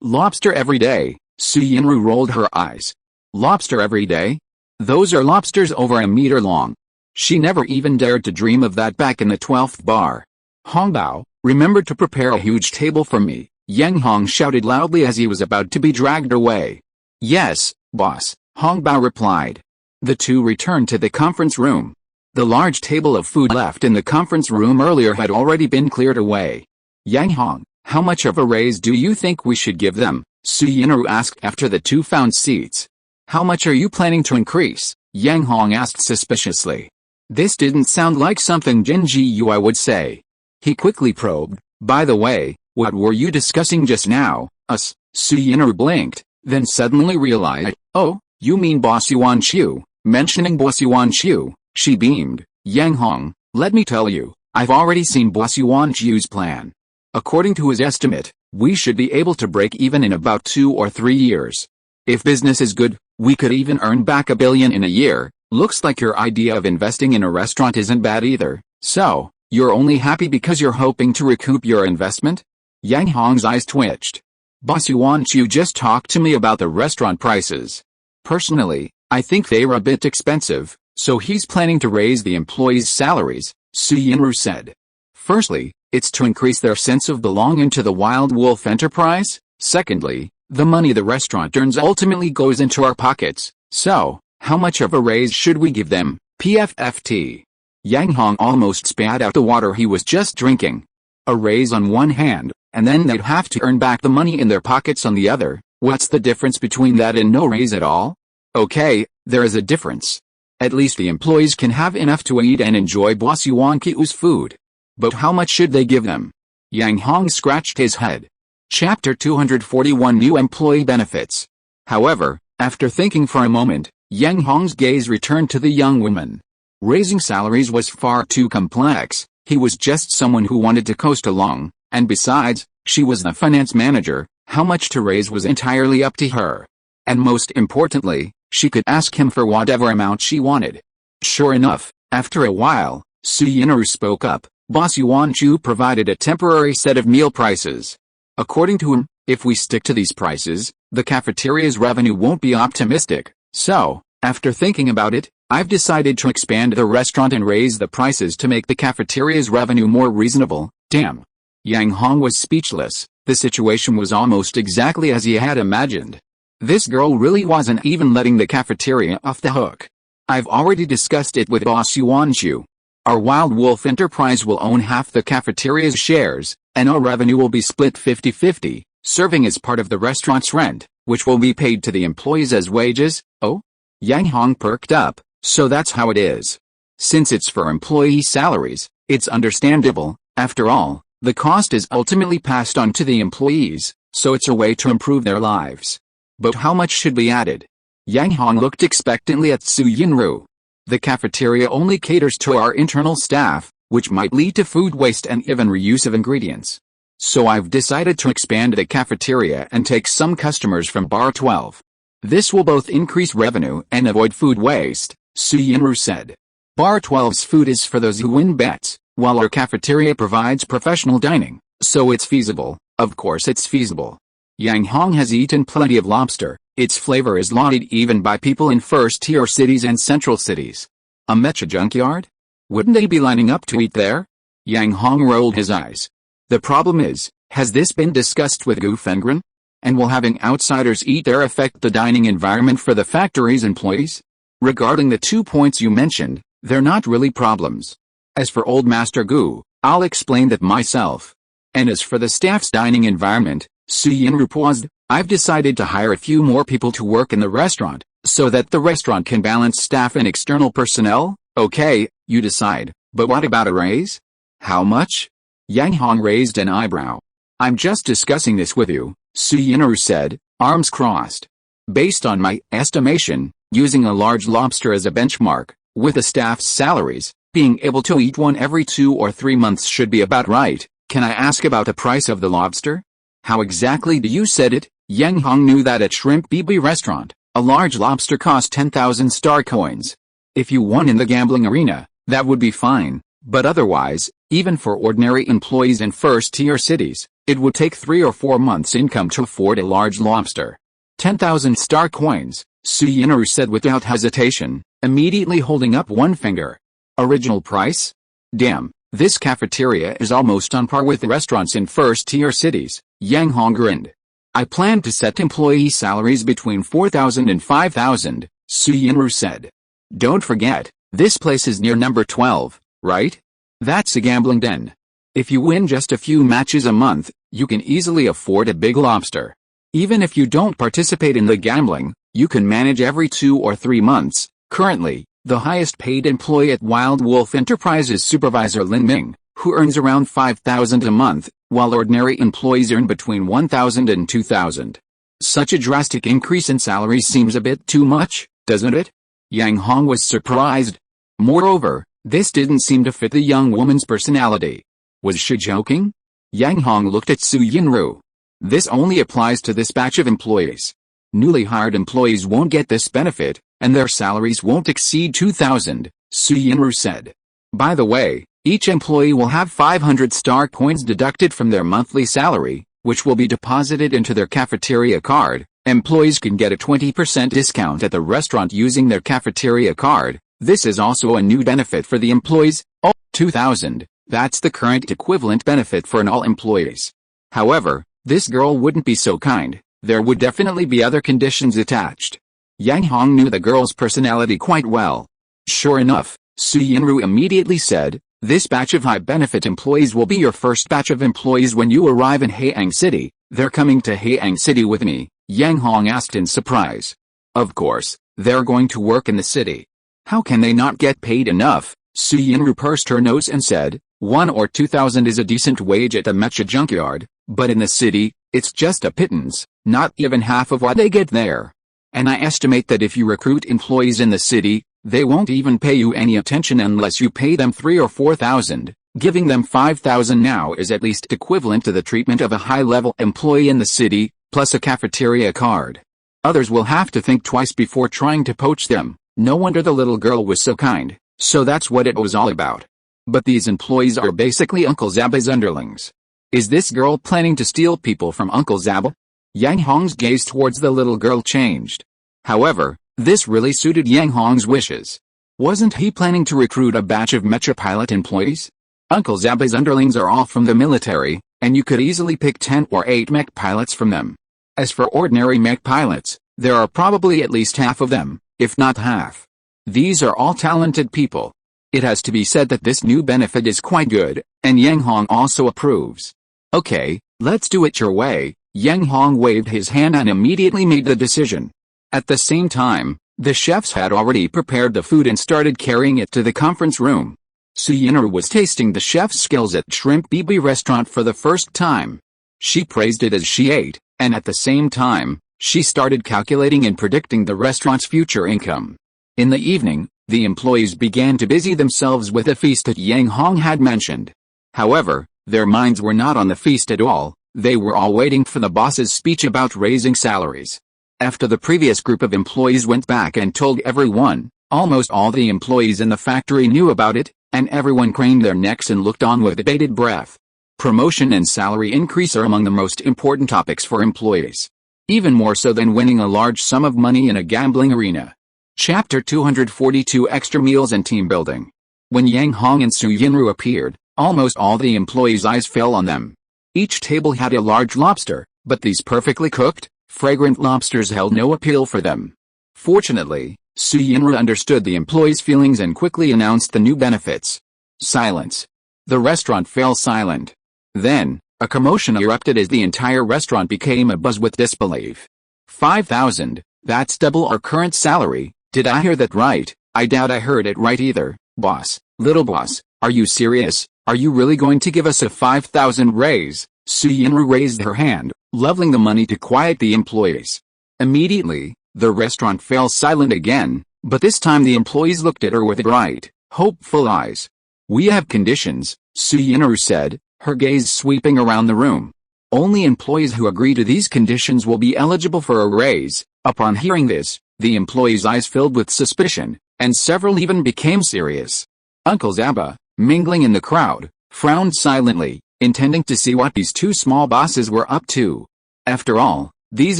lobster every day. Su Yinru rolled her eyes. Lobster every day? Those are lobsters over a meter long. She never even dared to dream of that back in the 12th bar. Hongbao, remember to prepare a huge table for me, Yang Hong shouted loudly as he was about to be dragged away. Yes, boss, Hongbao replied. The two returned to the conference room. The large table of food left in the conference room earlier had already been cleared away. Yang Hong, how much of a raise do you think we should give them? Su Yinru asked after the two found seats. How much are you planning to increase? Yang Hong asked suspiciously. This didn't sound like something Jin Ji Yui would say. He quickly probed, by the way, what were you discussing just now? Us. Su Yinru blinked, then suddenly realized, oh, you mean Boss Yuan Chu. Mentioning Boss Yuan Chu, she beamed. Yang Hong, let me tell you, I've already seen Boss Yuan Chu's plan. According to his estimate, we should be able to break even in about 2 or 3 years. If business is good, we could even earn back $1 billion in a year. Looks like your idea of investing in a restaurant isn't bad either. So, you're only happy because you're hoping to recoup your investment? Yang Hong's eyes twitched. Boss Yuan Chu just talked to me about the restaurant prices. Personally, I think they're a bit expensive, so he's planning to raise the employees' salaries, Su Yinru said. Firstly, it's to increase their sense of belonging to the Wild Wolf enterprise. Secondly, the money the restaurant earns ultimately goes into our pockets. So, how much of a raise should we give them? PFFT. Yang Hong almost spat out the water he was just drinking. A raise on one hand, and then they'd have to earn back the money in their pockets on the other. What's the difference between that and no raise at all? Okay, there is a difference. At least the employees can have enough to eat and enjoy Boss Yuan Chu's food. But how much should they give them? Yang Hong scratched his head. Chapter 241 New Employee Benefits. However, after thinking for a moment, Yang Hong's gaze returned to the young woman. Raising salaries was far too complex. He was just someone who wanted to coast along, and besides, she was the finance manager. How much to raise was entirely up to her. And most importantly, she could ask him for whatever amount she wanted. Sure enough, after a while, Su Yinru spoke up. Boss Yuan Chu provided a temporary set of meal prices. According to him, if we stick to these prices, the cafeteria's revenue won't be optimistic. So, after thinking about it, I've decided to expand the restaurant and raise the prices to make the cafeteria's revenue more reasonable. Damn. Yang Hong was speechless. The situation was almost exactly as he had imagined. This girl really wasn't even letting the cafeteria off the hook. I've already discussed it with boss Yuanshu. Our Wild Wolf Enterprise will own half the cafeteria's shares, and our revenue will be split 50-50, serving as part of the restaurant's rent, which will be paid to the employees as wages. Oh? Yang Hong perked up. So that's how it is. Since it's for employee salaries, it's understandable. After all, the cost is ultimately passed on to the employees, so it's a way to improve their lives. But how much should be added? Yang Hong looked expectantly at Su Yinru. The cafeteria only caters to our internal staff, which might lead to food waste and even reuse of ingredients. So I've decided to expand the cafeteria and take some customers from Bar 12. This will both increase revenue and avoid food waste, Su Yinru said. Bar 12's food is for those who win bets, while our cafeteria provides professional dining, so it's feasible. Of course it's feasible. Yang Hong has eaten plenty of lobster. Its flavor is lauded even by people in first-tier cities and central cities. A Mecha junkyard? Wouldn't they be lining up to eat there? Yang Hong rolled his eyes. The problem is, has this been discussed with Gu Fengren? And will having outsiders eat there affect the dining environment for the factory's employees? Regarding the 2 points you mentioned, they're not really problems. As for Old Master Gu, I'll explain that myself. And as for the staff's dining environment, Su Yinru paused. I've decided to hire a few more people to work in the restaurant, so that the restaurant can balance staff and external personnel. Okay, you decide, but what about a raise? How much? Yang Hong raised an eyebrow. I'm just discussing this with you, Su Yinru said, arms crossed. Based on my estimation, using a large lobster as a benchmark, with the staff's salaries, being able to eat one every 2 or 3 months should be about right. Can I ask about the price of the lobster? How exactly do you set it? Yang Hong knew that at Shrimp BB restaurant, a large lobster cost 10,000 star coins. If you won in the gambling arena, that would be fine, but otherwise, even for ordinary employees in first-tier cities, it would take 3 or 4 months' income to afford a large lobster. 10,000 star coins, Su Yinru said without hesitation, immediately holding up one finger. Original price? Damn, this cafeteria is almost on par with restaurants in first-tier cities. Yang Hong grinned. I plan to set employee salaries between 4,000 and 5,000, Su Yinru said. Don't forget, this place is near number 12, right? That's a gambling den. If you win just a few matches a month, you can easily afford a big lobster. Even if you don't participate in the gambling, you can manage every 2 or 3 months. Currently, the highest paid employee at Wild Wolf Enterprise is Supervisor Lin Ming, who earns around 5,000 a month, while ordinary employees earn between 1,000 and 2,000. Such a drastic increase in salary seems a bit too much, doesn't it? Yang Hong was surprised. Moreover, this didn't seem to fit the young woman's personality. Was she joking? Yang Hong looked at Su Yinru. This only applies to this batch of employees. Newly hired employees won't get this benefit, and their salaries won't exceed 2,000, Su Yinru said. By the way, each employee will have 500 star coins deducted from their monthly salary, which will be deposited into their cafeteria card. Employees can get a 20% discount at the restaurant using their cafeteria card. This is also a new benefit for the employees. Oh, 2,000, that's the current equivalent benefit for all employees. However, this girl wouldn't be so kind. There would definitely be other conditions attached. Yang Hong knew the girl's personality quite well. Sure enough, Su Yinru immediately said, this batch of high-benefit employees will be your first batch of employees when you arrive in Haiyang City. They're coming to Haiyang City with me, Yang Hong asked in surprise. Of course, they're going to work in the city. How can they not get paid enough? Su Yinru pursed her nose and said, 1 or 2,000 is a decent wage at the Mecha junkyard, but in the city, it's just a pittance, not even half of what they get there. And I estimate that if you recruit employees in the city, they won't even pay you any attention unless you pay them 3 or 4,000. Giving them 5,000 now is at least equivalent to the treatment of a high-level employee in the city, plus a cafeteria card. Others will have to think twice before trying to poach them. No wonder the little girl was so kind. So that's what it was all about. But these employees are basically Uncle Zaba's underlings. Is this girl planning to steal people from Uncle Zaba? Yang Hong's gaze towards the little girl changed. However, this really suited Yang Hong's wishes. Wasn't he planning to recruit a batch of Mecha pilot employees? Uncle Zaba's underlings are all from the military, and you could easily pick 10 or 8 mech pilots from them. As for ordinary mech pilots, There are probably at least half of them, if not half. These are all talented people. It has to be said that this new benefit is quite good, and Yang Hong also approves. Okay, let's do it your way. Yang Hong waved his hand and immediately made the decision. At the same time, the chefs had already prepared the food and started carrying it to the conference room. Su Yinru was tasting the chef's skills at Shrimp BB restaurant for the first time. She praised it as she ate, and at the same time, she started calculating and predicting the restaurant's future income. In the evening, the employees began to busy themselves with the feast that Yang Hong had mentioned. However, their minds were not on the feast at all. They were all waiting for the boss's speech about raising salaries. After the previous group of employees went back and told everyone, almost all the employees in the factory knew about it, and everyone craned their necks and looked on with bated breath. Promotion and salary increase are among the most important topics for employees. Even more so than winning a large sum of money in a gambling arena. Chapter 242 Extra Meals and Team Building. When Yang Hong and Su Yinru appeared, almost all the employees' eyes fell on them. Each table had a large lobster, but these perfectly cooked, fragrant lobsters held no appeal for them. Fortunately, Su Yinru understood the employees' feelings and quickly announced the new benefits. Silence. The restaurant fell silent. Then, a commotion erupted as the entire restaurant became abuzz with disbelief. 5,000, that's double our current salary. Did I hear that right? I doubt I heard it right either. Boss, little boss, are you serious? Are you really going to give us a 5,000 raise? Su Yinru raised her hand, leveling the money to quiet the employees. Immediately, the restaurant fell silent again, but this time the employees looked at her with bright, hopeful eyes. We have conditions, Su Yinru said, her gaze sweeping around the room. Only employees who agree to these conditions will be eligible for a raise. Upon hearing this, the employees' eyes filled with suspicion, and several even became serious. Uncle Zaba, mingling in the crowd, frowned silently, intending to see what these two small bosses were up to. After all, these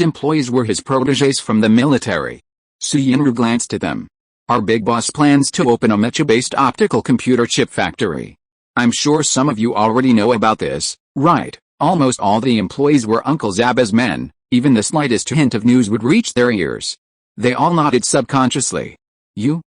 employees were his protégés from the military. Su Yinru glanced at them. Our big boss plans to open a mecha-based optical computer chip factory. I'm sure some of you already know about this, right? Almost all the employees were Uncle Zaba's men. Even the slightest hint of news would reach their ears. They all nodded subconsciously.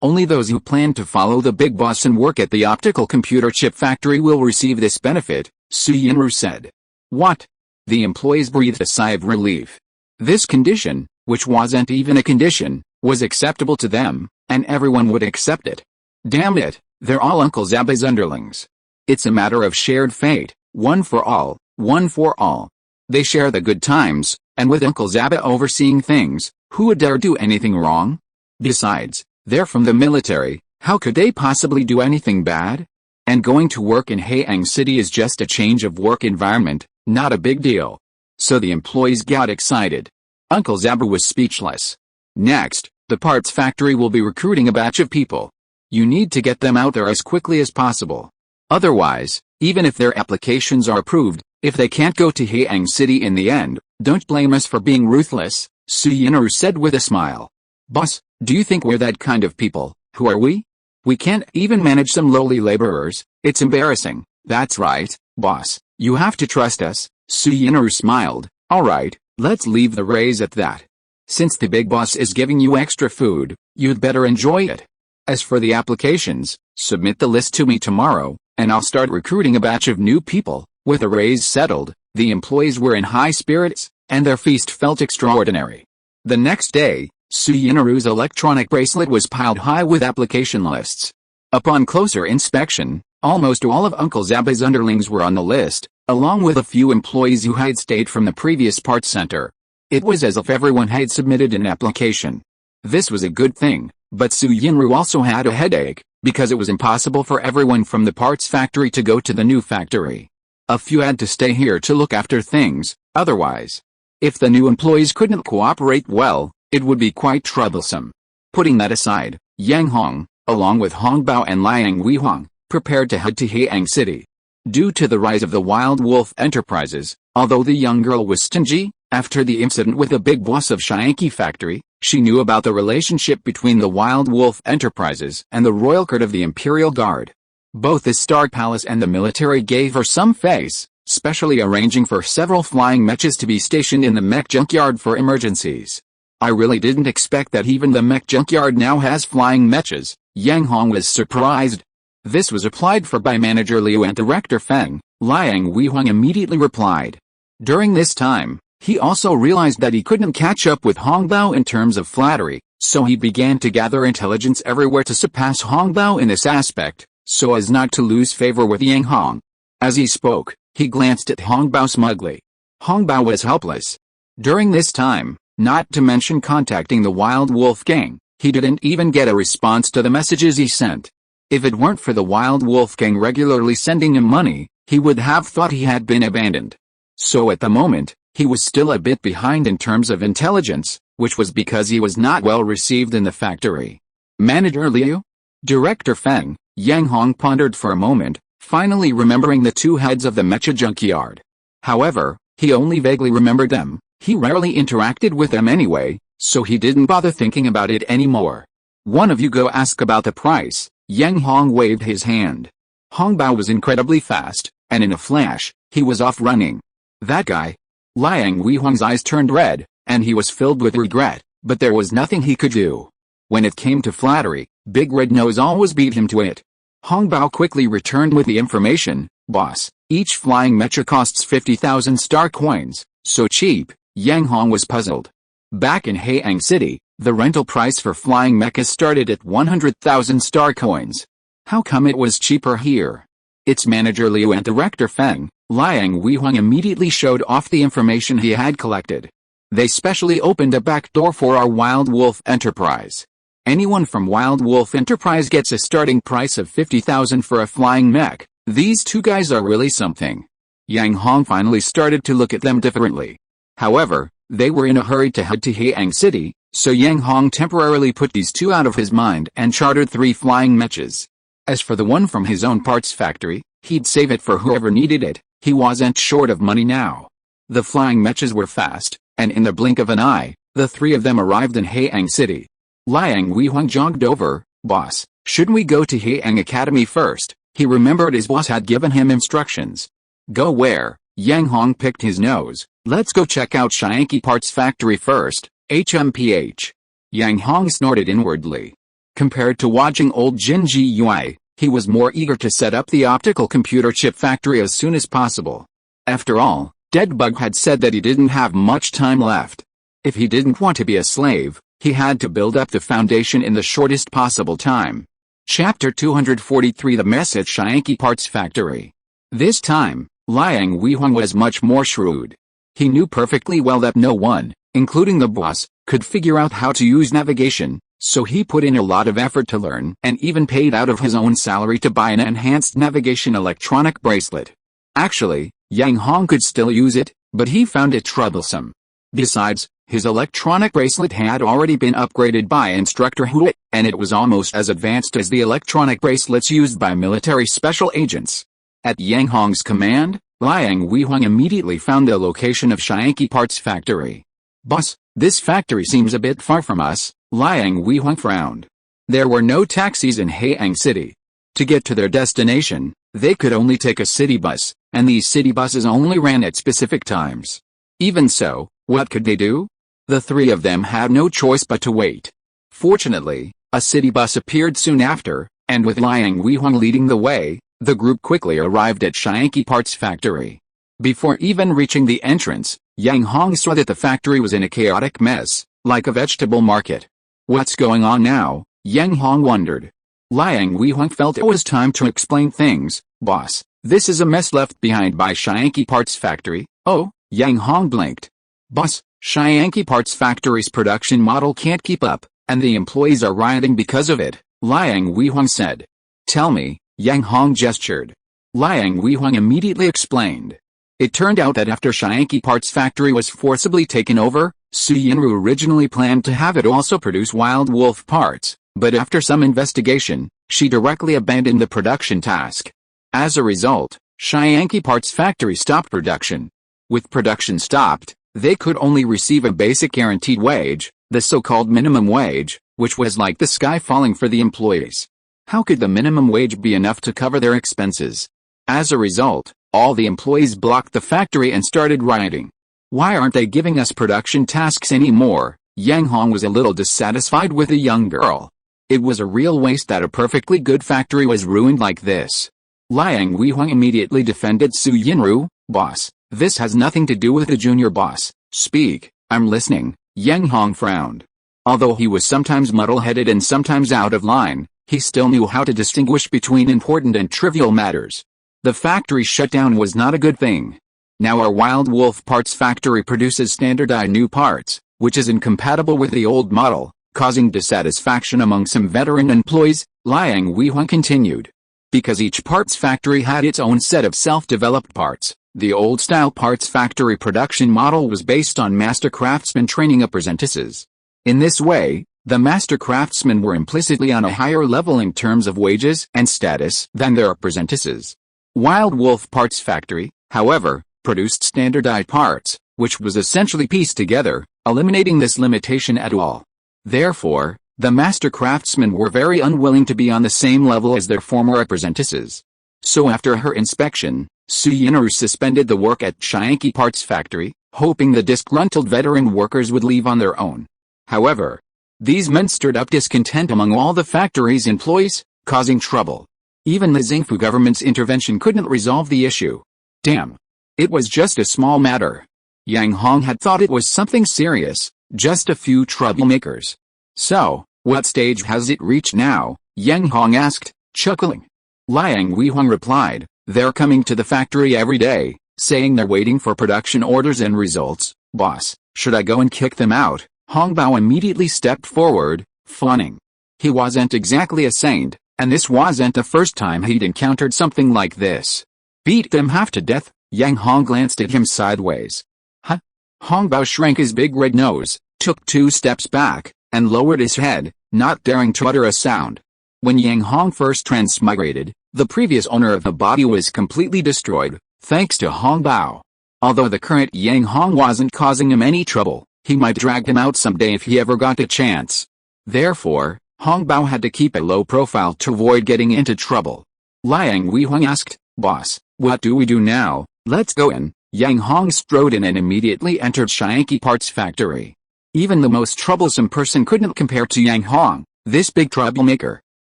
Only those who plan to follow the big boss and work at the optical computer chip factory will receive this benefit, Su Yinru said. What? The employees breathed a sigh of relief. This condition, which wasn't even a condition, was acceptable to them, and everyone would accept it. Damn it, they're all Uncle Zaba's underlings. It's a matter of shared fate, one for all, one for all. They share the good times, and with Uncle Zaba overseeing things, who would dare do anything wrong? Besides, they're from the military, how could they possibly do anything bad? And going to work in Haiyang City is just a change of work environment, not a big deal. So the employees got excited. Uncle Zaba was speechless. Next, the parts factory will be recruiting a batch of people. You need to get them out there as quickly as possible. Otherwise, even if their applications are approved, if they can't go to Haiyang City in the end, don't blame us for being ruthless, Su Yinru said with a smile. Boss, do you think we're that kind of people? Who are we? We can't even manage some lowly laborers. It's embarrassing. That's right, boss. You have to trust us. Su Yinru smiled. Alright, let's leave the raise at that. Since the big boss is giving you extra food, you'd better enjoy it. As for the applications, submit the list to me tomorrow, and I'll start recruiting a batch of new people. With a raise settled, the employees were in high spirits, and their feast felt extraordinary. The next day, Su Yinru's electronic bracelet was piled high with application lists. Upon closer inspection, almost all of Uncle Zaba's underlings were on the list, along with a few employees who had stayed from the previous parts center. It was as if everyone had submitted an application. This was a good thing, but Su Yinru also had a headache, because it was impossible for everyone from the parts factory to go to the new factory. A few had to stay here to look after things, otherwise. If the new employees couldn't cooperate well, it would be quite troublesome. Putting that aside, Yang Hong, along with Hong Bao and Liang Weihong, prepared to head to Haiyang City. Due to the rise of the Wild Wolf Enterprises, although the young girl was stingy, after the incident with the big boss of Shianki Factory, she knew about the relationship between the Wild Wolf Enterprises and the Royal Court of the Imperial Guard. Both the Star Palace and the military gave her some face, specially arranging for several flying mechas to be stationed in the mech junkyard for emergencies. I really didn't expect that even the mech junkyard now has flying mechas. Yang Hong was surprised. This was applied for by Manager Liu and Director Feng. Liang Weihong immediately replied. During this time, he also realized that he couldn't catch up with Hongbao in terms of flattery, so he began to gather intelligence everywhere to surpass Hongbao in this aspect, so as not to lose favor with Yang Hong. As he spoke, he glanced at Hongbao smugly. Hongbao was helpless. During this time, not to mention contacting the Wild Wolf Gang, he didn't even get a response to the messages he sent. If it weren't for the Wild Wolf Gang regularly sending him money, he would have thought he had been abandoned. So at the moment, he was still a bit behind in terms of intelligence, which was because he was not well received in the factory. Manager Liu? Director Feng? Yang Hong pondered for a moment, finally remembering the two heads of the Mecha junkyard. However, he only vaguely remembered them. He rarely interacted with them anyway, so he didn't bother thinking about it anymore. One of you go ask about the price. Yang Hong waved his hand. Hongbao was incredibly fast, and in a flash, he was off running. That guy. Liang Weihong's eyes turned red, and he was filled with regret, but there was nothing he could do. When it came to flattery, Big Red Nose always beat him to it. Hongbao quickly returned with the information. Boss, each flying mecha costs 50,000 star coins, so cheap. Yang Hong was puzzled. Back in Haiyang City, the rental price for flying mechas started at 100,000 star coins. How come it was cheaper here? Its Manager Liu and Director Feng. Liang Weihong immediately showed off the information he had collected. They specially opened a back door for our Wild Wolf Enterprise. Anyone from Wild Wolf Enterprise gets a starting price of 50,000 for a flying mech. These two guys are really something. Yang Hong finally started to look at them differently. However, they were in a hurry to head to Haiyang City, so Yang Hong temporarily put these two out of his mind and chartered 3 flying mechas. As for the one from his own parts factory, he'd save it for whoever needed it. He wasn't short of money now. The flying mechas were fast, and in the blink of an eye, the 3 of them arrived in Haiyang City. Liang Weihong jogged over. Boss, shouldn't we go to Haiyang Academy first? He remembered his boss had given him instructions. Go where? Yang Hong picked his nose. Let's go check out Shianki Parts Factory first, HMPH. Yang Hong snorted inwardly. Compared to watching old Jin Ji Yui, he was more eager to set up the optical computer chip factory as soon as possible. After all, Deadbug had said that he didn't have much time left. If he didn't want to be a slave, he had to build up the foundation in the shortest possible time. Chapter 243 The Mess at Shianki Parts Factory. This time, Liang Weihong was much more shrewd. He knew perfectly well that no one, including the boss, could figure out how to use navigation, so he put in a lot of effort to learn and even paid out of his own salary to buy an enhanced navigation electronic bracelet. Actually, Yang Hong could still use it, but he found it troublesome. Besides, his electronic bracelet had already been upgraded by Instructor Hui, and it was almost as advanced as the electronic bracelets used by military special agents. At Yang Hong's command, Liang Weihong immediately found the location of Shianki Parts Factory. Boss, this factory seems a bit far from us. Liang Weihong frowned. There were no taxis in Haiyang City. To get to their destination, they could only take a city bus, and these city buses only ran at specific times. Even so, what could they do? The 3 of them had no choice but to wait. Fortunately, a city bus appeared soon after, and with Liang Weihong leading the way, the group quickly arrived at Shianki Parts Factory. Before even reaching the entrance, Yang Hong saw that the factory was in a chaotic mess, like a vegetable market. What's going on now? Yang Hong wondered. Liang Weihong felt it was time to explain things. Boss, this is a mess left behind by Shianki Parts Factory. Oh, Yang Hong blinked. Boss, Shianki Parts Factory's production model can't keep up, and the employees are rioting because of it, Liang Weihong said. Tell me. Yang Hong gestured. Liang Weihong immediately explained. It turned out that after Shianki Parts Factory was forcibly taken over, Su Yinru originally planned to have it also produce Wild Wolf parts, but after some investigation, she directly abandoned the production task. As a result, Shianki Parts Factory stopped production. With production stopped, they could only receive a basic guaranteed wage, the so-called minimum wage, which was like the sky falling for the employees. How could the minimum wage be enough to cover their expenses? As a result, all the employees blocked the factory and started rioting. Why aren't they giving us production tasks anymore? Yang Hong was a little dissatisfied with the young girl. It was a real waste that a perfectly good factory was ruined like this. Liang Weihong immediately defended Su Yinru. Boss, this has nothing to do with the junior boss. Speak, I'm listening. Yang Hong frowned. Although he was sometimes muddle-headed and sometimes out of line, he still knew how to distinguish between important and trivial matters. The factory shutdown was not a good thing. Now our Wild Wolf parts factory produces standardized new parts, which is incompatible with the old model, causing dissatisfaction among some veteran employees, Liang Weihong continued. Because each parts factory had its own set of self-developed parts, the old-style parts factory production model was based on master craftsmen training apprentices. In this way, the master craftsmen were implicitly on a higher level in terms of wages and status than their apprentices. Wild Wolf Parts Factory, however, produced standardized parts, which was essentially pieced together, eliminating this limitation at all. Therefore, the master craftsmen were very unwilling to be on the same level as their former apprentices. So after her inspection, Su Yinru suspended the work at Chianki Parts Factory, hoping the disgruntled veteran workers would leave on their own. However, these men stirred up discontent among all the factory's employees, causing trouble. Even the Xingfu government's intervention couldn't resolve the issue. Damn. It was just a small matter. Yang Hong had thought it was something serious, just a few troublemakers. So, what stage has it reached now? Yang Hong asked, chuckling. Liang Weihong replied, they're coming to the factory every day, saying they're waiting for production orders and results. Boss, should I go and kick them out? Hong Bao immediately stepped forward, fawning. He wasn't exactly a saint, and this wasn't the first time he'd encountered something like this. Beat them half to death? Yang Hong glanced at him sideways. Huh? Hong Bao shrank his big red nose, took 2 steps back, and lowered his head, not daring to utter a sound. When Yang Hong first transmigrated, the previous owner of the body was completely destroyed, thanks to Hong Bao. Although the current Yang Hong wasn't causing him any trouble, he might drag him out someday if he ever got a chance. Therefore, Hong Bao had to keep a low profile to avoid getting into trouble. Liang Weihong asked, Boss, what do we do now? Let's go in. Yang Hong strode in and immediately entered Chianki Parts Factory. Even the most troublesome person couldn't compare to Yang Hong, this big troublemaker.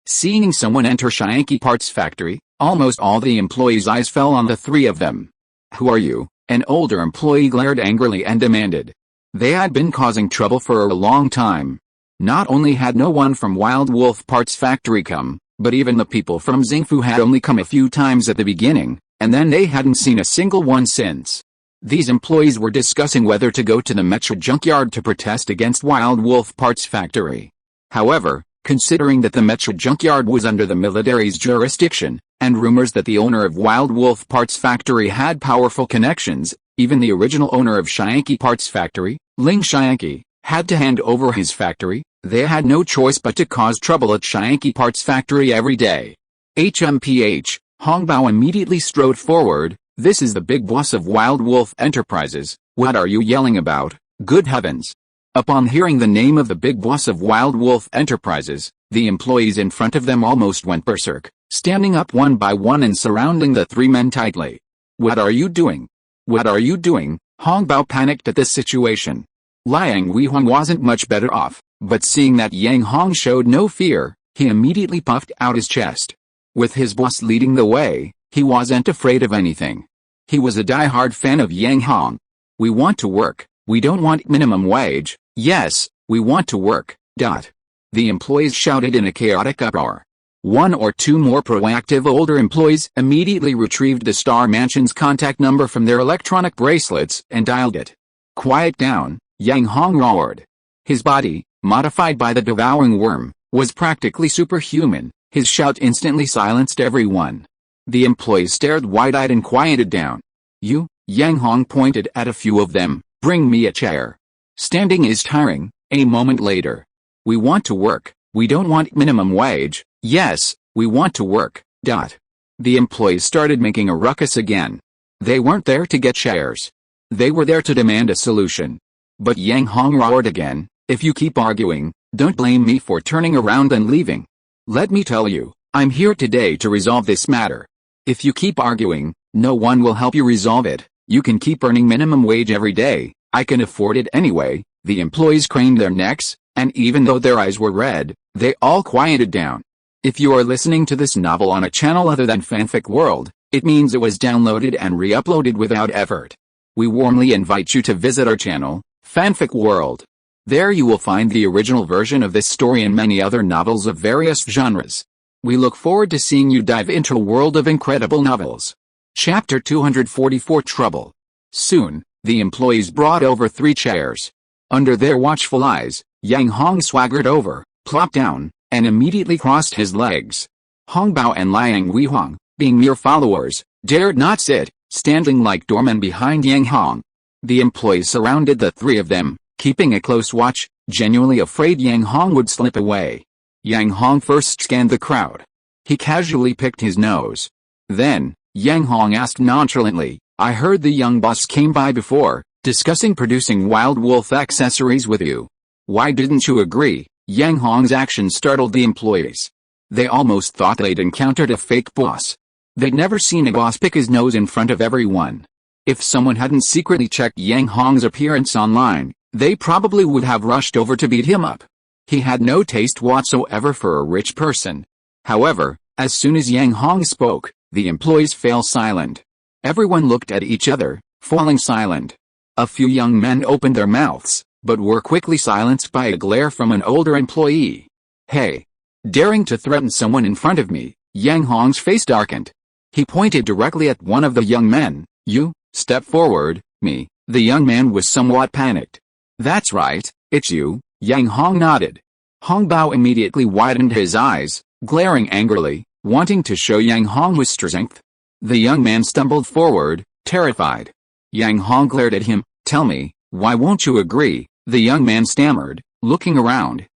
Seeing someone enter Chianki Parts Factory, almost all the employees' eyes fell on the 3 of them. Who are you? An older employee glared angrily and demanded. They had been causing trouble for a long time. Not only had no one from Wild Wolf Parts Factory come, but even the people from Xingfu had only come a few times at the beginning, and then they hadn't seen a single one since. These employees were discussing whether to go to the Mecha junkyard to protest against Wild Wolf Parts Factory. However, considering that the Mecha junkyard was under the military's jurisdiction, and rumors that the owner of Wild Wolf Parts Factory had powerful connections, even the original owner of Chianki Parts Factory, Ling Chianki, had to hand over his factory, they had no choice but to cause trouble at Chianki Parts Factory every day. HMPH, Hong Bao immediately strode forward, this is the big boss of Wild Wolf Enterprises, what are you yelling about? Good heavens! Upon hearing the name of the big boss of Wild Wolf Enterprises, the employees in front of them almost went berserk, standing up one by one and surrounding the 3 men tightly. What are you doing? What are you doing? Hong Bao panicked at this situation. Liang Weihong wasn't much better off, but seeing that Yang Hong showed no fear, he immediately puffed out his chest. With his boss leading the way, he wasn't afraid of anything. He was a die-hard fan of Yang Hong. We want to work, we don't want minimum wage, yes, we want to work, ... The employees shouted in a chaotic uproar. 1 or 2 more proactive older employees immediately retrieved the Star Mansion's contact number from their electronic bracelets and dialed it. Quiet down, Yang Hong roared. His body, modified by the devouring worm, was practically superhuman. His shout instantly silenced everyone. The employees stared wide-eyed and quieted down. You, Yang Hong pointed at a few of them, bring me a chair. Standing is tiring. A moment later. We want to work, we don't want minimum wage, yes, we want to work, ... The employees started making a ruckus again. They weren't there to get chairs. They were there to demand a solution. But Yang Hong roared again, if you keep arguing, don't blame me for turning around and leaving. Let me tell you, I'm here today to resolve this matter. If you keep arguing, no one will help you resolve it. You can keep earning minimum wage every day, I can afford it anyway. The employees craned their necks, and even though their eyes were red, they all quieted down. If you are listening to this novel on a channel other than Fanfic World, it means it was downloaded and re-uploaded without effort. We warmly invite you to visit our channel, Fanfic World. There you will find the original version of this story and many other novels of various genres. We look forward to seeing you dive into a world of incredible novels. Chapter 244 Trouble. Soon, the employees brought over 3 chairs. Under their watchful eyes, Yang Hong swaggered over, plopped down, and immediately crossed his legs. Hong Bao and Liang Weihong, being mere followers, dared not sit, standing like doormen behind Yang Hong. The employees surrounded the 3 of them, keeping a close watch, genuinely afraid Yang Hong would slip away. Yang Hong first scanned the crowd. He casually picked his nose. Then, Yang Hong asked nonchalantly, "I heard the young boss came by before, discussing producing wild wolf accessories with you. Why didn't you agree?" Yang Hong's action startled the employees. They almost thought they'd encountered a fake boss. They'd never seen a boss pick his nose in front of everyone. If someone hadn't secretly checked Yang Hong's appearance online, they probably would have rushed over to beat him up. He had no taste whatsoever for a rich person. However, as soon as Yang Hong spoke, the employees fell silent. Everyone looked at each other, falling silent. A few young men opened their mouths, but were quickly silenced by a glare from an older employee. "Hey! Daring to threaten someone in front of me?" Yang Hong's face darkened. He pointed directly at one of the young men. "You, step forward." "Me?" The young man was somewhat panicked. "That's right, it's you." Yang Hong nodded. Hong Bao immediately widened his eyes, glaring angrily, wanting to show Yang Hong his strength. The young man stumbled forward, terrified. Yang Hong glared at him. "Tell me, why won't you agree?" The young man stammered, looking around.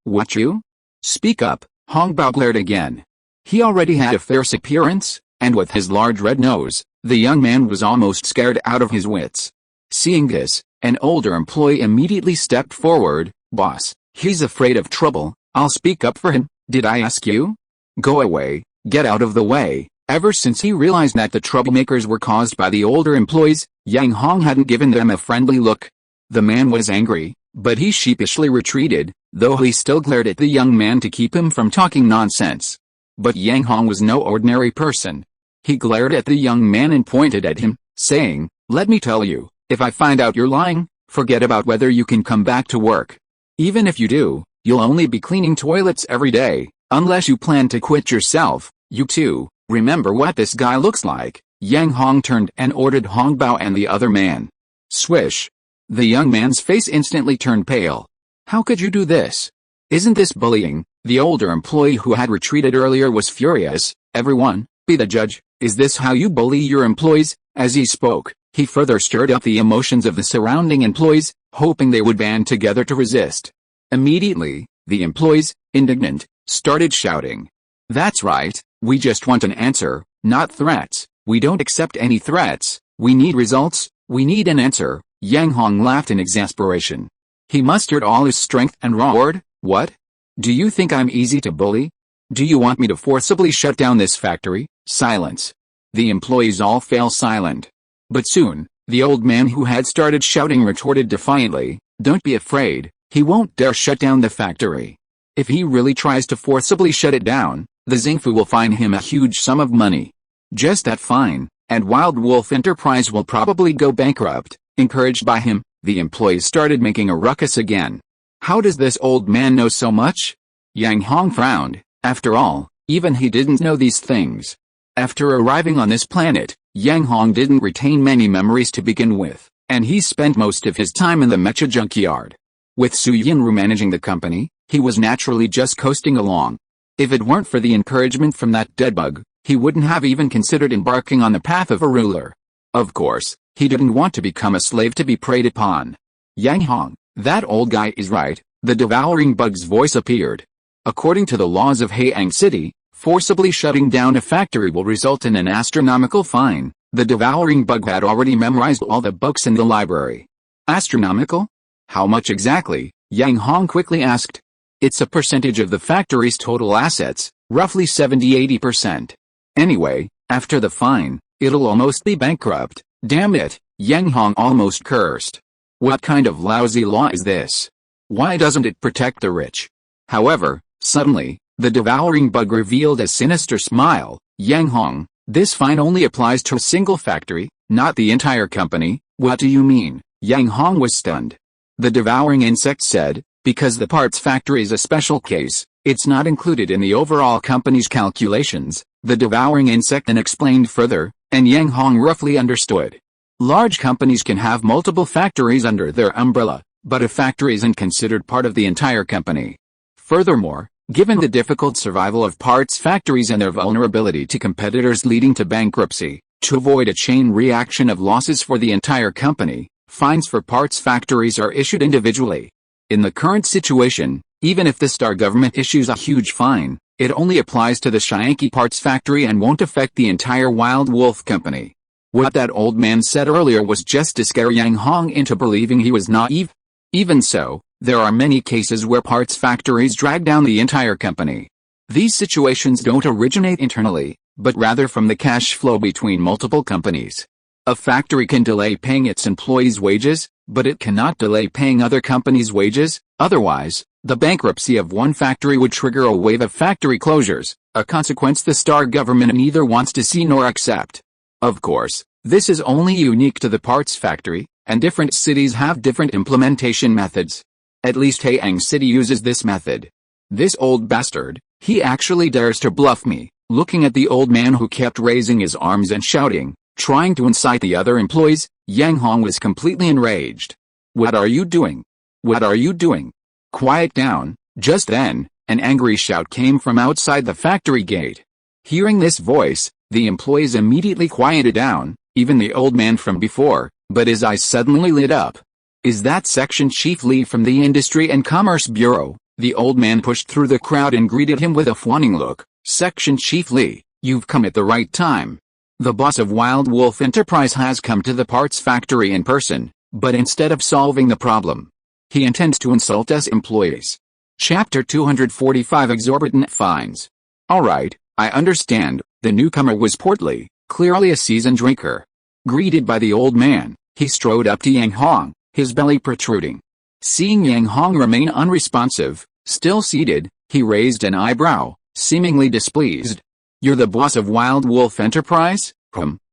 What you? Speak up." Hong Bao glared again. He already had a fierce appearance, and with his large red nose, the young man was almost scared out of his wits. Seeing this, an older employee immediately stepped forward. "Boss, he's afraid of trouble. I'll speak up for him." "Did I ask you? Go away, get out of the way." Ever since he realized that the troublemakers were caused by the older employees, Yang Hong hadn't given them a friendly look. The man was angry, but he sheepishly retreated, though he still glared at the young man to keep him from talking nonsense. But Yang Hong was no ordinary person. He glared at the young man and pointed at him, saying, "Let me tell you, if I find out you're lying, forget about whether you can come back to work. Even if you do, you'll only be cleaning toilets every day, unless you plan to quit yourself. You too. Remember what this guy looks like." Yang Hong turned and ordered Hong Bao and the other man. Swish. The young man's face instantly turned pale. "How could you do this? Isn't this bullying?" The older employee who had retreated earlier was furious. "Everyone, be the judge. Is this how you bully your employees?" As he spoke, he further stirred up the emotions of the surrounding employees, hoping they would band together to resist. Immediately, the employees, indignant, started shouting. "That's right, we just want an answer, not threats. We don't accept any threats. We need results, we need an answer." Yang Hong laughed in exasperation. He mustered all his strength and roared, "What? Do you think I'm easy to bully? Do you want me to forcibly shut down this factory?" Silence. The employees all fell silent. But soon, the old man who had started shouting retorted defiantly, "Don't be afraid, he won't dare shut down the factory. If he really tries to forcibly shut it down, the Zingfu will fine him a huge sum of money. Just that fine, and Wild Wolf Enterprise will probably go bankrupt." Encouraged by him, the employees started making a ruckus again. "How does this old man know so much?" Yang Hong frowned. After all, even he didn't know these things. After arriving on this planet, Yang Hong didn't retain many memories to begin with, and he spent most of his time in the Mecha junkyard. With Su Yinru managing the company, he was naturally just coasting along. If it weren't for the encouragement from that deadbug, he wouldn't have even considered embarking on the path of a ruler. Of course, he didn't want to become a slave to be preyed upon. "Yang Hong, that old guy is right," the devouring bug's voice appeared. "According to the laws of Haiyang City, forcibly shutting down a factory will result in an astronomical fine." The devouring bug had already memorized all the books in the library. "Astronomical? How much exactly?" Yang Hong quickly asked. "It's a percentage of the factory's total assets, roughly 70–80%. Anyway, after the fine, it'll almost be bankrupt." "Damn it," Yang Hong almost cursed. What kind of lousy law is this? Why doesn't it protect the rich? However, suddenly, the devouring bug revealed a sinister smile. Yang Hong, this fine only applies to a single factory, not the entire company. What do you mean? Yang Hong was stunned. The devouring insect said, because the parts factory is a special case, it's not included in the overall company's calculations. The devouring insect then explained further, and Yang Hong roughly understood. Large companies can have multiple factories under their umbrella, but a factory isn't considered part of the entire company. Furthermore, given the difficult survival of parts factories and their vulnerability to competitors leading to bankruptcy, to avoid a chain reaction of losses for the entire company, fines for parts factories are issued individually. In the current situation, even if the Star government issues a huge fine, it only applies to the Shyanki parts factory and won't affect the entire Wild Wolf company. What that old man said earlier was just to scare Yang Hong into believing he was naive. Even so, there are many cases where parts factories drag down the entire company. These situations don't originate internally, but rather from the cash flow between multiple companies. A factory can delay paying its employees' wages, but it cannot delay paying other companies' wages. Otherwise, the bankruptcy of one factory would trigger a wave of factory closures, a consequence the Star government neither wants to see nor accept. Of course, this is only unique to the parts factory, and different cities have different implementation methods. At least Haiyang City uses this method. This old bastard, he actually dares to bluff me. Looking at the old man who kept raising his arms and shouting, trying to incite the other employees, Yang Hong was completely enraged. What are you doing? What are you doing? Quiet down. Just then, an angry shout came from outside the factory gate. Hearing this voice, the employees immediately quieted down, even the old man from before, but his eyes suddenly lit up. Is that Section Chief Lee from the Industry and Commerce Bureau? The old man pushed through the crowd and greeted him with a fawning look. Section Chief Lee, you've come at the right time. The boss of Wild Wolf Enterprise has come to the parts factory in person, but instead of solving the problem, he intends to insult us employees. Chapter 245 Exorbitant Fines. Alright, I understand. The newcomer was portly, clearly a seasoned drinker. Greeted by the old man, he strode up to Yang Hong, his belly protruding. Seeing Yang Hong remain unresponsive, still seated, he raised an eyebrow, seemingly displeased. You're the boss of Wild Wolf Enterprise?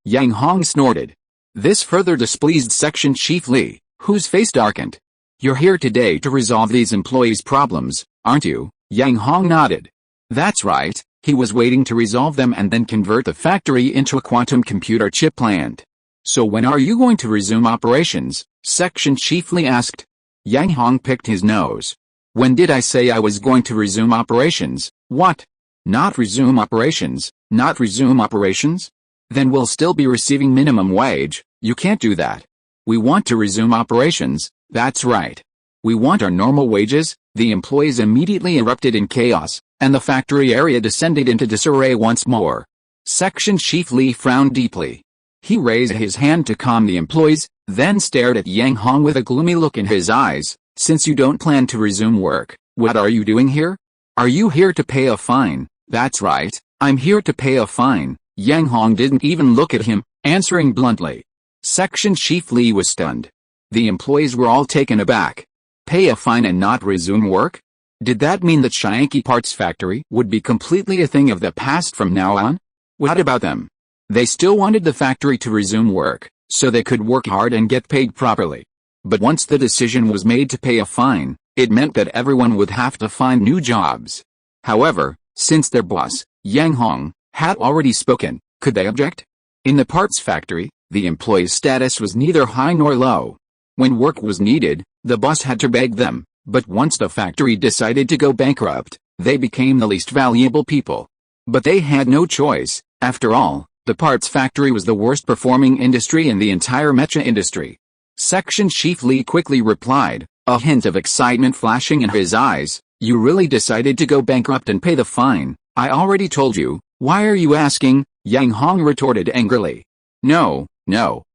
Yang Hong snorted. This further displeased Section Chief Lee, whose face darkened. You're here today to resolve these employees' problems, aren't you? Yang Hong nodded. That's right, he was waiting to resolve them and then convert the factory into a quantum computer chip plant. So when are you going to resume operations? Section Chief Lee asked. Yang Hong picked his nose. When did I say I was going to resume operations? What? Not resume operations? Not resume operations? Then we'll still be receiving minimum wage. You can't do that. We want to resume operations. That's right. We want our normal wages. The employees immediately erupted in chaos, and the factory area descended into disarray once more. Section Chief Lee frowned deeply. He raised his hand to calm the employees, then stared at Yang Hong with a gloomy look in his eyes. Since you don't plan to resume work, what are you doing here? Are you here to pay a fine? That's right, I'm here to pay a fine. Yang Hong didn't even look at him, answering bluntly. Section Chief Lee was stunned. The employees were all taken aback. Pay a fine and not resume work? Did that mean that Shyanki Parts Factory would be completely a thing of the past from now on? What about them? They still wanted the factory to resume work, so they could work hard and get paid properly. But once the decision was made to pay a fine, it meant that everyone would have to find new jobs. However, since their boss, Yang Hong, had already spoken, could they object? In the parts factory, the employee's status was neither high nor low. When work was needed, the boss had to beg them, but once the factory decided to go bankrupt, they became the least valuable people. But they had no choice. After all, the parts factory was the worst performing industry in the entire mecha industry. Section Chief Lee quickly replied, a hint of excitement flashing in his eyes. You really decided to go bankrupt and pay the fine? I already told you. Why are you asking? Yang Hong retorted angrily. No.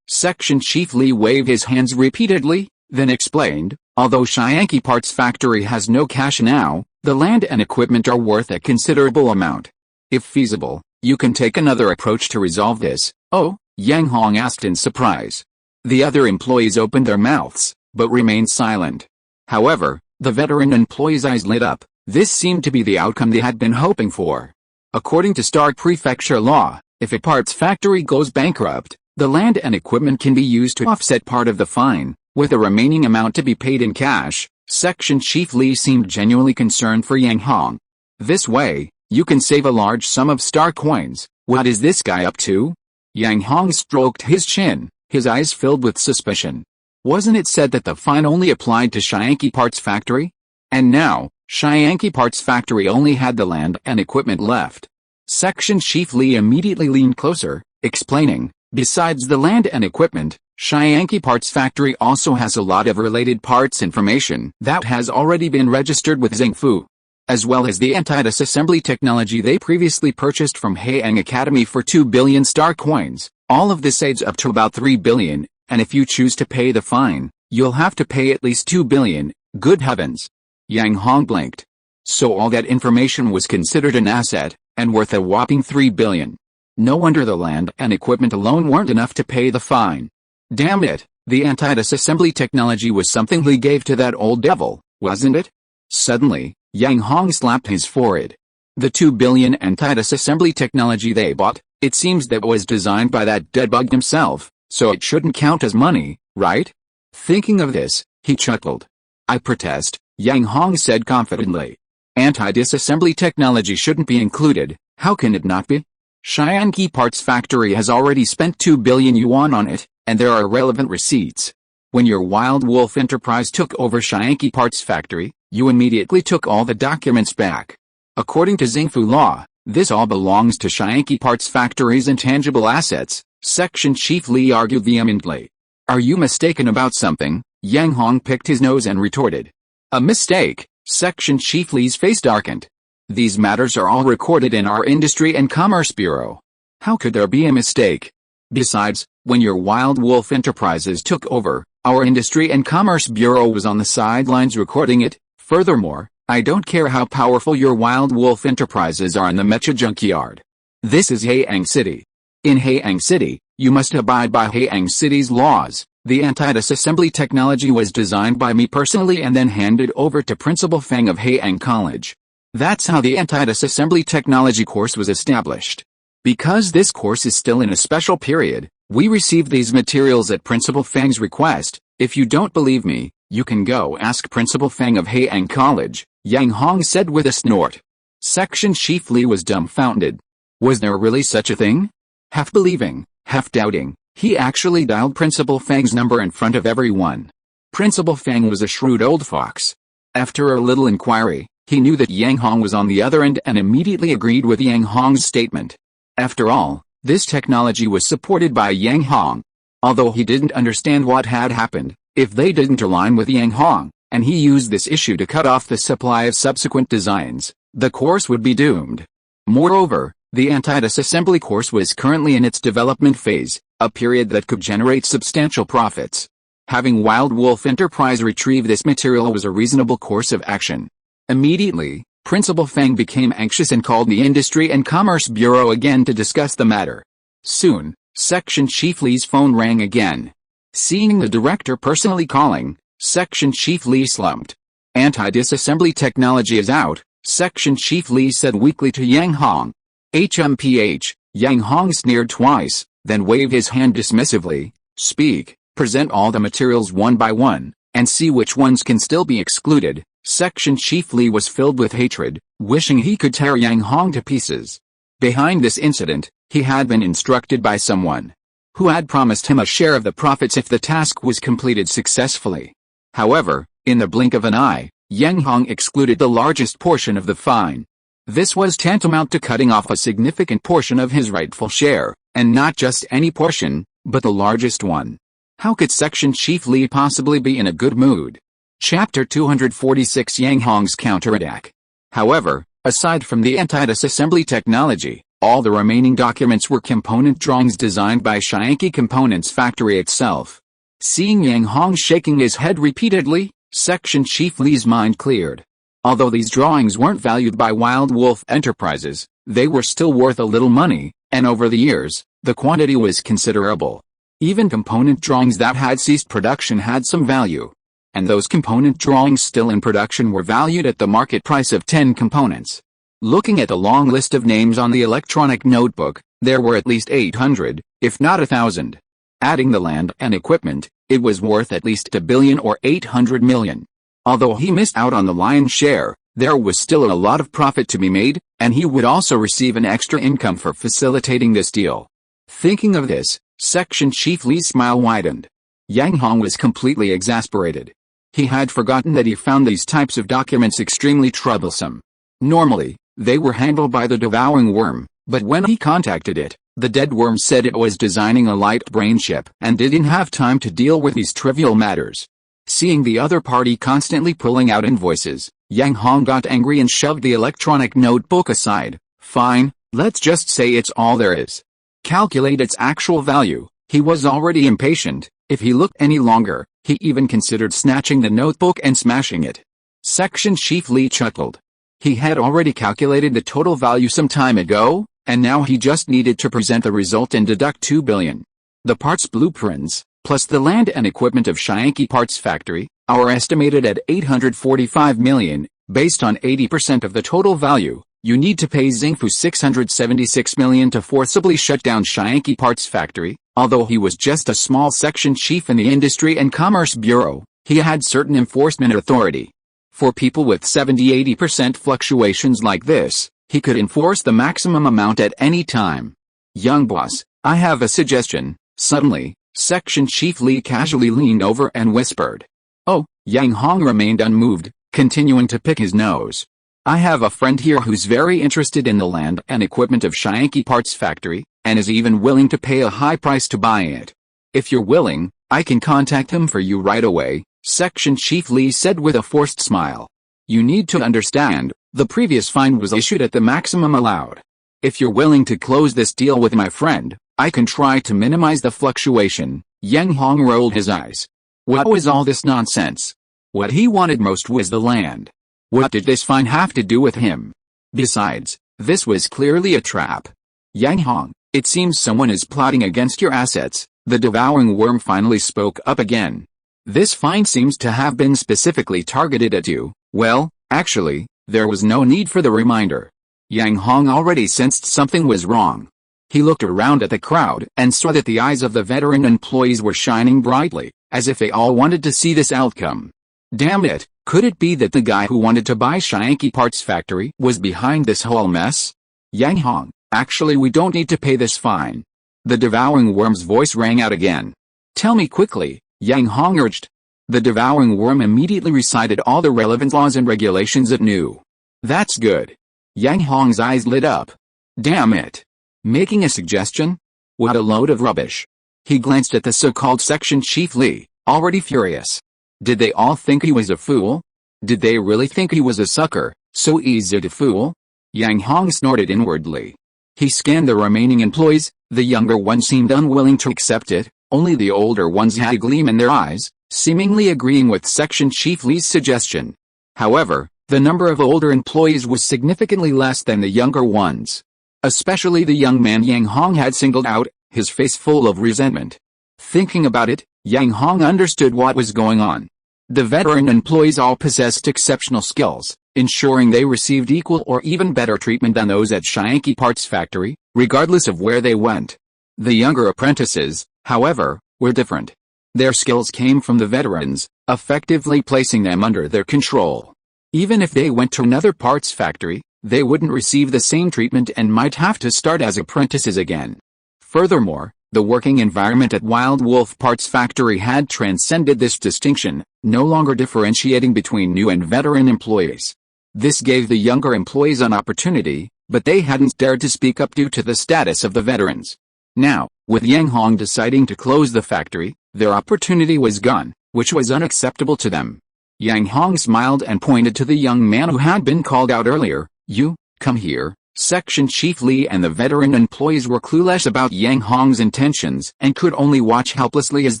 Section Chief Lee waved his hands repeatedly, then explained, although Shyanki Parts Factory has no cash now, the land and equipment are worth a considerable amount. If feasible, you can take another approach to resolve this. Oh? Yang Hong asked in surprise. The other employees opened their mouths, but remained silent. However, the veteran employee's eyes lit up. This seemed to be the outcome they had been hoping for. According to Stark Prefecture law, if a parts factory goes bankrupt, the land and equipment can be used to offset part of the fine, with the remaining amount to be paid in cash. Section Chief Lee seemed genuinely concerned for Yang Hong. This way, you can save a large sum of star coins. What is this guy up to? Yang Hong stroked his chin, his eyes filled with suspicion. Wasn't it said that the fine only applied to Shayanki Parts Factory? And now, Shayanki Parts Factory only had the land and equipment left. Section Chief Lee immediately leaned closer, explaining, besides the land and equipment, Shayanki Parts Factory also has a lot of related parts information that has already been registered with Zingfu, as well as the anti-disassembly technology they previously purchased from Haiyang Academy for 2 billion star coins. All of this adds up to about 3 billion, and if you choose to pay the fine, you'll have to pay at least 2 billion. Good heavens! Yang Hong blinked. So all that information was considered an asset, and worth a whopping 3 billion. No wonder the land and equipment alone weren't enough to pay the fine. Damn it, the anti-disassembly technology was something Lee gave to that old devil, wasn't it? Suddenly, Yang Hong slapped his forehead. The 2 billion anti-disassembly technology they bought, it seems that was designed by that deadbug himself, so it shouldn't count as money, right? Thinking of this, he chuckled. I protest, Yang Hong said confidently. Anti-disassembly technology shouldn't be included. How can it not be? Shayanki Parts Factory has already spent 2 billion yuan on it, and there are relevant receipts. When your Wild Wolf Enterprise took over Shayanki Parts Factory, you immediately took all the documents back. According to Zingfu law, this all belongs to Shayanki Parts Factory's intangible assets, Section Chief Lee argued vehemently. Are you mistaken about something? Yang Hong picked his nose and retorted. A mistake? Section Chief Lee's face darkened. These matters are all recorded in our Industry and Commerce Bureau. How could there be a mistake? Besides, when your Wild Wolf Enterprises took over, our Industry and Commerce Bureau was on the sidelines recording it. Furthermore, I don't care how powerful your Wild Wolf Enterprises are in the Mecha junkyard. This is Haiyang City. In Haiyang City, you must abide by Haiyang City's laws. The anti-disassembly technology was designed by me personally and then handed over to Principal Feng of Haiyang College. That's how the anti-disassembly technology course was established. Because this course is still in a special period, we received these materials at Principal Feng's request. If you don't believe me, you can go ask Principal Feng of Haiyang College, Yang Hong said with a snort. Section Chief Lee was dumbfounded. Was there really such a thing? Half believing, half doubting, he actually dialed Principal Feng's number in front of everyone. Principal Feng was a shrewd old fox. After a little inquiry, he knew that Yang Hong was on the other end and immediately agreed with Yang Hong's statement. After all, this technology was supported by Yang Hong. Although he didn't understand what had happened, if they didn't align with Yang Hong, and he used this issue to cut off the supply of subsequent designs, the course would be doomed. Moreover, the anti-disassembly course was currently in its development phase, a period that could generate substantial profits. Having Wild Wolf Enterprise retrieve this material was a reasonable course of action. Immediately, Principal Feng became anxious and called the Industry and Commerce Bureau again to discuss the matter. Soon, Section Chief Lee's phone rang again. Seeing the director personally calling, Section Chief Lee slumped. Anti-disassembly technology is out, Section Chief Lee said weakly to Yang Hong. HMPH, Yang Hong sneered twice, then waved his hand dismissively. Speak, present all the materials one by one, and see which ones can still be excluded. Section Chief Lee was filled with hatred, wishing he could tear Yang Hong to pieces. Behind this incident, he had been instructed by someone who had promised him a share of the profits if the task was completed successfully. However, in the blink of an eye, Yang Hong excluded the largest portion of the fine. This was tantamount to cutting off a significant portion of his rightful share, and not just any portion, but the largest one. How could Section Chief Lee possibly be in a good mood? Chapter 246 Yang Hong's Counterattack. However, aside from the anti-disassembly technology, all the remaining documents were component drawings designed by Shayanki Components Factory itself. Seeing Yang Hong shaking his head repeatedly, Section Chief Lee's mind cleared. Although these drawings weren't valued by Wild Wolf Enterprises, they were still worth a little money, and over the years, the quantity was considerable. Even component drawings that had ceased production had some value. and those component drawings still in production were valued at the market price of 10 components. Looking at the long list of names on the electronic notebook, there were at least 800, if not 1,000. Adding the land and equipment, it was worth at least $1 billion or 800 million. Although he missed out on the lion's share, there was still a lot of profit to be made, and he would also receive an extra income for facilitating this deal. Thinking of this, Section Chief Lee's smile widened. Yang Hong was completely exasperated. He had forgotten that he found these types of documents extremely troublesome. Normally, they were handled by the devouring worm, but when he contacted it, the dead worm said it was designing a light brain chip and didn't have time to deal with these trivial matters. Seeing the other party constantly pulling out invoices, Yang Hong got angry and shoved the electronic notebook aside. Fine, let's just say it's all there is. Calculate its actual value. He was already impatient. If he looked any longer, he even considered snatching the notebook and smashing it. Section Chief Lee chuckled. He had already calculated the total value some time ago, and now he just needed to present the result and deduct $2 billion. The parts blueprints, plus the land and equipment of Shanghai Parts Factory, are estimated at $845 million, based on 80% of the total value. You need to pay Zingfu $676 million to forcibly shut down Shanghai Parts Factory. Although he was just a small section chief in the Industry and Commerce Bureau, he had certain enforcement authority. For people with 70–80% fluctuations like this, he could enforce the maximum amount at any time. Young boss, I have a suggestion. Suddenly, Section Chief Lee casually leaned over and whispered. Oh, Yang Hong remained unmoved, continuing to pick his nose. I have a friend here who's very interested in the land and equipment of Shanghai Parts Factory, and is even willing to pay a high price to buy it. If you're willing, I can contact him for you right away, Section Chief Lee said with a forced smile. You need to understand, the previous fine was issued at the maximum allowed. If you're willing to close this deal with my friend, I can try to minimize the fluctuation. Yang Hong rolled his eyes. What was all this nonsense? What he wanted most was the land. What did this fine have to do with him? Besides, this was clearly a trap. Yang Hong, it seems someone is plotting against your assets. The devouring worm finally spoke up again. This fine seems to have been specifically targeted at you. Well, actually, there was no need for the reminder. Yang Hong already sensed something was wrong. He looked around at the crowd and saw that the eyes of the veteran employees were shining brightly, as if they all wanted to see this outcome. Damn it, could it be that the guy who wanted to buy Shanghai Parts Factory was behind this whole mess? Yang Hong, actually we don't need to pay this fine. The devouring worm's voice rang out again. Tell me quickly, Yang Hong urged. The devouring worm immediately recited all the relevant laws and regulations it knew. That's good. Yang Hong's eyes lit up. Damn it. Making a suggestion? What a load of rubbish. He glanced at the so-called Section Chief Lee, already furious. Did they all think he was a fool? Did they really think he was a sucker, so easy to fool? Yang Hong snorted inwardly. He scanned the remaining employees. The younger ones seemed unwilling to accept it, only the older ones had a gleam in their eyes, seemingly agreeing with Section Chief Lee's suggestion. However, the number of older employees was significantly less than the younger ones. Especially the young man Yang Hong had singled out, his face full of resentment. Thinking about it, Yang Hong understood what was going on. The veteran employees all possessed exceptional skills, ensuring they received equal or even better treatment than those at Shanghai Parts Factory, regardless of where they went. The younger apprentices, however, were different. Their skills came from the veterans, effectively placing them under their control. Even if they went to another parts factory, they wouldn't receive the same treatment and might have to start as apprentices again. Furthermore, the working environment at Wild Wolf Parts Factory had transcended this distinction, no longer differentiating between new and veteran employees. This gave the younger employees an opportunity, but they hadn't dared to speak up due to the status of the veterans. Now, with Yang Hong deciding to close the factory, their opportunity was gone, which was unacceptable to them. Yang Hong smiled and pointed to the young man who had been called out earlier. You, come here. Section Chief Lee and the veteran employees were clueless about Yang Hong's intentions and could only watch helplessly as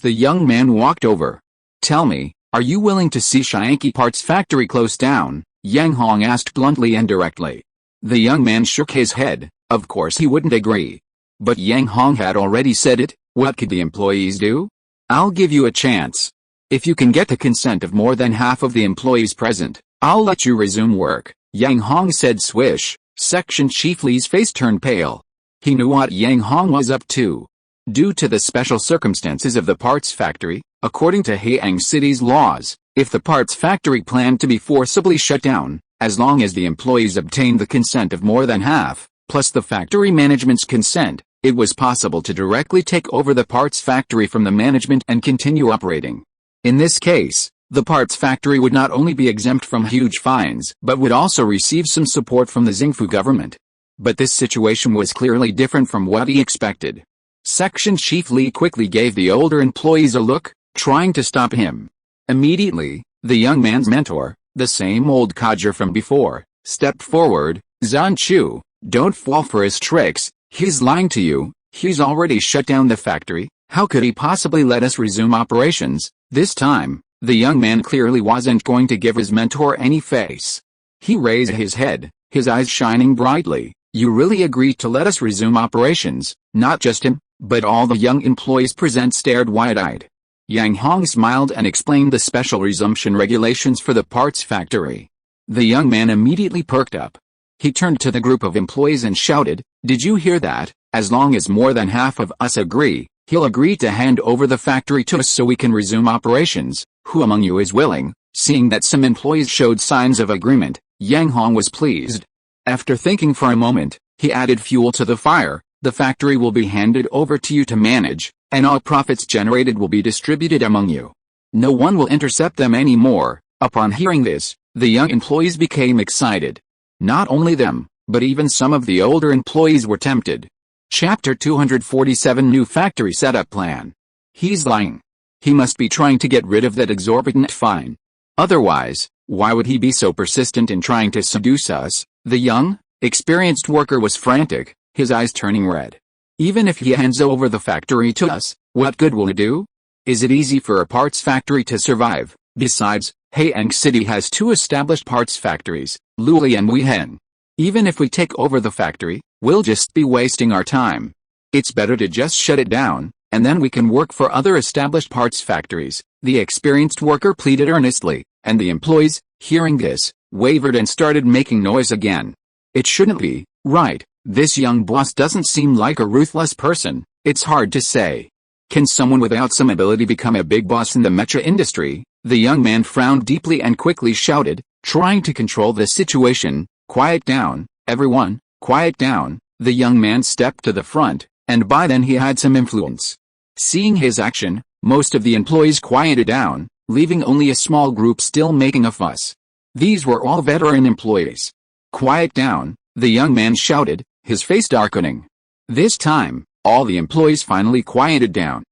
the young man walked over. Tell me, are you willing to see Shanghai Parts Factory close down? Yang Hong asked bluntly and directly. The young man shook his head. Of course he wouldn't agree. But Yang Hong had already said it. What could the employees do? I'll give you a chance. If you can get the consent of more than half of the employees present, I'll let you resume work, Yang Hong said. Swish, Section Chief Lee's face turned pale. He knew what Yang Hong was up to. Due to the special circumstances of the parts factory, according to Haiyang City's laws, if the parts factory planned to be forcibly shut down, as long as the employees obtained the consent of more than half, plus the factory management's consent, it was possible to directly take over the parts factory from the management and continue operating. In this case, the parts factory would not only be exempt from huge fines but would also receive some support from the Xingfu government. But this situation was clearly different from what he expected. Section Chief Lee quickly gave the older employees a look, trying to stop him. Immediately, the young man's mentor, the same old codger from before, stepped forward. Zhan Chu, don't fall for his tricks, he's lying to you, he's already shut down the factory, how could he possibly let us resume operations? This time, the young man clearly wasn't going to give his mentor any face. He raised his head, his eyes shining brightly. You really agreed to let us resume operations? Not just him, but all the young employees present stared wide-eyed. Yang Hong smiled and explained the special resumption regulations for the parts factory. The young man immediately perked up. He turned to the group of employees and shouted, "Did you hear that? As long as more than half of us agree, he'll agree to hand over the factory to us so we can resume operations. Who among you is willing?" Seeing that some employees showed signs of agreement, Yang Hong was pleased. After thinking for a moment, he added fuel to the fire. The factory will be handed over to you to manage, and all profits generated will be distributed among you. No one will intercept them anymore. Upon hearing this, the young employees became excited. Not only them, but even some of the older employees were tempted. Chapter 247 New Factory Setup Plan. He's lying. He must be trying to get rid of that exorbitant fine. Otherwise, why would he be so persistent in trying to seduce us? The young, experienced worker was frantic, his eyes turning red. Even if he hands over the factory to us, what good will it do? Is it easy for a parts factory to survive? Besides, Haiyang City has two established parts factories, Luli and Weihen. Even if we take over the factory, we'll just be wasting our time. It's better to just shut it down, and then we can work for other established parts factories, the experienced worker pleaded earnestly, and the employees, hearing this, wavered and started making noise again. It shouldn't be, right? This young boss doesn't seem like a ruthless person. It's hard to say. Can someone without some ability become a big boss in the mecha industry? The young man frowned deeply and quickly shouted, trying to control the situation, "Quiet down, everyone, quiet down." The young man stepped to the front, and by then he had some influence. Seeing his action, most of the employees quieted down, leaving only a small group still making a fuss. These were all veteran employees. "Quiet down," the young man shouted, his face darkening. This time, all the employees finally quieted down.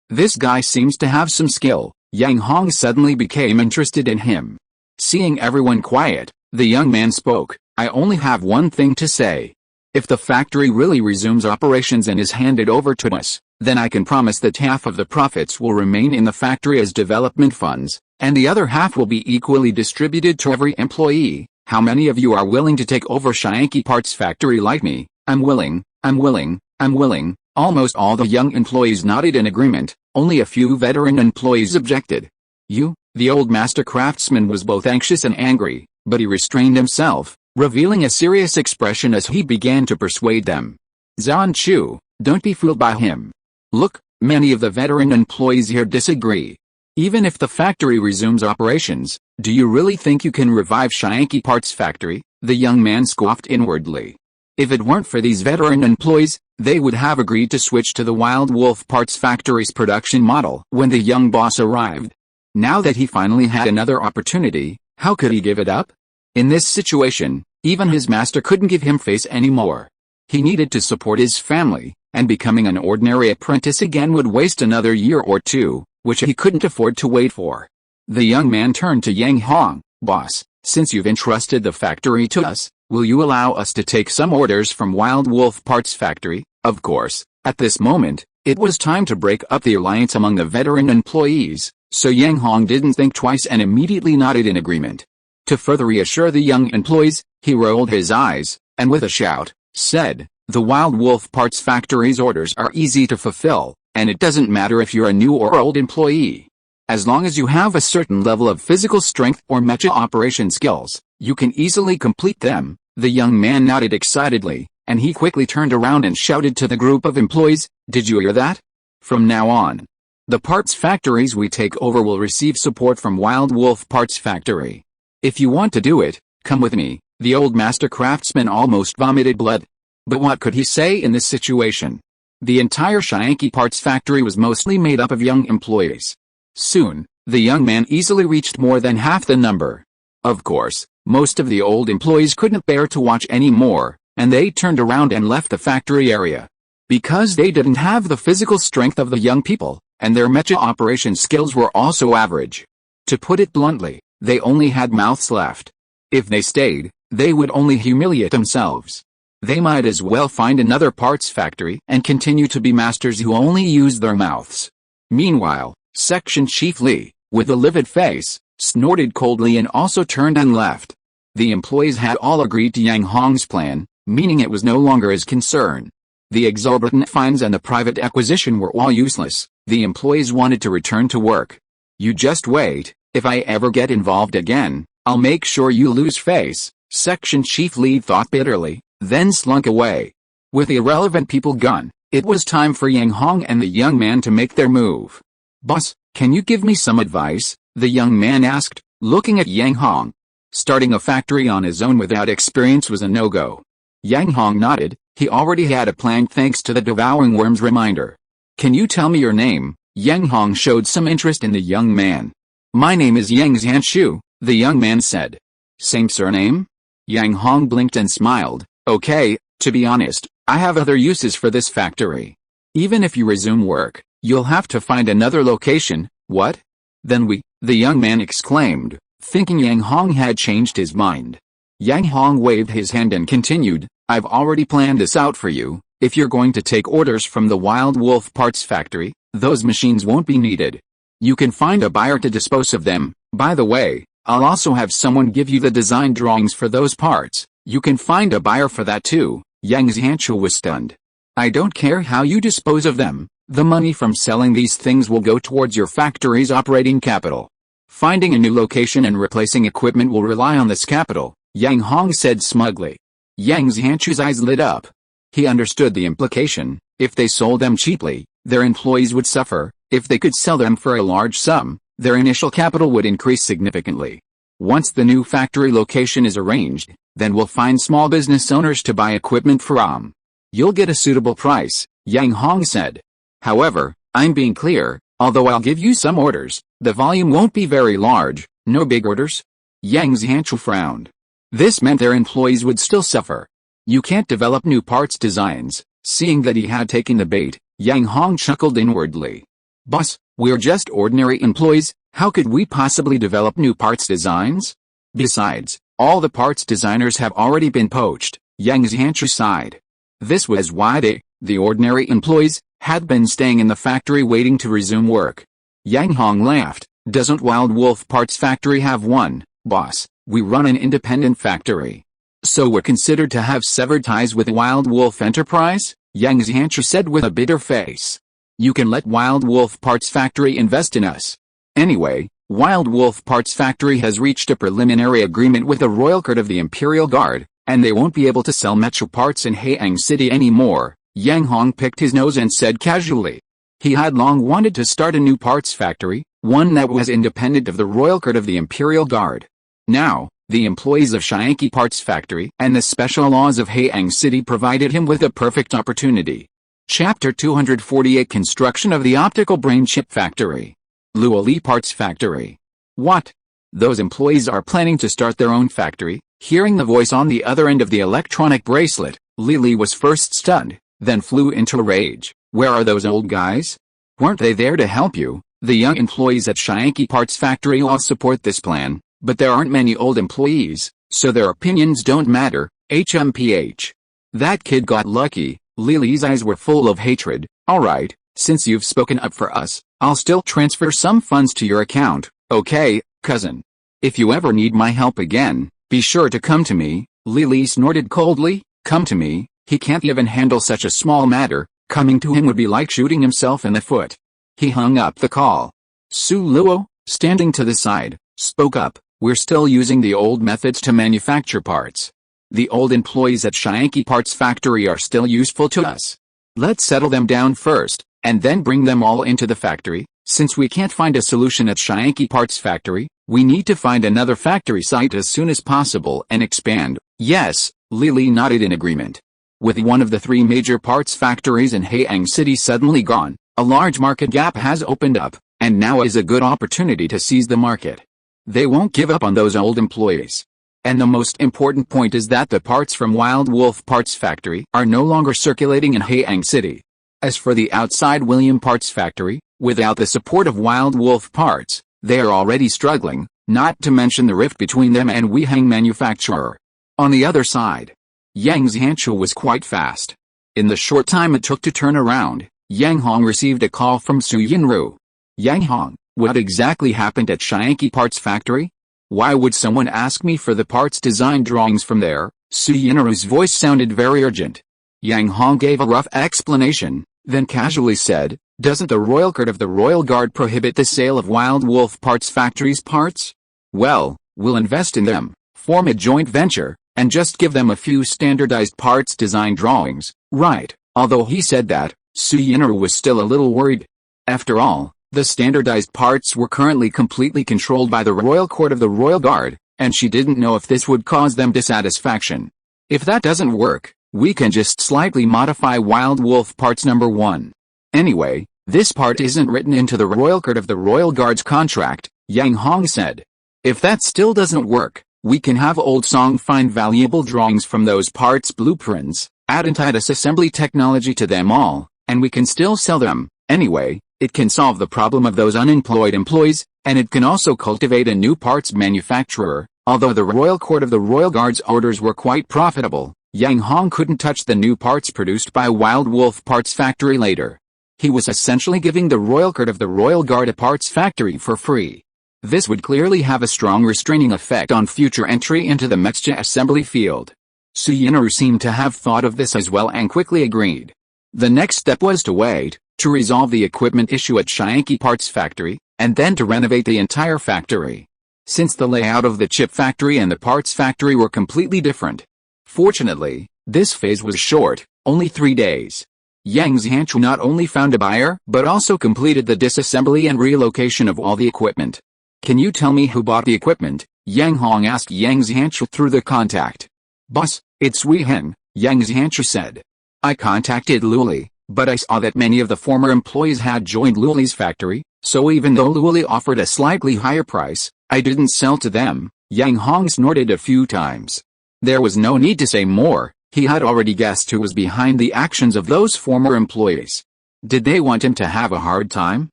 This guy seems to have some skill. Yang Hong suddenly became interested in him. Seeing everyone quiet, the young man spoke, "I only have one thing to say. If the factory really resumes operations and is handed over to us, then I can promise that half of the profits will remain in the factory as development funds, and the other half will be equally distributed to every employee. How many of you are willing to take over Shianki Parts Factory like me?" "I'm willing, I'm willing, I'm willing." Almost all the young employees nodded in agreement, only a few veteran employees objected. "You?" The old master craftsman was both anxious and angry, but he restrained himself, revealing a serious expression as he began to persuade them. "Zhan Chu, don't be fooled by him. Look, many of the veteran employees here disagree. Even if the factory resumes operations, do you really think you can revive Shianki Parts Factory?" The young man scoffed inwardly. If it weren't for these veteran employees, they would have agreed to switch to the Wild Wolf Parts Factory's production model when the young boss arrived. Now that he finally had another opportunity, how could he give it up? In this situation, even his master couldn't give him face anymore. He needed to support his family, and becoming an ordinary apprentice again would waste another year or two, which he couldn't afford to wait for. The young man turned to Yang Hong. "Boss, since you've entrusted the factory to us, will you allow us to take some orders from Wild Wolf Parts Factory?" Of course, at this moment, it was time to break up the alliance among the veteran employees, so Yang Hong didn't think twice and immediately nodded in agreement. To further reassure the young employees, he rolled his eyes, and with a shout, said, "The Wild Wolf Parts Factory's orders are easy to fulfill, and it doesn't matter if you're a new or old employee. As long as you have a certain level of physical strength or mecha operation skills, you can easily complete them. The young man nodded excitedly, and he quickly turned around and shouted to the group of employees, "Did you hear that? From now on, the parts factories we take over will receive support from Wild Wolf Parts Factory. If you want to do it, come with me." The old master craftsman almost vomited blood. But what could he say in this situation? The entire Shyanki Parts Factory was mostly made up of young employees. Soon, the young man easily reached more than half the number. Of course, most of the old employees couldn't bear to watch any more, and they turned around and left the factory area. Because they didn't have the physical strength of the young people, and their mecha operation skills were also average. To put it bluntly, they only had mouths left. If they stayed, they would only humiliate themselves. They might as well find another parts factory and continue to be masters who only use their mouths. Meanwhile, Section Chief Lee, with a livid face, snorted coldly and also turned and left. The employees had all agreed to Yang Hong's plan, meaning it was no longer his concern. The exorbitant fines and the private acquisition were all useless. The employees wanted to return to work. "You just wait, if I ever get involved again, I'll make sure you lose face," Section Chief Lee thought bitterly, then slunk away. With the irrelevant people gone, it was time for Yang Hong and the young man to make their move. "Boss, can you give me some advice?" the young man asked, looking at Yang Hong. Starting a factory on his own without experience was a no-go. Yang Hong nodded. He already had a plan thanks to the devouring worm's reminder. "Can you tell me your name?" Yang Hong showed some interest in the young man. "My name is Yang Zhanshu," the young man said. "Same surname?" Yang Hong blinked and smiled. "Okay, to be honest, I have other uses for this factory. Even if you resume work, you'll have to find another location." "What? Then the young man exclaimed, thinking Yang Hong had changed his mind. Yang Hong waved his hand and continued, "I've already planned this out for you. If you're going to take orders from the Wild Wolf Parts Factory, those machines won't be needed. You can find a buyer to dispose of them. By the way, I'll also have someone give you the design drawings for those parts. You can find a buyer for that too." Yang Zhanshu was stunned. "I don't care how you dispose of them. The money from selling these things will go towards your factory's operating capital. Finding a new location and replacing equipment will rely on this capital," Yang Hong said smugly. Yang Zhanshu's eyes lit up. He understood the implication. If they sold them cheaply, their employees would suffer. If they could sell them for a large sum, their initial capital would increase significantly. Once the new factory location is arranged, then we'll find small business owners to buy equipment from. You'll get a suitable price, Yang Hong said. However, I'm being clear, although I'll give you some orders, the volume won't be very large. No big orders? Yang Zhanshu frowned. This meant their employees would still suffer. You can't develop new parts designs. Seeing that he had taken the bait, Yang Hong chuckled inwardly. Boss, we're just ordinary employees, how could we possibly develop new parts designs? Besides, all the parts designers have already been poached, Yang Zhanshu sighed. This was why they, the ordinary employees, had been staying in the factory waiting to resume work. Yang Hong laughed. Doesn't Wild Wolf Parts Factory have one, boss? We run an independent factory. So we're considered to have severed ties with Wild Wolf Enterprise? Yang Zhanshu said with a bitter face. You can let Wild Wolf Parts Factory invest in us. Anyway, Wild Wolf Parts Factory has reached a preliminary agreement with the Royal Court of the Imperial Guard, and they won't be able to sell Mecha parts in Haiyang City anymore. Yang Hong picked his nose and said casually. He had long wanted to start a new parts factory, one that was independent of the Royal Court of the Imperial Guard. Now, the employees of Shyanki Parts Factory and the special laws of Haiyang City provided him with a perfect opportunity. Chapter 248 Construction of the Optical Brain Chip Factory. Luoli Parts Factory. What? Those employees are planning to start their own factory? Hearing the voice on the other end of the electronic bracelet, Lily was first stunned, then flew into a rage. Where are those old guys? Weren't they there to help you? The young employees at Shyanki Parts Factory all support this plan, but there aren't many old employees, so their opinions don't matter. HMPH. That kid got lucky. Lily's eyes were full of hatred. Alright, since you've spoken up for us, I'll still transfer some funds to your account, okay, cousin? If you ever need my help again, be sure to come to me. Lily snorted coldly. Come to me? He can't even handle such a small matter. Coming to him would be like shooting himself in the foot. He hung up the call. Su Luo, standing to the side, spoke up. We're still using the old methods to manufacture parts. The old employees at Shianki Parts Factory are still useful to us. Let's settle them down first, and then bring them all into the factory. Since we can't find a solution at Shianki Parts Factory, we need to find another factory site as soon as possible and expand. Yes, Lily nodded in agreement. With one of the three major parts factories in Haiyang City suddenly gone, a large market gap has opened up, and now is a good opportunity to seize the market. They won't give up on those old employees. And the most important point is that the parts from Wild Wolf Parts Factory are no longer circulating in Haiyang City. As for the outside William Parts Factory, without the support of Wild Wolf Parts, they are already struggling, not to mention the rift between them and Weihang manufacturer. On the other side, Yang Zhanshu was quite fast. In the short time it took to turn around, Yang Hong received a call from Su Yinru. Yang Hong, what exactly happened at Shianki Parts Factory? Why would someone ask me for the parts design drawings from there? Su Yinru's voice sounded very urgent. Yang Hong gave a rough explanation, then casually said, doesn't the Royal Court of the Royal Guard prohibit the sale of Wild Wolf Parts Factory's parts? Well, we'll invest in them, form a joint venture, and just give them a few standardized parts design drawings, right? Although he said that, Su Yinru was still a little worried. After all, the standardized parts were currently completely controlled by the Royal Court of the Royal Guard, and she didn't know if this would cause them dissatisfaction. If that doesn't work, we can just slightly modify Wild Wolf Parts number 1. Anyway, this part isn't written into the Royal Court of the Royal Guard's contract, Yang Hong said. If that still doesn't work, we can have Old Song find valuable drawings from those parts blueprints, add anti-disassembly technology to them all, and we can still sell them. Anyway, it can solve the problem of those unemployed employees, and it can also cultivate a new parts manufacturer. Although the Royal Court of the Royal Guard's orders were quite profitable, Yang Hong couldn't touch the new parts produced by Wild Wolf Parts Factory later. He was essentially giving the Royal Court of the Royal Guard a parts factory for free. This would clearly have a strong restraining effect on future entry into the mecha assembly field. Su Yinru seemed to have thought of this as well and quickly agreed. The next step was to wait, to resolve the equipment issue at Shianki Parts Factory, and then to renovate the entire factory. Since the layout of the chip factory and the parts factory were completely different. Fortunately, this phase was short, only 3 days. Yang Zhanshu not only found a buyer, but also completed the disassembly and relocation of all the equipment. Can you tell me who bought the equipment? Yang Hong asked Yang Zhanshu through the contact. Boss, it's Weihang, Yang Zhanshu said. I contacted Luli, but I saw that many of the former employees had joined Luli's factory, so even though Luli offered a slightly higher price, I didn't sell to them. Yang Hong snorted a few times. There was no need to say more, he had already guessed who was behind the actions of those former employees. Did they want him to have a hard time?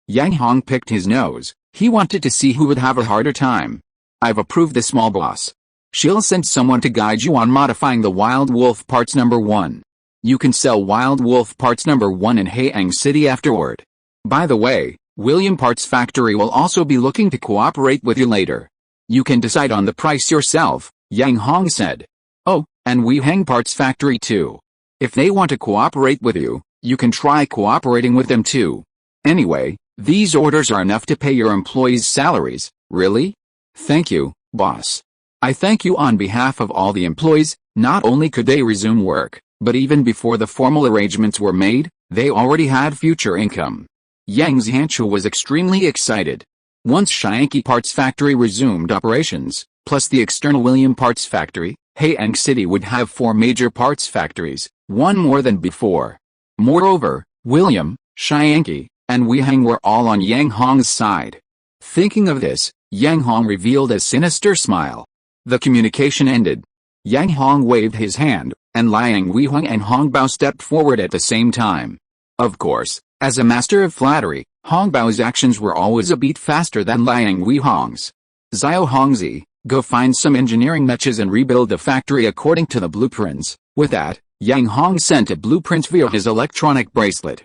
Yang Hong picked his nose. He wanted to see who would have a harder time. I've approved the small boss. She'll send someone to guide you on modifying the Wild Wolf Parts number 1. You can sell Wild Wolf Parts number 1 in Haiyang City afterward. By the way, William Parts Factory will also be looking to cooperate with you later. You can decide on the price yourself, Yang Hong said. Oh, and Weihang Parts Factory too. If they want to cooperate with you, you can try cooperating with them too. Anyway, these orders are enough to pay your employees' salaries, really? Thank you, boss. I thank you on behalf of all the employees. Not only could they resume work, but even before the formal arrangements were made, they already had future income. Yang Zhanshu was extremely excited. Once Shianki Parts Factory resumed operations, plus the external William Parts Factory, Haiyang City would have 4 major parts factories, one more than before. Moreover, William, Shianki, and Weihang were all on Yang Hong's side. Thinking of this, Yang Hong revealed a sinister smile. The communication ended. Yang Hong waved his hand, and Liang Weihang and Hong Bao stepped forward at the same time. Of course, as a master of flattery, Hong Bao's actions were always a beat faster than Liang Weihang's. Xiao Hongzi, go find some engineering mechas and rebuild the factory according to the blueprints. With that, Yang Hong sent a blueprint via his electronic bracelet.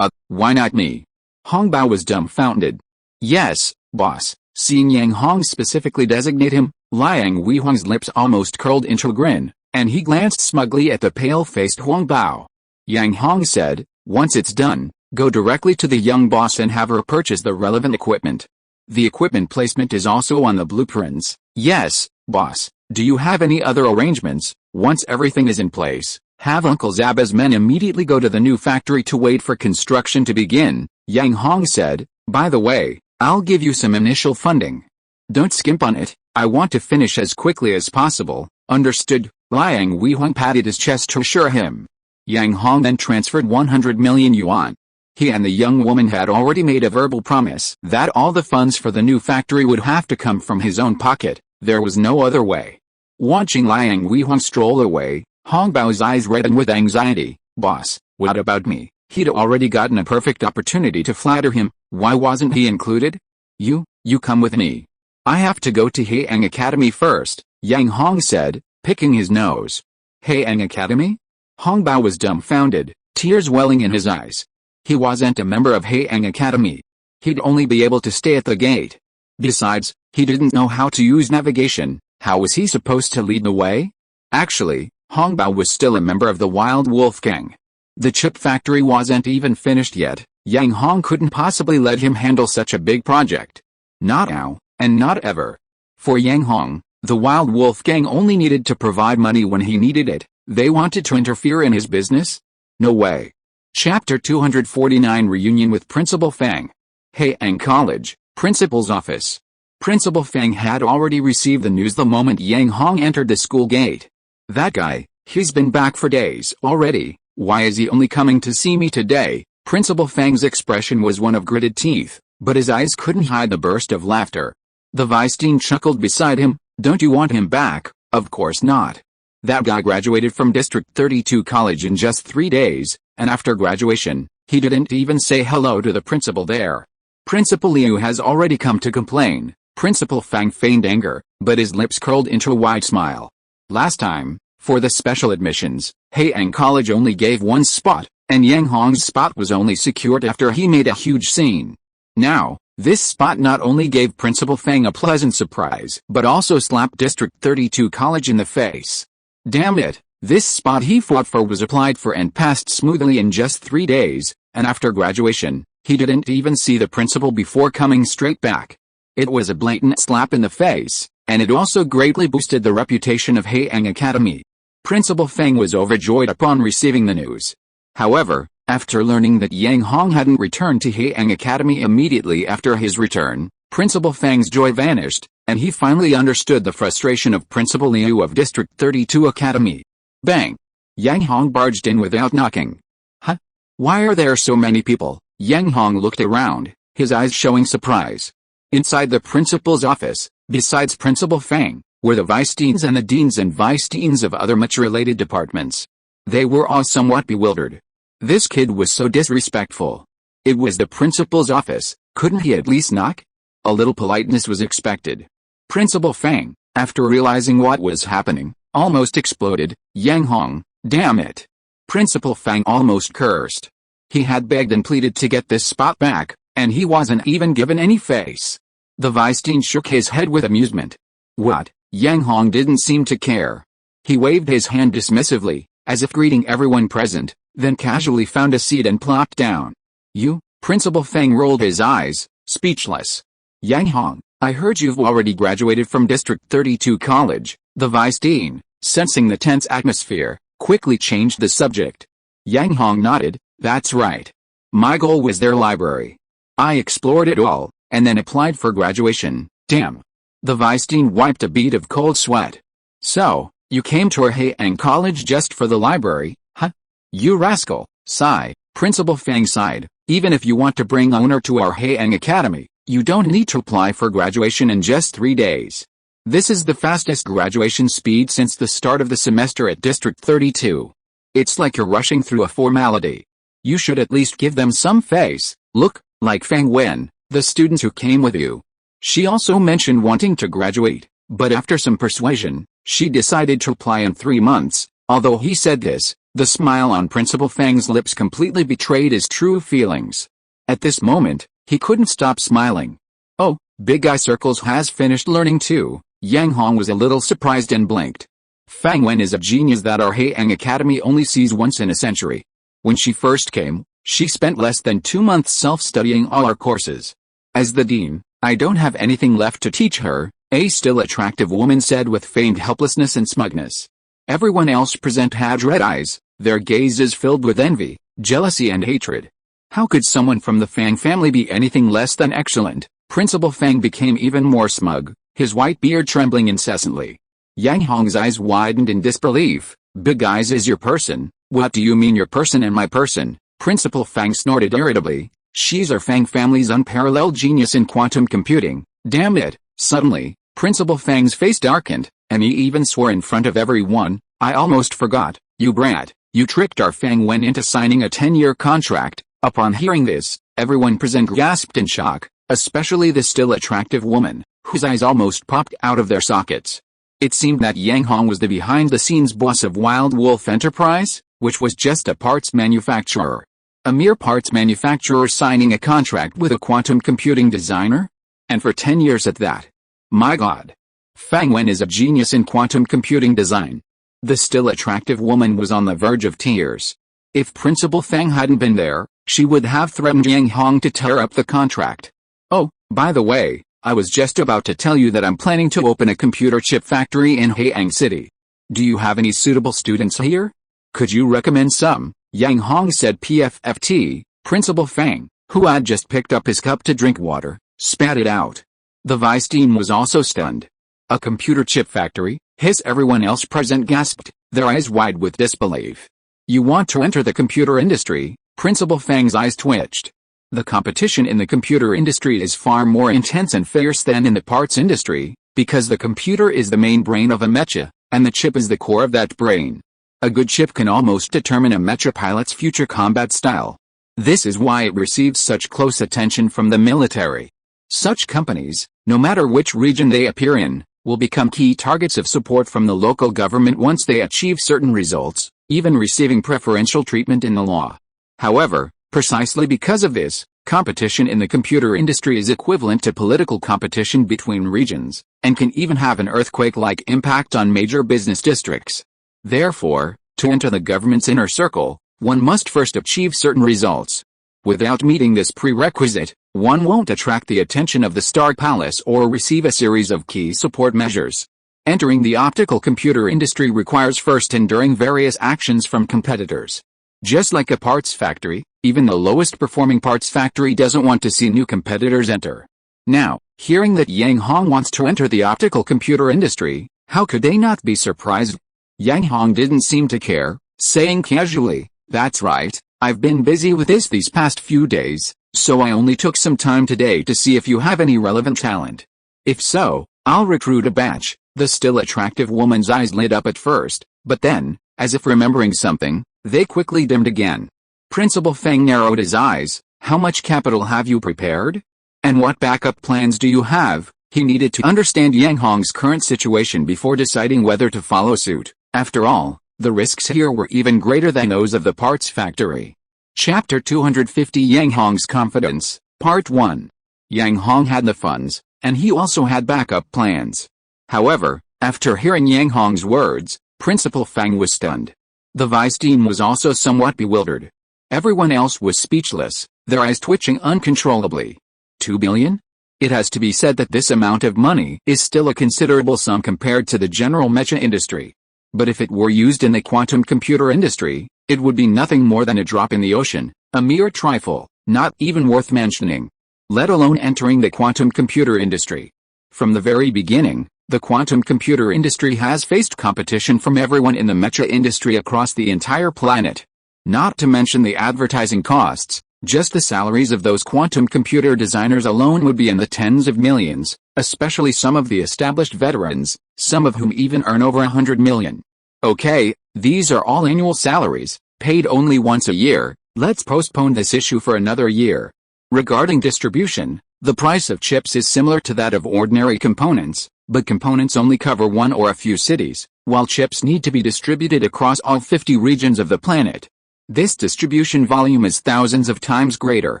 Why not me? Hong Bao was dumbfounded. Yes, boss. Seeing Yang Hong specifically designate him, Liang Weihang's lips almost curled into a grin, and he glanced smugly at the pale-faced Hong Bao. Yang Hong said, once it's done, Go directly to the young boss and have her purchase the relevant equipment. The equipment placement is also on the blueprints. Yes, boss. Do you have any other arrangements? Once everything is in place, have Uncle Zaba's men immediately go to the new factory to wait for construction to begin. Yang Hong said, by the way, I'll give you some initial funding. Don't skimp on it, I want to finish as quickly as possible. Understood? Liang Weihong patted his chest to assure him. Yang Hong then transferred 100 million yuan. He and the young woman had already made a verbal promise that all the funds for the new factory would have to come from his own pocket. There was no other way. Watching Liang Weihong stroll away, Hong Bao's eyes reddened with anxiety. Boss, what about me? He'd already gotten a perfect opportunity to flatter him. Why wasn't he included? You come with me. I have to go to Heiang Academy first, Yang Hong said, picking his nose. Heiang Academy? Hong Bao was dumbfounded, tears welling in his eyes. He wasn't a member of Heiang Academy. He'd only be able to stay at the gate. Besides, he didn't know how to use navigation. How was he supposed to lead the way? Actually, Hong Bao was still a member of the Wild Wolf Gang. The chip factory wasn't even finished yet. Yang Hong couldn't possibly let him handle such a big project. Not now, and not ever. For Yang Hong, the Wild Wolf Gang only needed to provide money when he needed it. They wanted to interfere in his business? No way. Chapter 249 Reunion with Principal Fang. Heiang College, Principal's Office. Principal Fang had already received the news the moment Yang Hong entered the school gate. That guy, he's been back for days already. Why is he only coming to see me today? Principal Fang's expression was one of gritted teeth, but his eyes couldn't hide the burst of laughter. The vice dean chuckled beside him. Don't you want him back? Of course not. That guy graduated from District 32 College in just 3 days, and after graduation, he didn't even say hello to the principal there. Principal Liu has already come to complain. Principal Fang feigned anger, but his lips curled into a wide smile. Last time, for the special admissions, Heiang College only gave one spot, and Yang Hong's spot was only secured after he made a huge scene. Now, this spot not only gave Principal Fang a pleasant surprise, but also slapped District 32 College in the face. Damn it, this spot he fought for was applied for and passed smoothly in just 3 days, and after graduation, he didn't even see the principal before coming straight back. It was a blatant slap in the face, and it also greatly boosted the reputation of Heiang Academy. Principal Fang was overjoyed upon receiving the news. However, after learning that Yang Hong hadn't returned to Heiang Academy immediately after his return, Principal Fang's joy vanished, and he finally understood the frustration of Principal Liu of District 32 Academy. Bang! Yang Hong barged in without knocking. Huh? Why are there so many people? Yang Hong looked around, his eyes showing surprise. Inside the principal's office, besides Principal Fang, were the vice deans and the deans and vice deans of other much-related departments. They were all somewhat bewildered. This kid was so disrespectful. It was the principal's office, couldn't he at least knock? A little politeness was expected. Principal Fang, after realizing what was happening, almost exploded. Yang Hong, damn it. Principal Fang almost cursed. He had begged and pleaded to get this spot back, and he wasn't even given any face. The vice dean shook his head with amusement. What? Yang Hong didn't seem to care. He waved his hand dismissively, as if greeting everyone present, then casually found a seat and plopped down. You? Principal Fang rolled his eyes, speechless. Yang Hong, I heard you've already graduated from District 32 College. The vice dean, sensing the tense atmosphere, quickly changed the subject. Yang Hong nodded. That's right. My goal was their library. I explored it all, and then applied for graduation. Damn. The vice dean wiped a bead of cold sweat. So, you came to our Heiang College just for the library, huh? You rascal. Sigh. Principal Fang sighed. Even if you want to bring honor to our Heiang Academy, you don't need to apply for graduation in just 3 days. This is the fastest graduation speed since the start of the semester at District 32. It's like you're rushing through a formality. You should at least give them some face. Look, like Fang Wen, the students who came with you. She also mentioned wanting to graduate, but after some persuasion, she decided to apply in 3 months. Although he said this, the smile on Principal Fang's lips completely betrayed his true feelings. At this moment, he couldn't stop smiling. Oh, Big Guy Circles has finished learning too. Yang Hong was a little surprised and blinked. Fang Wen is a genius that our Heiang Academy only sees once in a century. When she first came, She spent less than 2 months self-studying all our courses. As the dean, I don't have anything left to teach her, a still attractive woman said with feigned helplessness and smugness. Everyone else present had red eyes, their gazes filled with envy, jealousy and hatred. How could someone from the Fang family be anything less than excellent? Principal Fang became even more smug, his white beard trembling incessantly. Yang Hong's eyes widened in disbelief. Big eyes is your person? What do you mean your person and my person? Principal Fang snorted irritably. She's our Fang family's unparalleled genius in quantum computing. Damn it. Suddenly, Principal Fang's face darkened, and he even swore in front of everyone. I almost forgot. You brat. You tricked our Fang went into signing a 10-year contract. Upon hearing this, everyone present gasped in shock, especially the still attractive woman, whose eyes almost popped out of their sockets. It seemed that Yang Hong was the behind-the-scenes boss of Wild Wolf Enterprise, which was just a parts manufacturer. A mere parts manufacturer signing a contract with a quantum computing designer? And for 10 years at that. My God. Fang Wen is a genius in quantum computing design. The still attractive woman was on the verge of tears. If Principal Fang hadn't been there, she would have threatened Yang Hong to tear up the contract. Oh, by the way, I was just about to tell you that I'm planning to open a computer chip factory in Haiyang City. Do you have any suitable students here? Could you recommend some? Yang Hong said PFFT. Principal Fang, who had just picked up his cup to drink water, spat it out. The vice dean was also stunned. A computer chip factory? Everyone else present gasped, their eyes wide with disbelief. You want to enter the computer industry? Principal Fang's eyes twitched. The competition in the computer industry is far more intense and fierce than in the parts industry, because the computer is the main brain of a mecha, and the chip is the core of that brain. A good chip can almost determine a mecha pilot's future combat style. This is why it receives such close attention from the military. Such companies, no matter which region they appear in, will become key targets of support from the local government once they achieve certain results, even receiving preferential treatment in the law. However, precisely because of this, competition in the computer industry is equivalent to political competition between regions, and can even have an earthquake-like impact on major business districts. Therefore, to enter the government's inner circle, one must first achieve certain results. Without meeting this prerequisite, one won't attract the attention of the Star Palace or receive a series of key support measures. Entering the optical computer industry requires first enduring various actions from competitors. Just like a parts factory, even the lowest performing parts factory doesn't want to see new competitors enter. Now, hearing that Yang Hong wants to enter the optical computer industry, how could they not be surprised? Yang Hong didn't seem to care, saying casually, that's right, I've been busy with this these past few days, so I only took some time today to see if you have any relevant talent. If so, I'll recruit a batch. The still attractive woman's eyes lit up at first, but then, as if remembering something, they quickly dimmed again. Principal Fang narrowed his eyes. How much capital have you prepared? And what backup plans do you have? He needed to understand Yang Hong's current situation before deciding whether to follow suit. After all, the risks here were even greater than those of the parts factory. Chapter 250 Yang Hong's Confidence, Part 1. Yang Hong had the funds, and he also had backup plans. However, after hearing Yang Hong's words, Principal Fang was stunned. The vice dean was also somewhat bewildered. Everyone else was speechless, their eyes twitching uncontrollably. 2 billion? It has to be said that this amount of money is still a considerable sum compared to the general mecha industry. But if it were used in the quantum computer industry, it would be nothing more than a drop in the ocean, a mere trifle, not even worth mentioning. Let alone entering the quantum computer industry. From the very beginning, the quantum computer industry has faced competition from everyone in the mecha industry across the entire planet. Not to mention the advertising costs, just the salaries of those quantum computer designers alone would be in the tens of millions, especially some of the established veterans, some of whom even earn over 100 million. Okay, these are all annual salaries, paid only once a year. Let's postpone this issue for another year. Regarding distribution, the price of chips is similar to that of ordinary components, but components only cover one or a few cities, while chips need to be distributed across all 50 regions of the planet. This distribution volume is thousands of times greater.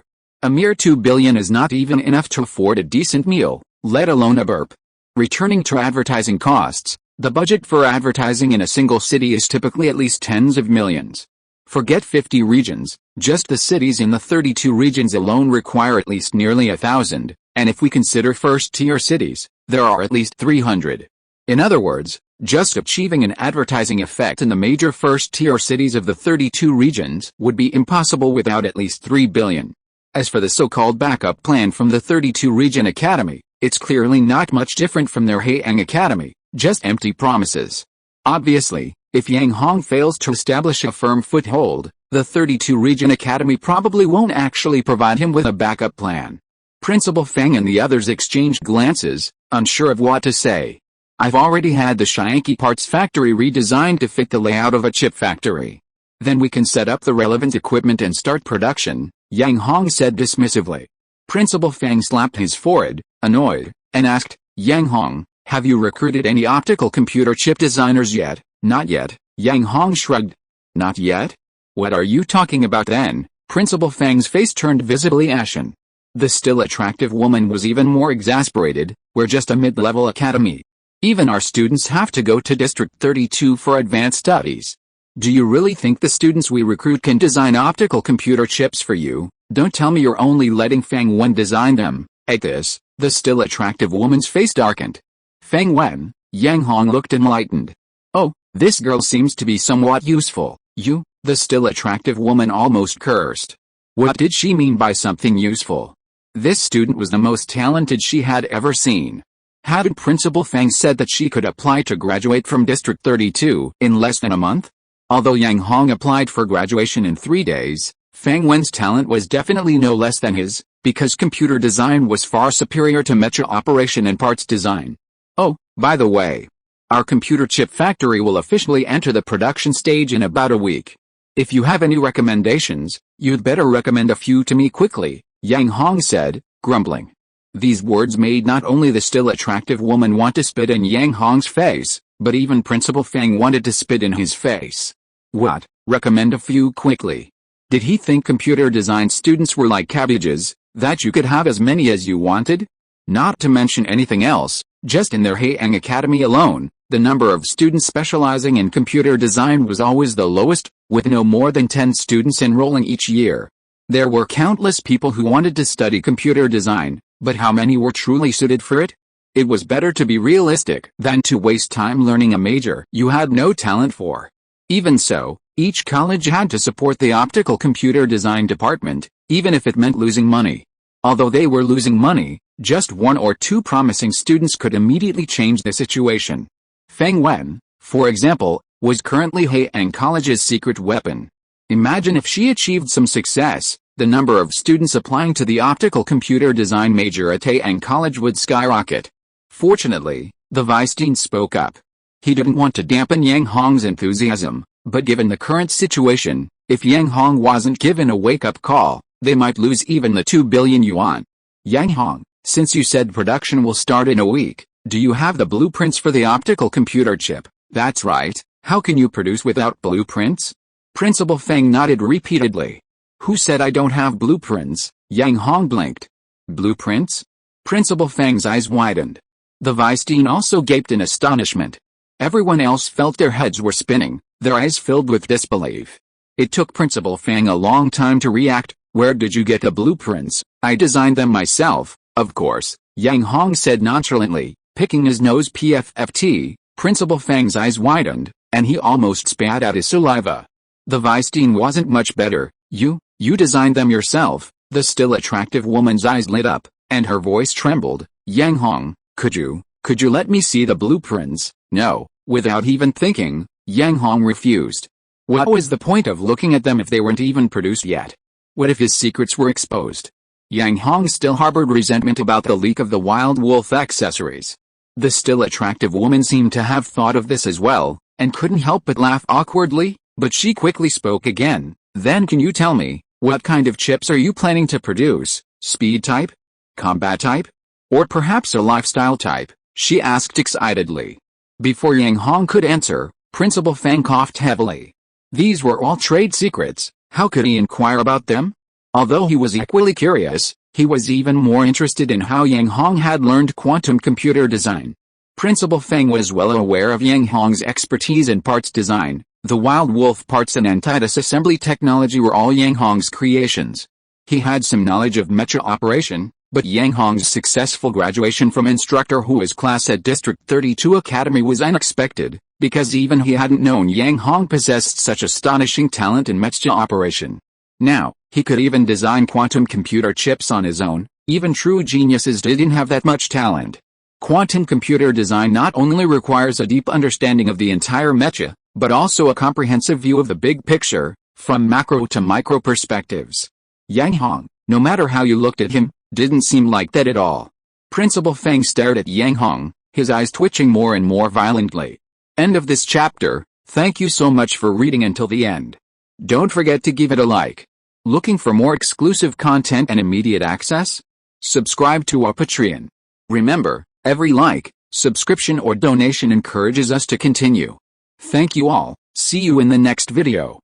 A mere 2 billion is not even enough to afford a decent meal, let alone a burp. Returning to advertising costs, the budget for advertising in a single city is typically at least tens of millions. Forget 50 regions, just the cities in the 32 regions alone require at least nearly 1,000, and if we consider first-tier cities, there are at least 300. In other words, just achieving an advertising effect in the major first-tier cities of the 32 regions would be impossible without at least 3 billion. As for the so-called backup plan from the 32-region academy, it's clearly not much different from their Haiyang Academy, just empty promises. Obviously, if Yang Hong fails to establish a firm foothold, the 32-region academy probably won't actually provide him with a backup plan. Principal Feng and the others exchanged glances, unsure of what to say. I've already had the Shianki parts factory redesigned to fit the layout of a chip factory. Then we can set up the relevant equipment and start production, Yang Hong said dismissively. Principal Feng slapped his forehead, annoyed, and asked, Yang Hong, have you recruited any optical computer chip designers yet? Not yet, Yang Hong shrugged. Not yet? What are you talking about then? Principal Feng's face turned visibly ashen. The still attractive woman was even more exasperated. We're just a mid-level academy. Even our students have to go to District 32 for advanced studies. Do you really think the students we recruit can design optical computer chips for you? Don't tell me you're only letting Feng Wen design them. At this, the still attractive woman's face darkened. Feng Wen, Yang Hong looked enlightened. Oh, this girl seems to be somewhat useful. You, the still attractive woman almost cursed. What did she mean by something useful? This student was the most talented she had ever seen. Hadn't Principal Feng said that she could apply to graduate from District 32 in less than a month? Although Yang Hong applied for graduation in 3 days, Feng Wen's talent was definitely no less than his, because computer design was far superior to mecha operation and parts design. Oh, by the way, our computer chip factory will officially enter the production stage in about a week. If you have any recommendations, you'd better recommend a few to me quickly, Yang Hong said, grumbling. These words made not only the still attractive woman want to spit in Yang Hong's face, but even Principal Feng wanted to spit in his face. What, recommend a few quickly? Did he think computer design students were like cabbages, that you could have as many as you wanted? Not to mention anything else, just in their Haiyang Academy alone, the number of students specializing in computer design was always the lowest, with no more than 10 students enrolling each year. There were countless people who wanted to study computer design, but how many were truly suited for it? It was better to be realistic than to waste time learning a major you had no talent for. Even so, each college had to support the optical computer design department, even if it meant losing money. Although they were losing money, just 1 or 2 promising students could immediately change the situation. Feng Wen, for example, was currently Haiyang College's secret weapon. Imagine if she achieved some success, the number of students applying to the optical computer design major at Haiyang College would skyrocket. Fortunately, the vice dean spoke up. He didn't want to dampen Yang Hong's enthusiasm, but given the current situation, if Yang Hong wasn't given a wake-up call, they might lose even the 2 billion yuan. Yang Hong, since you said production will start in a week, do you have the blueprints for the optical computer chip? That's right, how can you produce without blueprints? Principal Feng nodded repeatedly. Who said I don't have blueprints? Yang Hong blinked. Blueprints? Principal Feng's eyes widened. The vice dean also gaped in astonishment. Everyone else felt their heads were spinning, their eyes filled with disbelief. It took Principal Feng a long time to react. Where did you get the blueprints? I designed them myself, of course, Yang Hong said nonchalantly, picking his nose. PFFT, Principal Feng's eyes widened, and he almost spat out his saliva. The vice dean wasn't much better. You designed them yourself. The still attractive woman's eyes lit up, and her voice trembled. Yang Hong, could you let me see the blueprints? No, without even thinking, Yang Hong refused. What was the point of looking at them if they weren't even produced yet? What if his secrets were exposed? Yang Hong still harbored resentment about the leak of the Wild Wolf accessories. The still attractive woman seemed to have thought of this as well, and couldn't help but laugh awkwardly, but she quickly spoke again. Then can you tell me, what kind of chips are you planning to produce? Speed type? Combat type? Or perhaps a lifestyle type? She asked excitedly. Before Yang Hong could answer, Principal Feng coughed heavily. These were all trade secrets, how could he inquire about them? Although he was equally curious, he was even more interested in how Yang Hong had learned quantum computer design. Principal Feng was well aware of Yang Hong's expertise in parts design, The wild wolf parts and anti-disassembly technology were all Yang Hong's creations. He had some knowledge of mecha operation, but Yang Hong's successful graduation from instructor who was class at District 32 Academy was unexpected, because even he hadn't known Yang Hong possessed such astonishing talent in mecha operation. Now, he could even design quantum computer chips on his own. Even true geniuses didn't have that much talent. Quantum computer design not only requires a deep understanding of the entire mecha, but also a comprehensive view of the big picture, from macro to micro perspectives. Yang Hong, no matter how you looked at him, didn't seem like that at all. Principal Feng stared at Yang Hong, his eyes twitching more and more violently. End of this chapter. Thank you so much for reading until the end. Don't forget to give it a like. Looking for more exclusive content and immediate access? Subscribe to our Patreon. Remember, every like, subscription or donation encourages us to continue. Thank you all. See you in the next video.